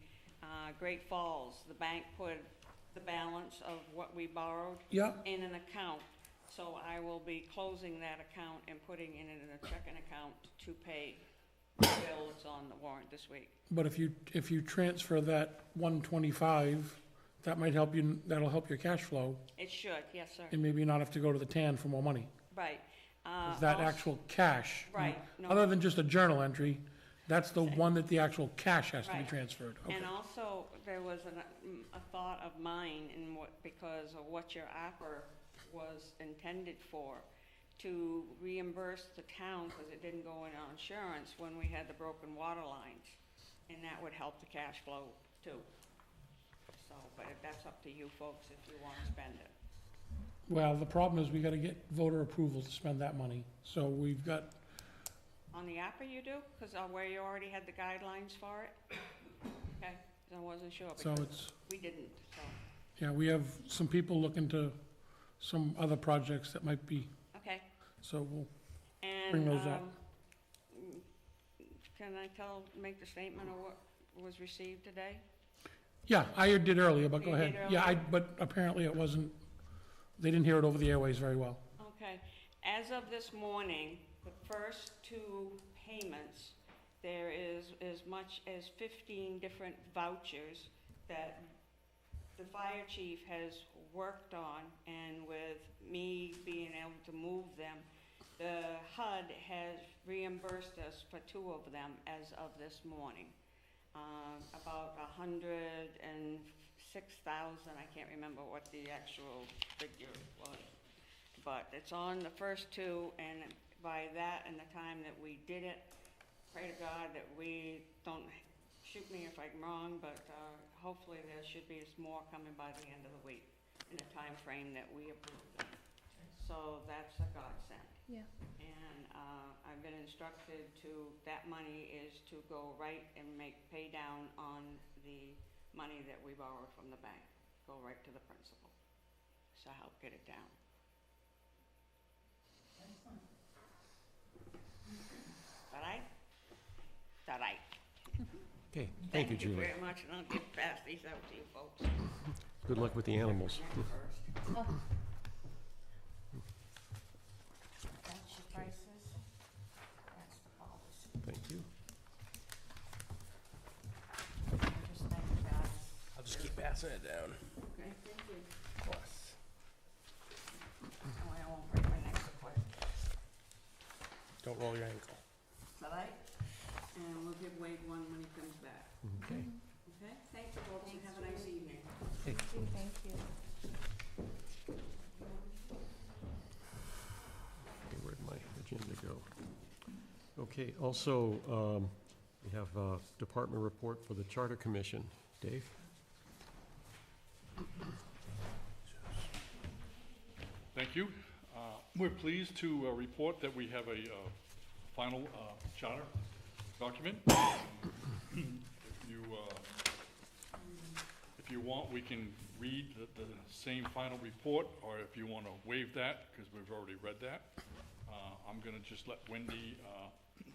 Great Falls. The bank put the balance of what we borrowed Yeah. in an account. So I will be closing that account and putting it in a checking account to pay the bill that's on the warrant this week. But if you transfer that 125, that might help you, that'll help your cash flow, It should, yes, sir. and maybe not have to go to the TAN for more money. Right. 'Cause that Also- actual cash. Right, no. Other than just a journal entry, that's the one that the actual cash has to be Right. transferred. Okay. And also, there was a thought of mine in because of what your APR was intended for, to reimburse the town, because it didn't go in our insurance when we had the broken water lines. And that would help the cash flow too. So, but that's up to you folks if you want to spend it. Well, the problem is we gotta get voter approval to spend that money. So we've got, On the APR you do? Because where you already had the guidelines for it? Okay, 'cause I wasn't sure. So because it's- We didn't, so, yeah, we have some people looking to some other projects that might be, okay. so we'll And, bring those up. Can I make the statement of what was received today? Yeah, I did earlier, but go You ahead. did Yeah, earlier? but apparently it wasn't, they didn't hear it over the airways very well. Okay, as of this morning, the first two payments, there is as much as 15 different vouchers that the fire chief has worked on, and with me being able to move them, the HUD has reimbursed us for 2 of them as of this morning. About 106,000, I can't remember what the actual figure was. But it's on the first 2, and by that and the time that we did it, pray to God that we don't, shoot me if I'm wrong, but hopefully there should be more coming by the end of the week in the time frame that we approved them. So that's a godsend. Yeah. And I've been instructed that money is to go right and pay down on the money that we borrowed from the bank. Go right to the principal. So help get it down. All right. Okay, thank you, Julie. Thank you very much, and I'll get past these out to you folks. Good luck with the animals. Oh. That's your prices. That's the policy. Thank you. Just thank you guys. I'll just keep passing it down. Okay, thank you. Of course. Oh, I won't break my neck so quick. Don't roll your ankle. All right? And we'll give Wade one when he comes back. Okay. Okay? Thank you, folks, and have a nice evening. Hey. Thank you. Okay, where'd my agenda go? Okay, also, we have a department report for the Charter Commission. Dave? Thank you. We're pleased to report that we have a final charter document. If you want, we can read the same final report, or if you want to waive that, because we've already read that. I'm going to just let Wendy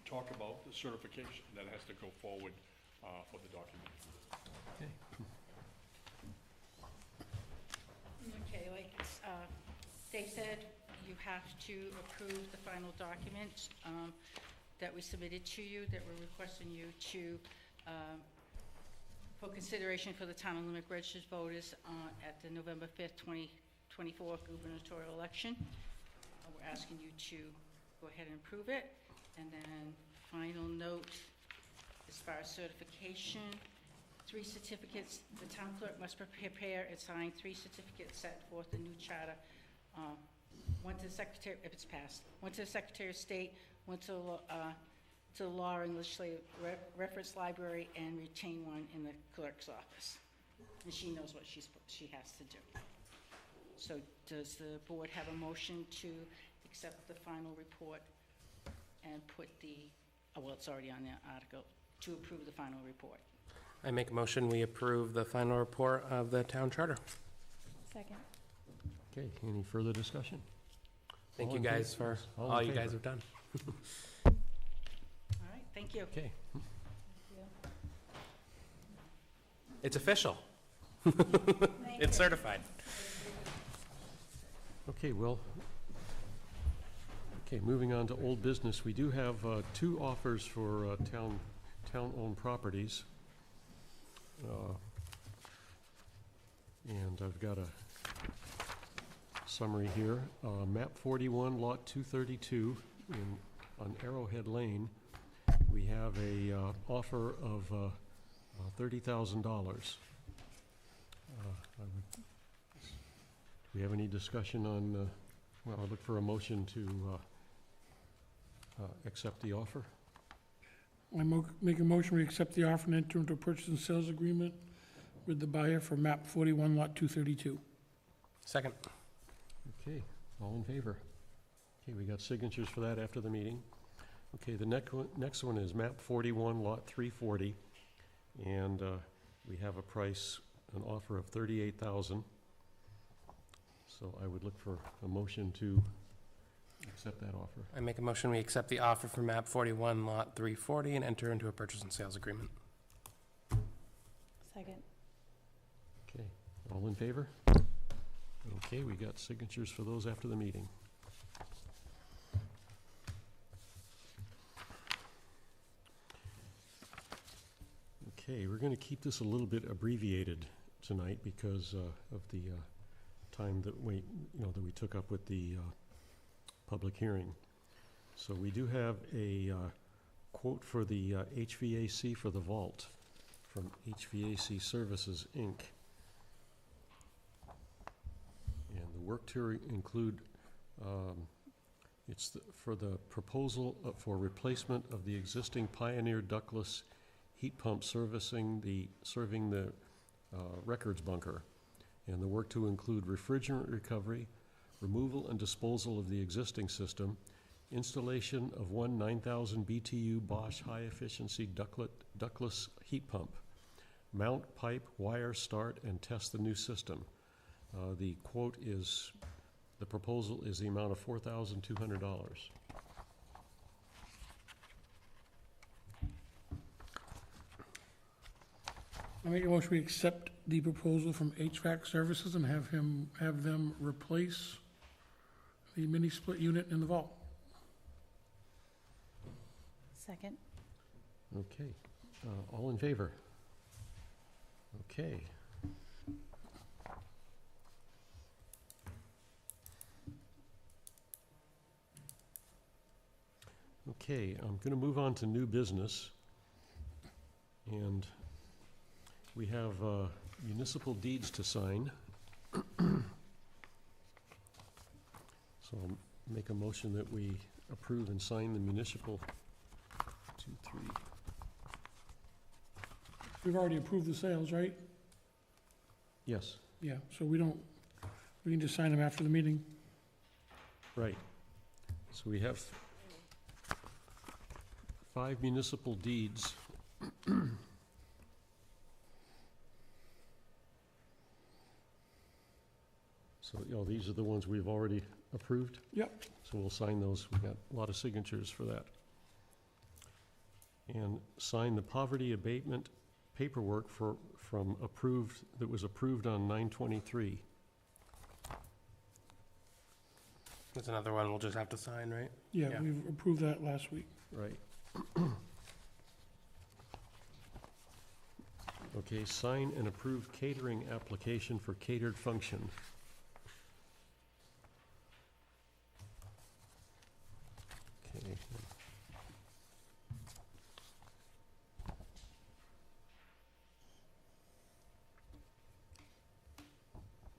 talk about the certification that has to go forward for the document. Okay. Okay, like Dave said, you have to approve the final document that we submitted to you, that we're requesting you to, for consideration for the Town of Limerick registered voters at the November 5th, 2024 gubernatorial election. We're asking you to go ahead and approve it. And then final note, as far as certification, 3 certificates. The town clerk must prepare and sign 3 certificates set forth the new charter. One to the secretary, if it's passed, one to the Secretary of State, one to the Law and Legislative Reference Library, and retain one in the clerk's office. And she knows what she has to do. So does the board have a motion to accept the final report and put well, it's already on the article, to approve the final report? I make a motion, we approve the final report of the town charter. Second. Okay, any further discussion? Thank All you in guys favor? for All in all you favor? guys have done. All right, thank you. Okay. It's official. It's certified. Okay, well, okay, moving on to old business. We do have two offers for town-owned properties. And I've got a summary here. Map 41, Lot 232 on Arrowhead Lane. We have a offer of $30,000. Do we have any discussion on, well, I'll look for a motion to accept the offer. I make a motion, we accept the offer and enter into a purchase and sales agreement with the buyer for map 41, lot 232. Second. Okay, all in favor? Okay, we got signatures for that after the meeting. Okay, the next one is map 41, lot 340, and we have a price, an offer of $38,000. So I would look for a motion to accept that offer. I make a motion, we accept the offer for map 41, lot 340, and enter into a purchase and sales agreement. Second. Okay, all in favor? Okay, we got signatures for those after the meeting. Okay, we're going to keep this a little bit abbreviated tonight because of the time that we took up with the public hearing. So we do have a quote for the HVAC for the vault from HVAC Services, Inc. And the work to include, for the proposal for replacement of the existing Pioneer ductless heat pump serving the records bunker. And the work to include refrigerant recovery, removal and disposal of the existing system, installation of one 9,000 BTU Bosch high-efficiency ductless heat pump, mount, pipe, wire, start, and test the new system. The quote is, the proposal is the amount of $4,200. I make a motion, we accept the proposal from HVAC Services and have them replace the mini split unit in the vault. Second. Okay, all in favor? Okay. Okay, I'm going to move on to new business. And we have municipal deeds to sign. So I'll make a motion that we approve and sign the municipal, 2, 3. We've already approved the sales, right? Yes, Yeah, so we can just sign them after the meeting. right. So we have 5 municipal deeds. So, these are the ones we've already approved? Yep. So we'll sign those. We've got a lot of signatures for that. And sign the poverty abatement paperwork that was approved on 9/23. That's another one we'll just have to sign, right? Yeah, we've approved that last week. Right. Okay, sign and approve catering application for catered function. Okay.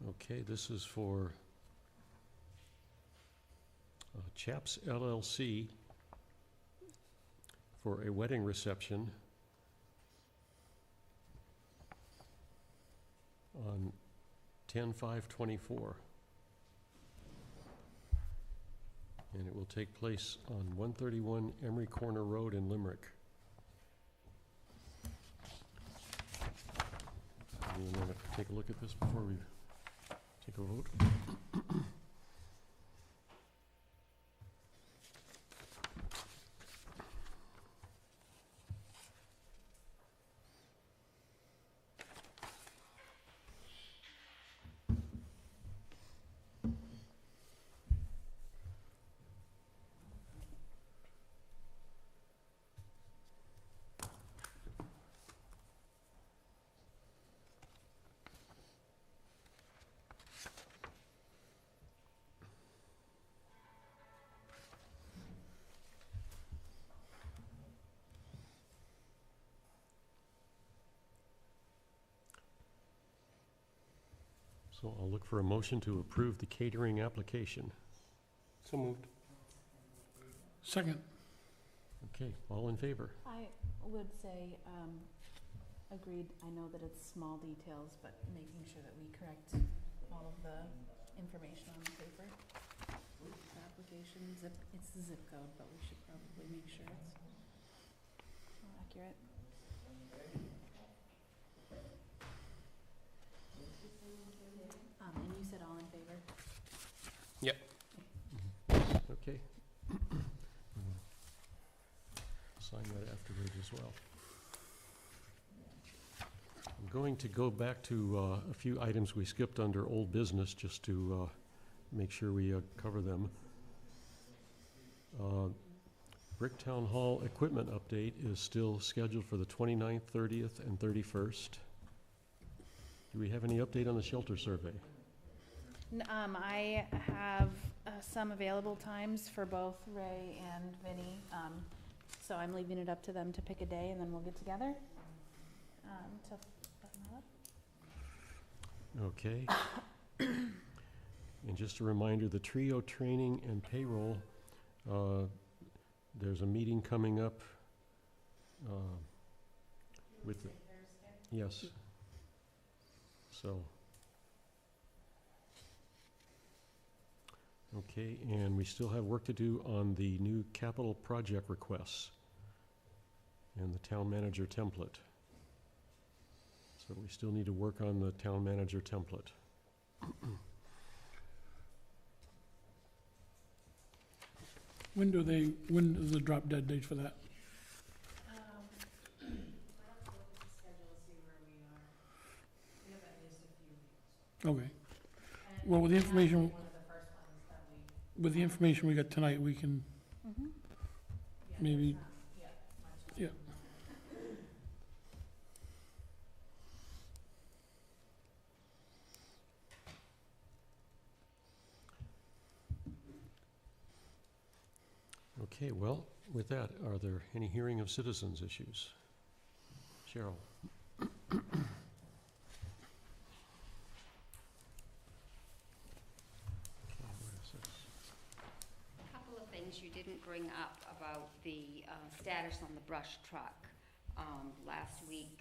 Okay, this is for Chaps LLC for a wedding reception on 10/5/24. And it will take place on 131 Emery Corner Road in Limerick. Anyone want to take a look at this before we take a vote? So I'll look for a motion to approve the catering application. So moved. Second. Okay, all in favor? I would say, agreed, I know that it's small details, but making sure that we correct all of the information on the paper. The application, it's the zip code, but we should probably make sure it's accurate. And you said all in favor? Yep. Okay. Sign that afterwards as well. I'm going to go back to a few items we skipped under old business, just to make sure we cover them. Bricktown Hall equipment update is still scheduled for the 29th, 30th, and 31st. Do we have any update on the shelter survey? I have some available times for both Ray and Vinny, so I'm leaving it up to them to pick a day, and then we'll get together to button that up. Okay. And just a reminder, the trio training and payroll, there's a meeting coming up with the, yes. So, okay, and we still have work to do on the new capital project requests and the town manager template. So we still need to work on the town manager template. When is the drop dead date for that? Okay. Well, with the information we got tonight, we can maybe, yeah. Okay, well, with that, are there any hearing of citizens issues? Cheryl? You didn't bring up about the status on the brush truck. Last week,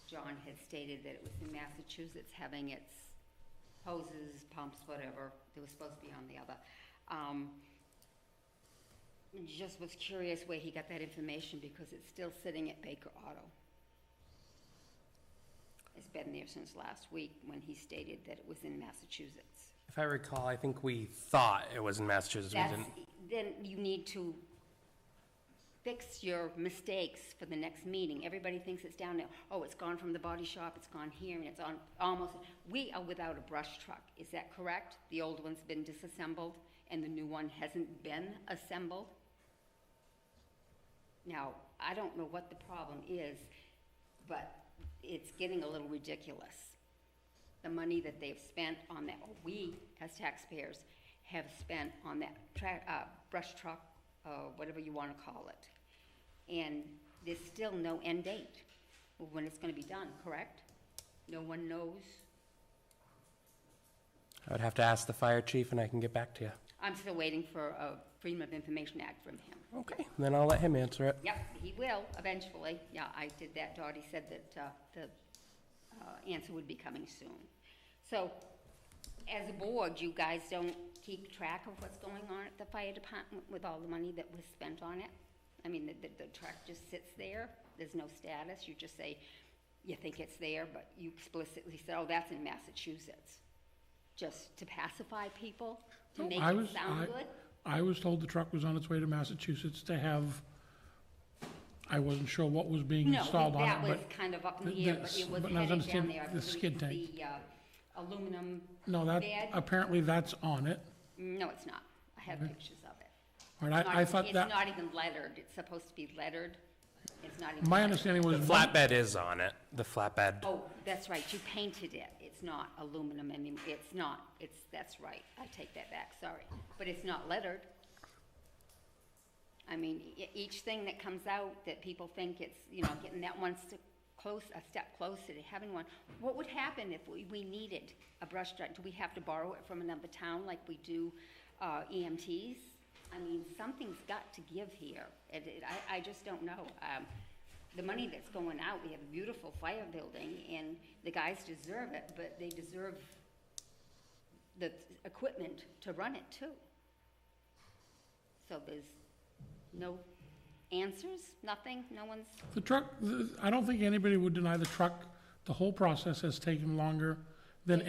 John had stated that it was in Massachusetts having its hoses, pumps, whatever. It was supposed to be on the other. Just was curious where he got that information because it's still sitting at Baker Auto. It's been there since last week when he stated that it was in Massachusetts. If I recall, I think we thought it was in Massachusetts. We didn't. Then you need to fix your mistakes for the next meeting. Everybody thinks it's down there. Oh, it's gone from the body shop, it's gone here, and it's on almost. We are without a brush truck. Is that correct? The old one's been disassembled and the new one hasn't been assembled? Now, I don't know what the problem is, but it's getting a little ridiculous. The money that they've spent on that, or we as taxpayers have spent on that brush truck, whatever you want to call it. And there's still no end date when it's going to be done, correct? No one knows? I would have to ask the fire chief and I can get back to you. I'm still waiting for a Freedom of Information Act from him. Okay, then I'll let him answer it. Yep, he will eventually. Yeah, I did that. Dottie said that the answer would be coming soon. So, as a board, you guys don't keep track of what's going on at the fire department with all the money that was spent on it? I mean, the truck just sits there, there's no status, you just say, you think it's there, but you explicitly say, oh, that's in Massachusetts. Just to pacify people, to make it sound good? I was told the truck was on its way to Massachusetts to have, I wasn't sure what was being installed on it, but... No, that was kind of up in the air, but it was headed down there. The skid tank. The aluminum No, bed. apparently that's on it. No, it's not. I have pictures of it. All right, I thought that... It's not even lettered. It's supposed to be lettered. It's not even My lettered. understanding was... The flatbed is on it, the flatbed. Oh, that's right. You painted it. It's not aluminum. I mean, it's not. That's right. I take that back. Sorry. But it's not lettered. I mean, each thing that comes out that people think it's, getting that wants to a step closer to having one. What would happen if we needed a brush truck? Do we have to borrow it from another town like we do EMTs? I mean, something's got to give here. I just don't know. The money that's going out, we have a beautiful fire building, and the guys deserve it, but they deserve the equipment to run it too. So there's no answers, nothing, no one's... The truck, I don't think anybody would deny the truck. The whole process has taken longer than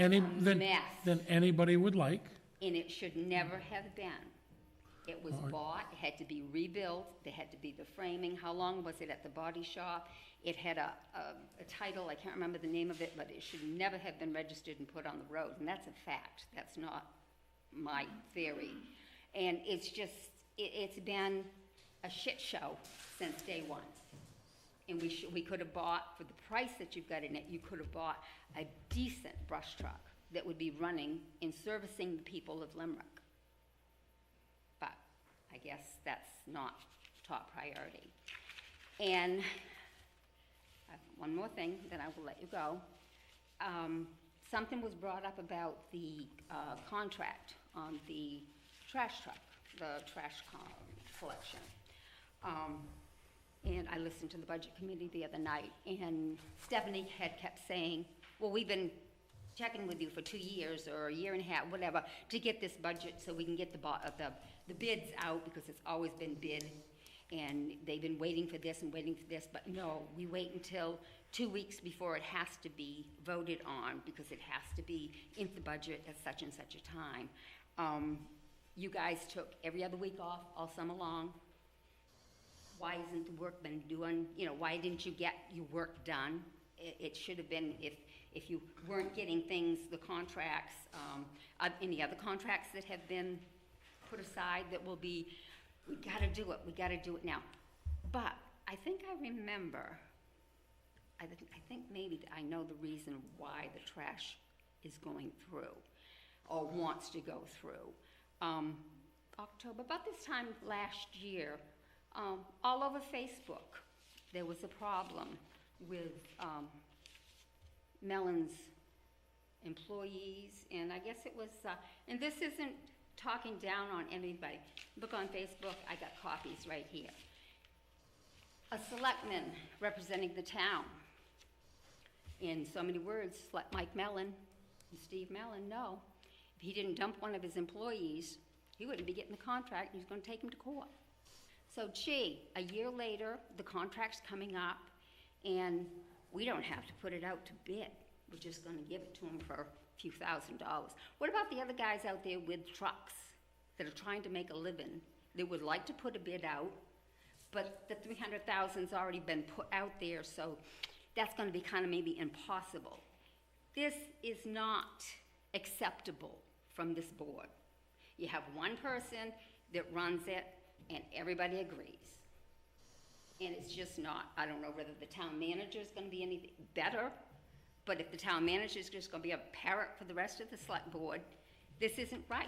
than anybody would like. And it should never have been. It was bought, it had to be rebuilt, there had to be the framing. How long was it at the body shop? It had a title, I can't remember the name of it, but it should never have been registered and put on the road. And that's a fact. That's not my theory. And it's just, it's been a shit show since day one. And we could have bought, for the price that you've got in it, you could have bought a decent brush truck that would be running and servicing the people of Limerick. But I guess that's not top priority. And I have one more thing, then I will let you go. Something was brought up about the contract on the trash truck, the trash collection. And I listened to the budget committee the other night, and Stephanie had kept saying, well, we've been checking with you for 2 years or a year and a half, whatever, to get this budget so we can get the bids out, because it's always been bid, and they've been waiting for this and waiting for this, but no, we wait until 2 weeks before it has to be voted on, because it has to be in the budget at such and such a time. You guys took every other week off all summer long. Why isn't the work been done? You know, why didn't you get your work done? It should have been, if you weren't getting things, the contracts, any other contracts that have been put aside that will be, we gotta do it now. But I think I remember, I think maybe I know the reason why the trash is going through, or wants to go through. October, about this time last year, all over Facebook, there was a problem with Mellon's employees, and I guess it was, and this isn't talking down on anybody. Look on Facebook, I got copies right here. A selectman representing the town, in so many words, let Mike Mellon and Steve Mellon know if he didn't dump one of his employees, he wouldn't be getting the contract, and he was going to take him to court. So, gee, a year later, the contract's coming up, and we don't have to put it out to bid. We're just going to give it to him for a few $1,000s. What about the other guys out there with trucks that are trying to make a living? They would like to put a bid out, but the $300,000's already been put out there, so that's going to be kind of maybe impossible. This is not acceptable from this board. You have one person that runs it, and everybody agrees. And it's just not, I don't know whether the town manager is going to be any better, but if the town manager is just going to be a parrot for the rest of the select board, this isn't right.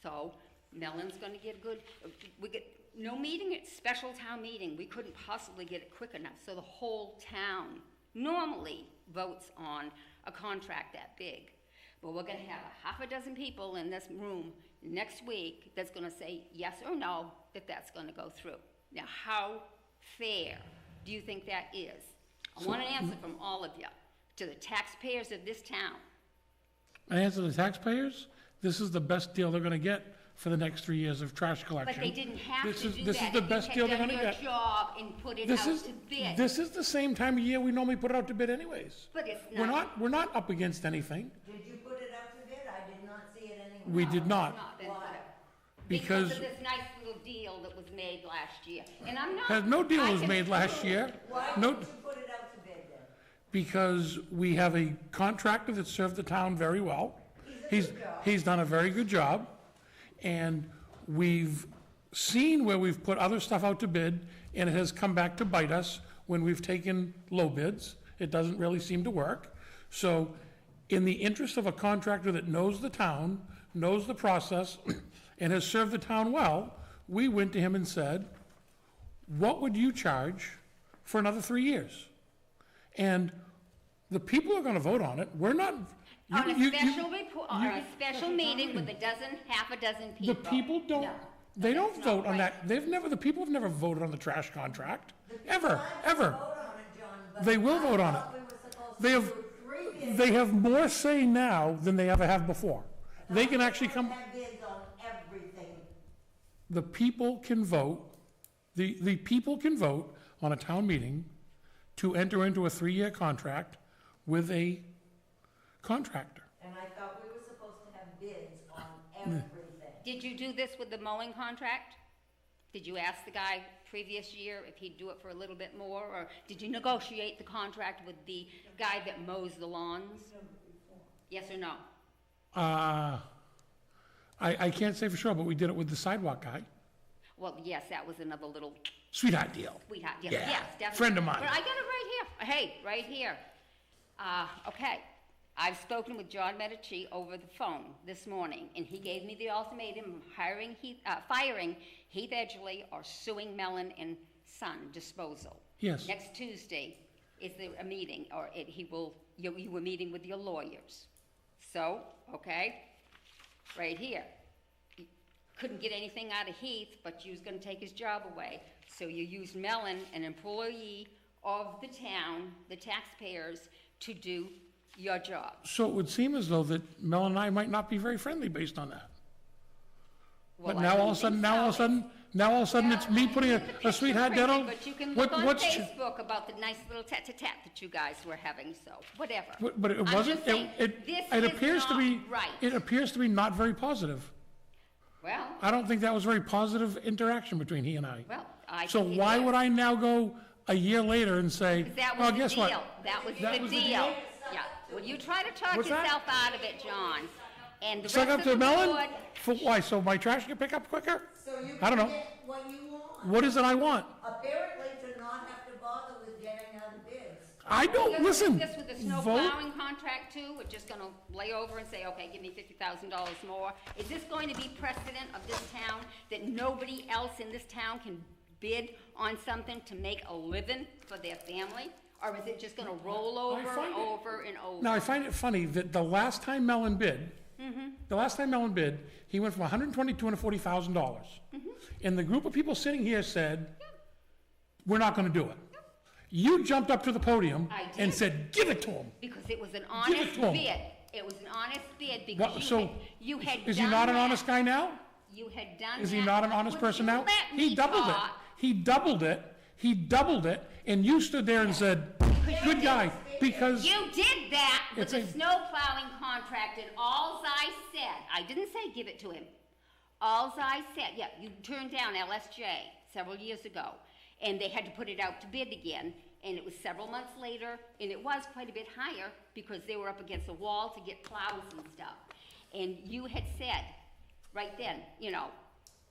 So Mellon's going to get good, we get no meeting, it's special town meeting. We couldn't possibly get it quick enough. So the whole town normally votes on a contract that big. But we're going to have a half a dozen people in this room next week that's going to say yes or no that that's going to go through. Now, how fair do you think that is? I want an answer from all of you, to the taxpayers of this town. I answer the taxpayers, this is the best deal they're going to get for the next 3 years of trash collection. But they didn't have to do that. This is the best deal they're going to get. If you had done your job and put it out to bid. This is the same time of year we normally put it out to bid anyways. But it's not. We're not up against anything. Did you put it out to bid? I did not see it anywhere. We did not. Why? Because of this nice little deal that was made last year. And I'm not. no deal was made last year. Why did you put it out to bid then? Because we have a contractor that served the town very well. He's done a very good job. And we've seen where we've put other stuff out to bid, and it has come back to bite us when we've taken low bids. It doesn't really seem to work. So in the interest of a contractor that knows the town, knows the process, and has served the town well, we went to him and said, what would you charge for another 3 years? And the people are gonna vote on it. We're not. On a special report, on a special meeting with half a dozen people. The people don't, No. they don't that's vote not on right. that. The people have never voted on the trash contract, ever. They will vote on it. They have more say now than they ever have before. They can actually come. The people can vote, the people can vote on a town meeting to enter into a 3-year contract with a contractor. And I thought we were supposed to have bids on everything. Did you do this with the mowing contract? Did you ask the guy previous year if he'd do it for a little bit more, or did you negotiate the contract with the guy that mows the lawns? Yes or no? I can't say for sure, but we did it with the sidewalk guy. Well, yes, that was another little Sweetheart deal. sweetheart, Yeah. yes, definitely. Friend of mine. But I got it right here, hey, right here. Okay, I've spoken with John Medici over the phone this morning, and he gave me the ultimatum, firing Heath Edgley or suing Mellon and Son Disposal. Yes. Next Tuesday is a meeting, or you were meeting with your lawyers. So, okay, right here. You couldn't get anything out of Heath, but you was gonna take his job away. So you used Mellon, an employee of the town, the taxpayers, to do your job. So it would seem as though that Mel and I might not be very friendly based on that. Well, But I now all of a wouldn't sudden, think now all of a so. sudden, now all of a sudden it's me putting a sweetheart dead on. But you can What- look on what's ch- Facebook about the nice little tete-a-tete that you guys were having, so, whatever. But it I'm wasn't, just saying, it this appears is to be, not right. it appears to be not very positive. Well, I don't think that was very positive interaction between he and I. well, I So think it why is. would I now go a year later and say, That well, was the guess what? deal. That was That the was the deal. deal? Yeah. Well, you try to talk What's that? yourself out of it, John. And the Suck rest up of to the Mellon? board, For why, so my trash can pick up quicker? So you I don't can know. get what you want. What is it I want? Apparently to not have to bother with getting other bids. I don't, listen, This with the snow vote, plowing contract too, we're just gonna lay over and say, okay, give me $50,000 more. Is this going to be precedent of this town, that nobody else in this town can bid on something to make a living for their family? Or is it just gonna roll over and find it- over and over? now I find it funny that the last time Mellon bid, he went from 120 to $240,000. And the group of people sitting here said, we're not gonna do it. You jumped up to the podium I and did. said, give it to him. Because it was an Give it honest to 'em. bid. It was an honest bid What- because so, you had is he done not an that. honest guy now? You had done that. Is he not an honest Would person you now? let He me doubled it. talk? He doubled it. He doubled it, and you stood there and said, good guy, because You did that with It's the a- snow plowing contract, and alls I said, I didn't say give it to him. Alls I said, yeah, you turned down LSJ several years ago, and they had to put it out to bid again, and it was several months later, and it was quite a bit higher, because they were up against a wall to get plows and stuff. And you had said, right then,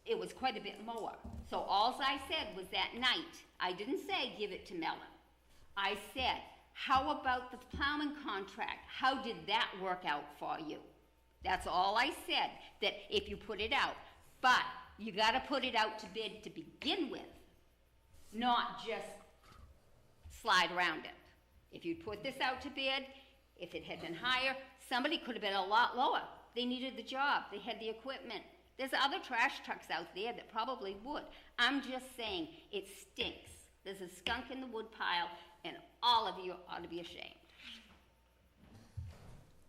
it was quite a bit more. So alls I said was that night, I didn't say give it to Mellon. I said, how about the plowing contract? How did that work out for you? That's all I said, that if you put it out. But you gotta put it out to bid to begin with, not just slide around it. If you'd put this out to bid, if it had been higher, somebody could have been a lot lower. They needed the job, they had the equipment. There's other trash trucks out there that probably would. I'm just saying, it stinks. There's a skunk in the wood pile, and all of you ought to be ashamed.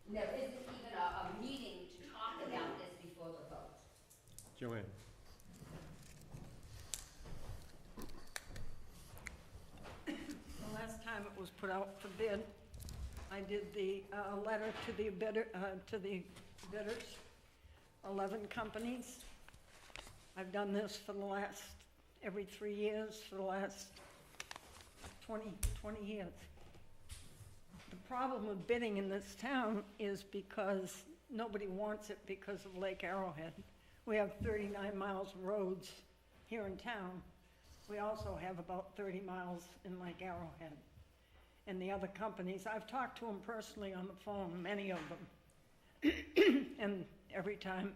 There isn't even a meeting to talk about this before the vote. Joanne. The last time it was put out for bid, I did the letter to the bidders, 11 companies. I've done this for the last, every 3 years, for the last 20 years. The problem with bidding in this town is because nobody wants it because of Lake Arrowhead. We have 39 miles of roads here in town. We also have about 30 miles in Lake Arrowhead. And the other companies, I've talked to them personally on the phone, many of them. And every time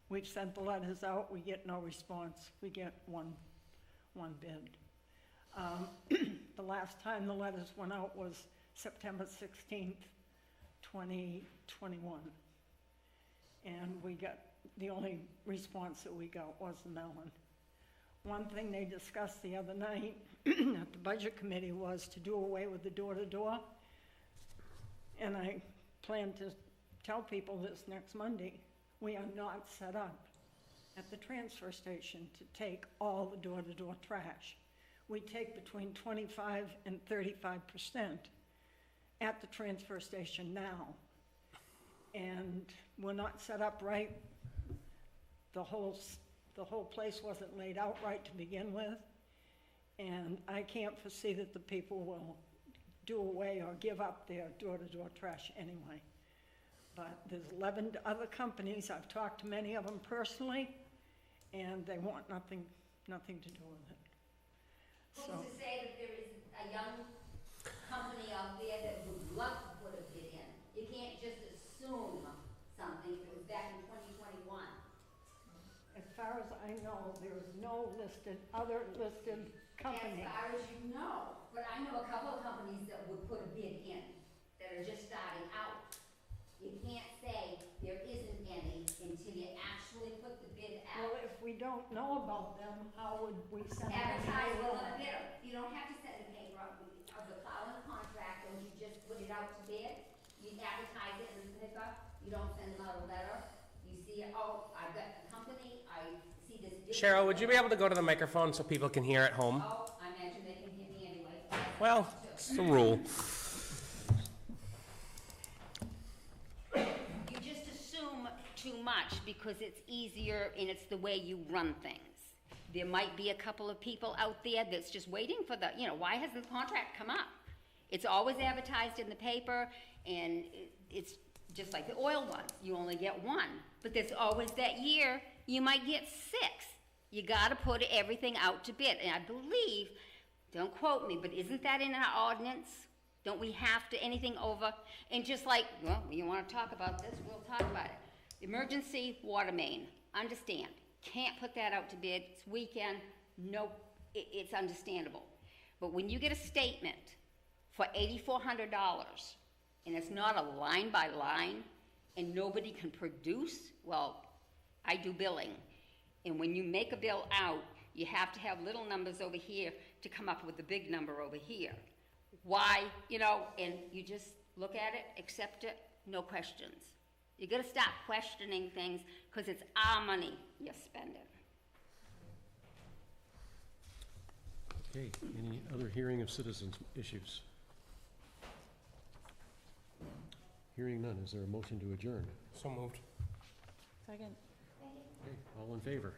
we've sent the letters out, we get no response. We get one bid. The last time the letters went out was September 16th, 2021. And we got, the only response that we got was the melon. One thing they discussed the other night at the Budget Committee was to do away with the door-to-door. And I plan to tell people this next Monday, we are not set up at the transfer station to take all the door-to-door trash. We take between 25 and 35% at the transfer station now. And we're not set up right. The whole place wasn't laid out right to begin with. And I can't foresee that the people will do away or give up their door-to-door trash anyway. But there's 11 other companies, I've talked to many of them personally, and they want nothing to do with it. Who's to say that there is a young company out there that would love to put a bid in? You can't just assume something if it was back in 2021. As far as I know, there is no other listed company. As far as you know, but I know a couple of companies that would put a bid in, that are just starting out. You can't say there isn't any until you actually put the bid out. Well, if we don't know about them, how would we send them? Advertise with a bidder. You don't have to send a paper of the following contract, and you just put it out to bid. You advertise it in the paper. You don't send them out a letter. You see, oh, I've got a company, I see this bid. Cheryl, would you be able to go to the microphone so people can hear at home? Oh, I imagine they can hear me anyway. Well, it's the rule. You just assume too much because it's easier and it's the way you run things. There might be a couple of people out there that's just waiting for the, why hasn't the contract come up? It's always advertised in the paper, and it's just like the oil ones. You only get one, but there's always that year you might get 6. You gotta put everything out to bid, and I believe, don't quote me, but isn't that in our ordinance? Don't we have to, anything over, and just like, well, you wanna talk about this, we'll talk about it. Emergency water main, understand, can't put that out to bid, it's weekend, no, it's understandable. But when you get a statement for $8,400, and it's not a line by line, and nobody can produce, well, I do billing. And when you make a bill out, you have to have little numbers over here to come up with the big number over here. Why, and you just look at it, accept it, no questions. You gotta stop questioning things, because it's our money you're spending. Okay, any other hearing of citizens' issues? Hearing none, is there a motion to adjourn? So moved. Second. Okay, all in favor?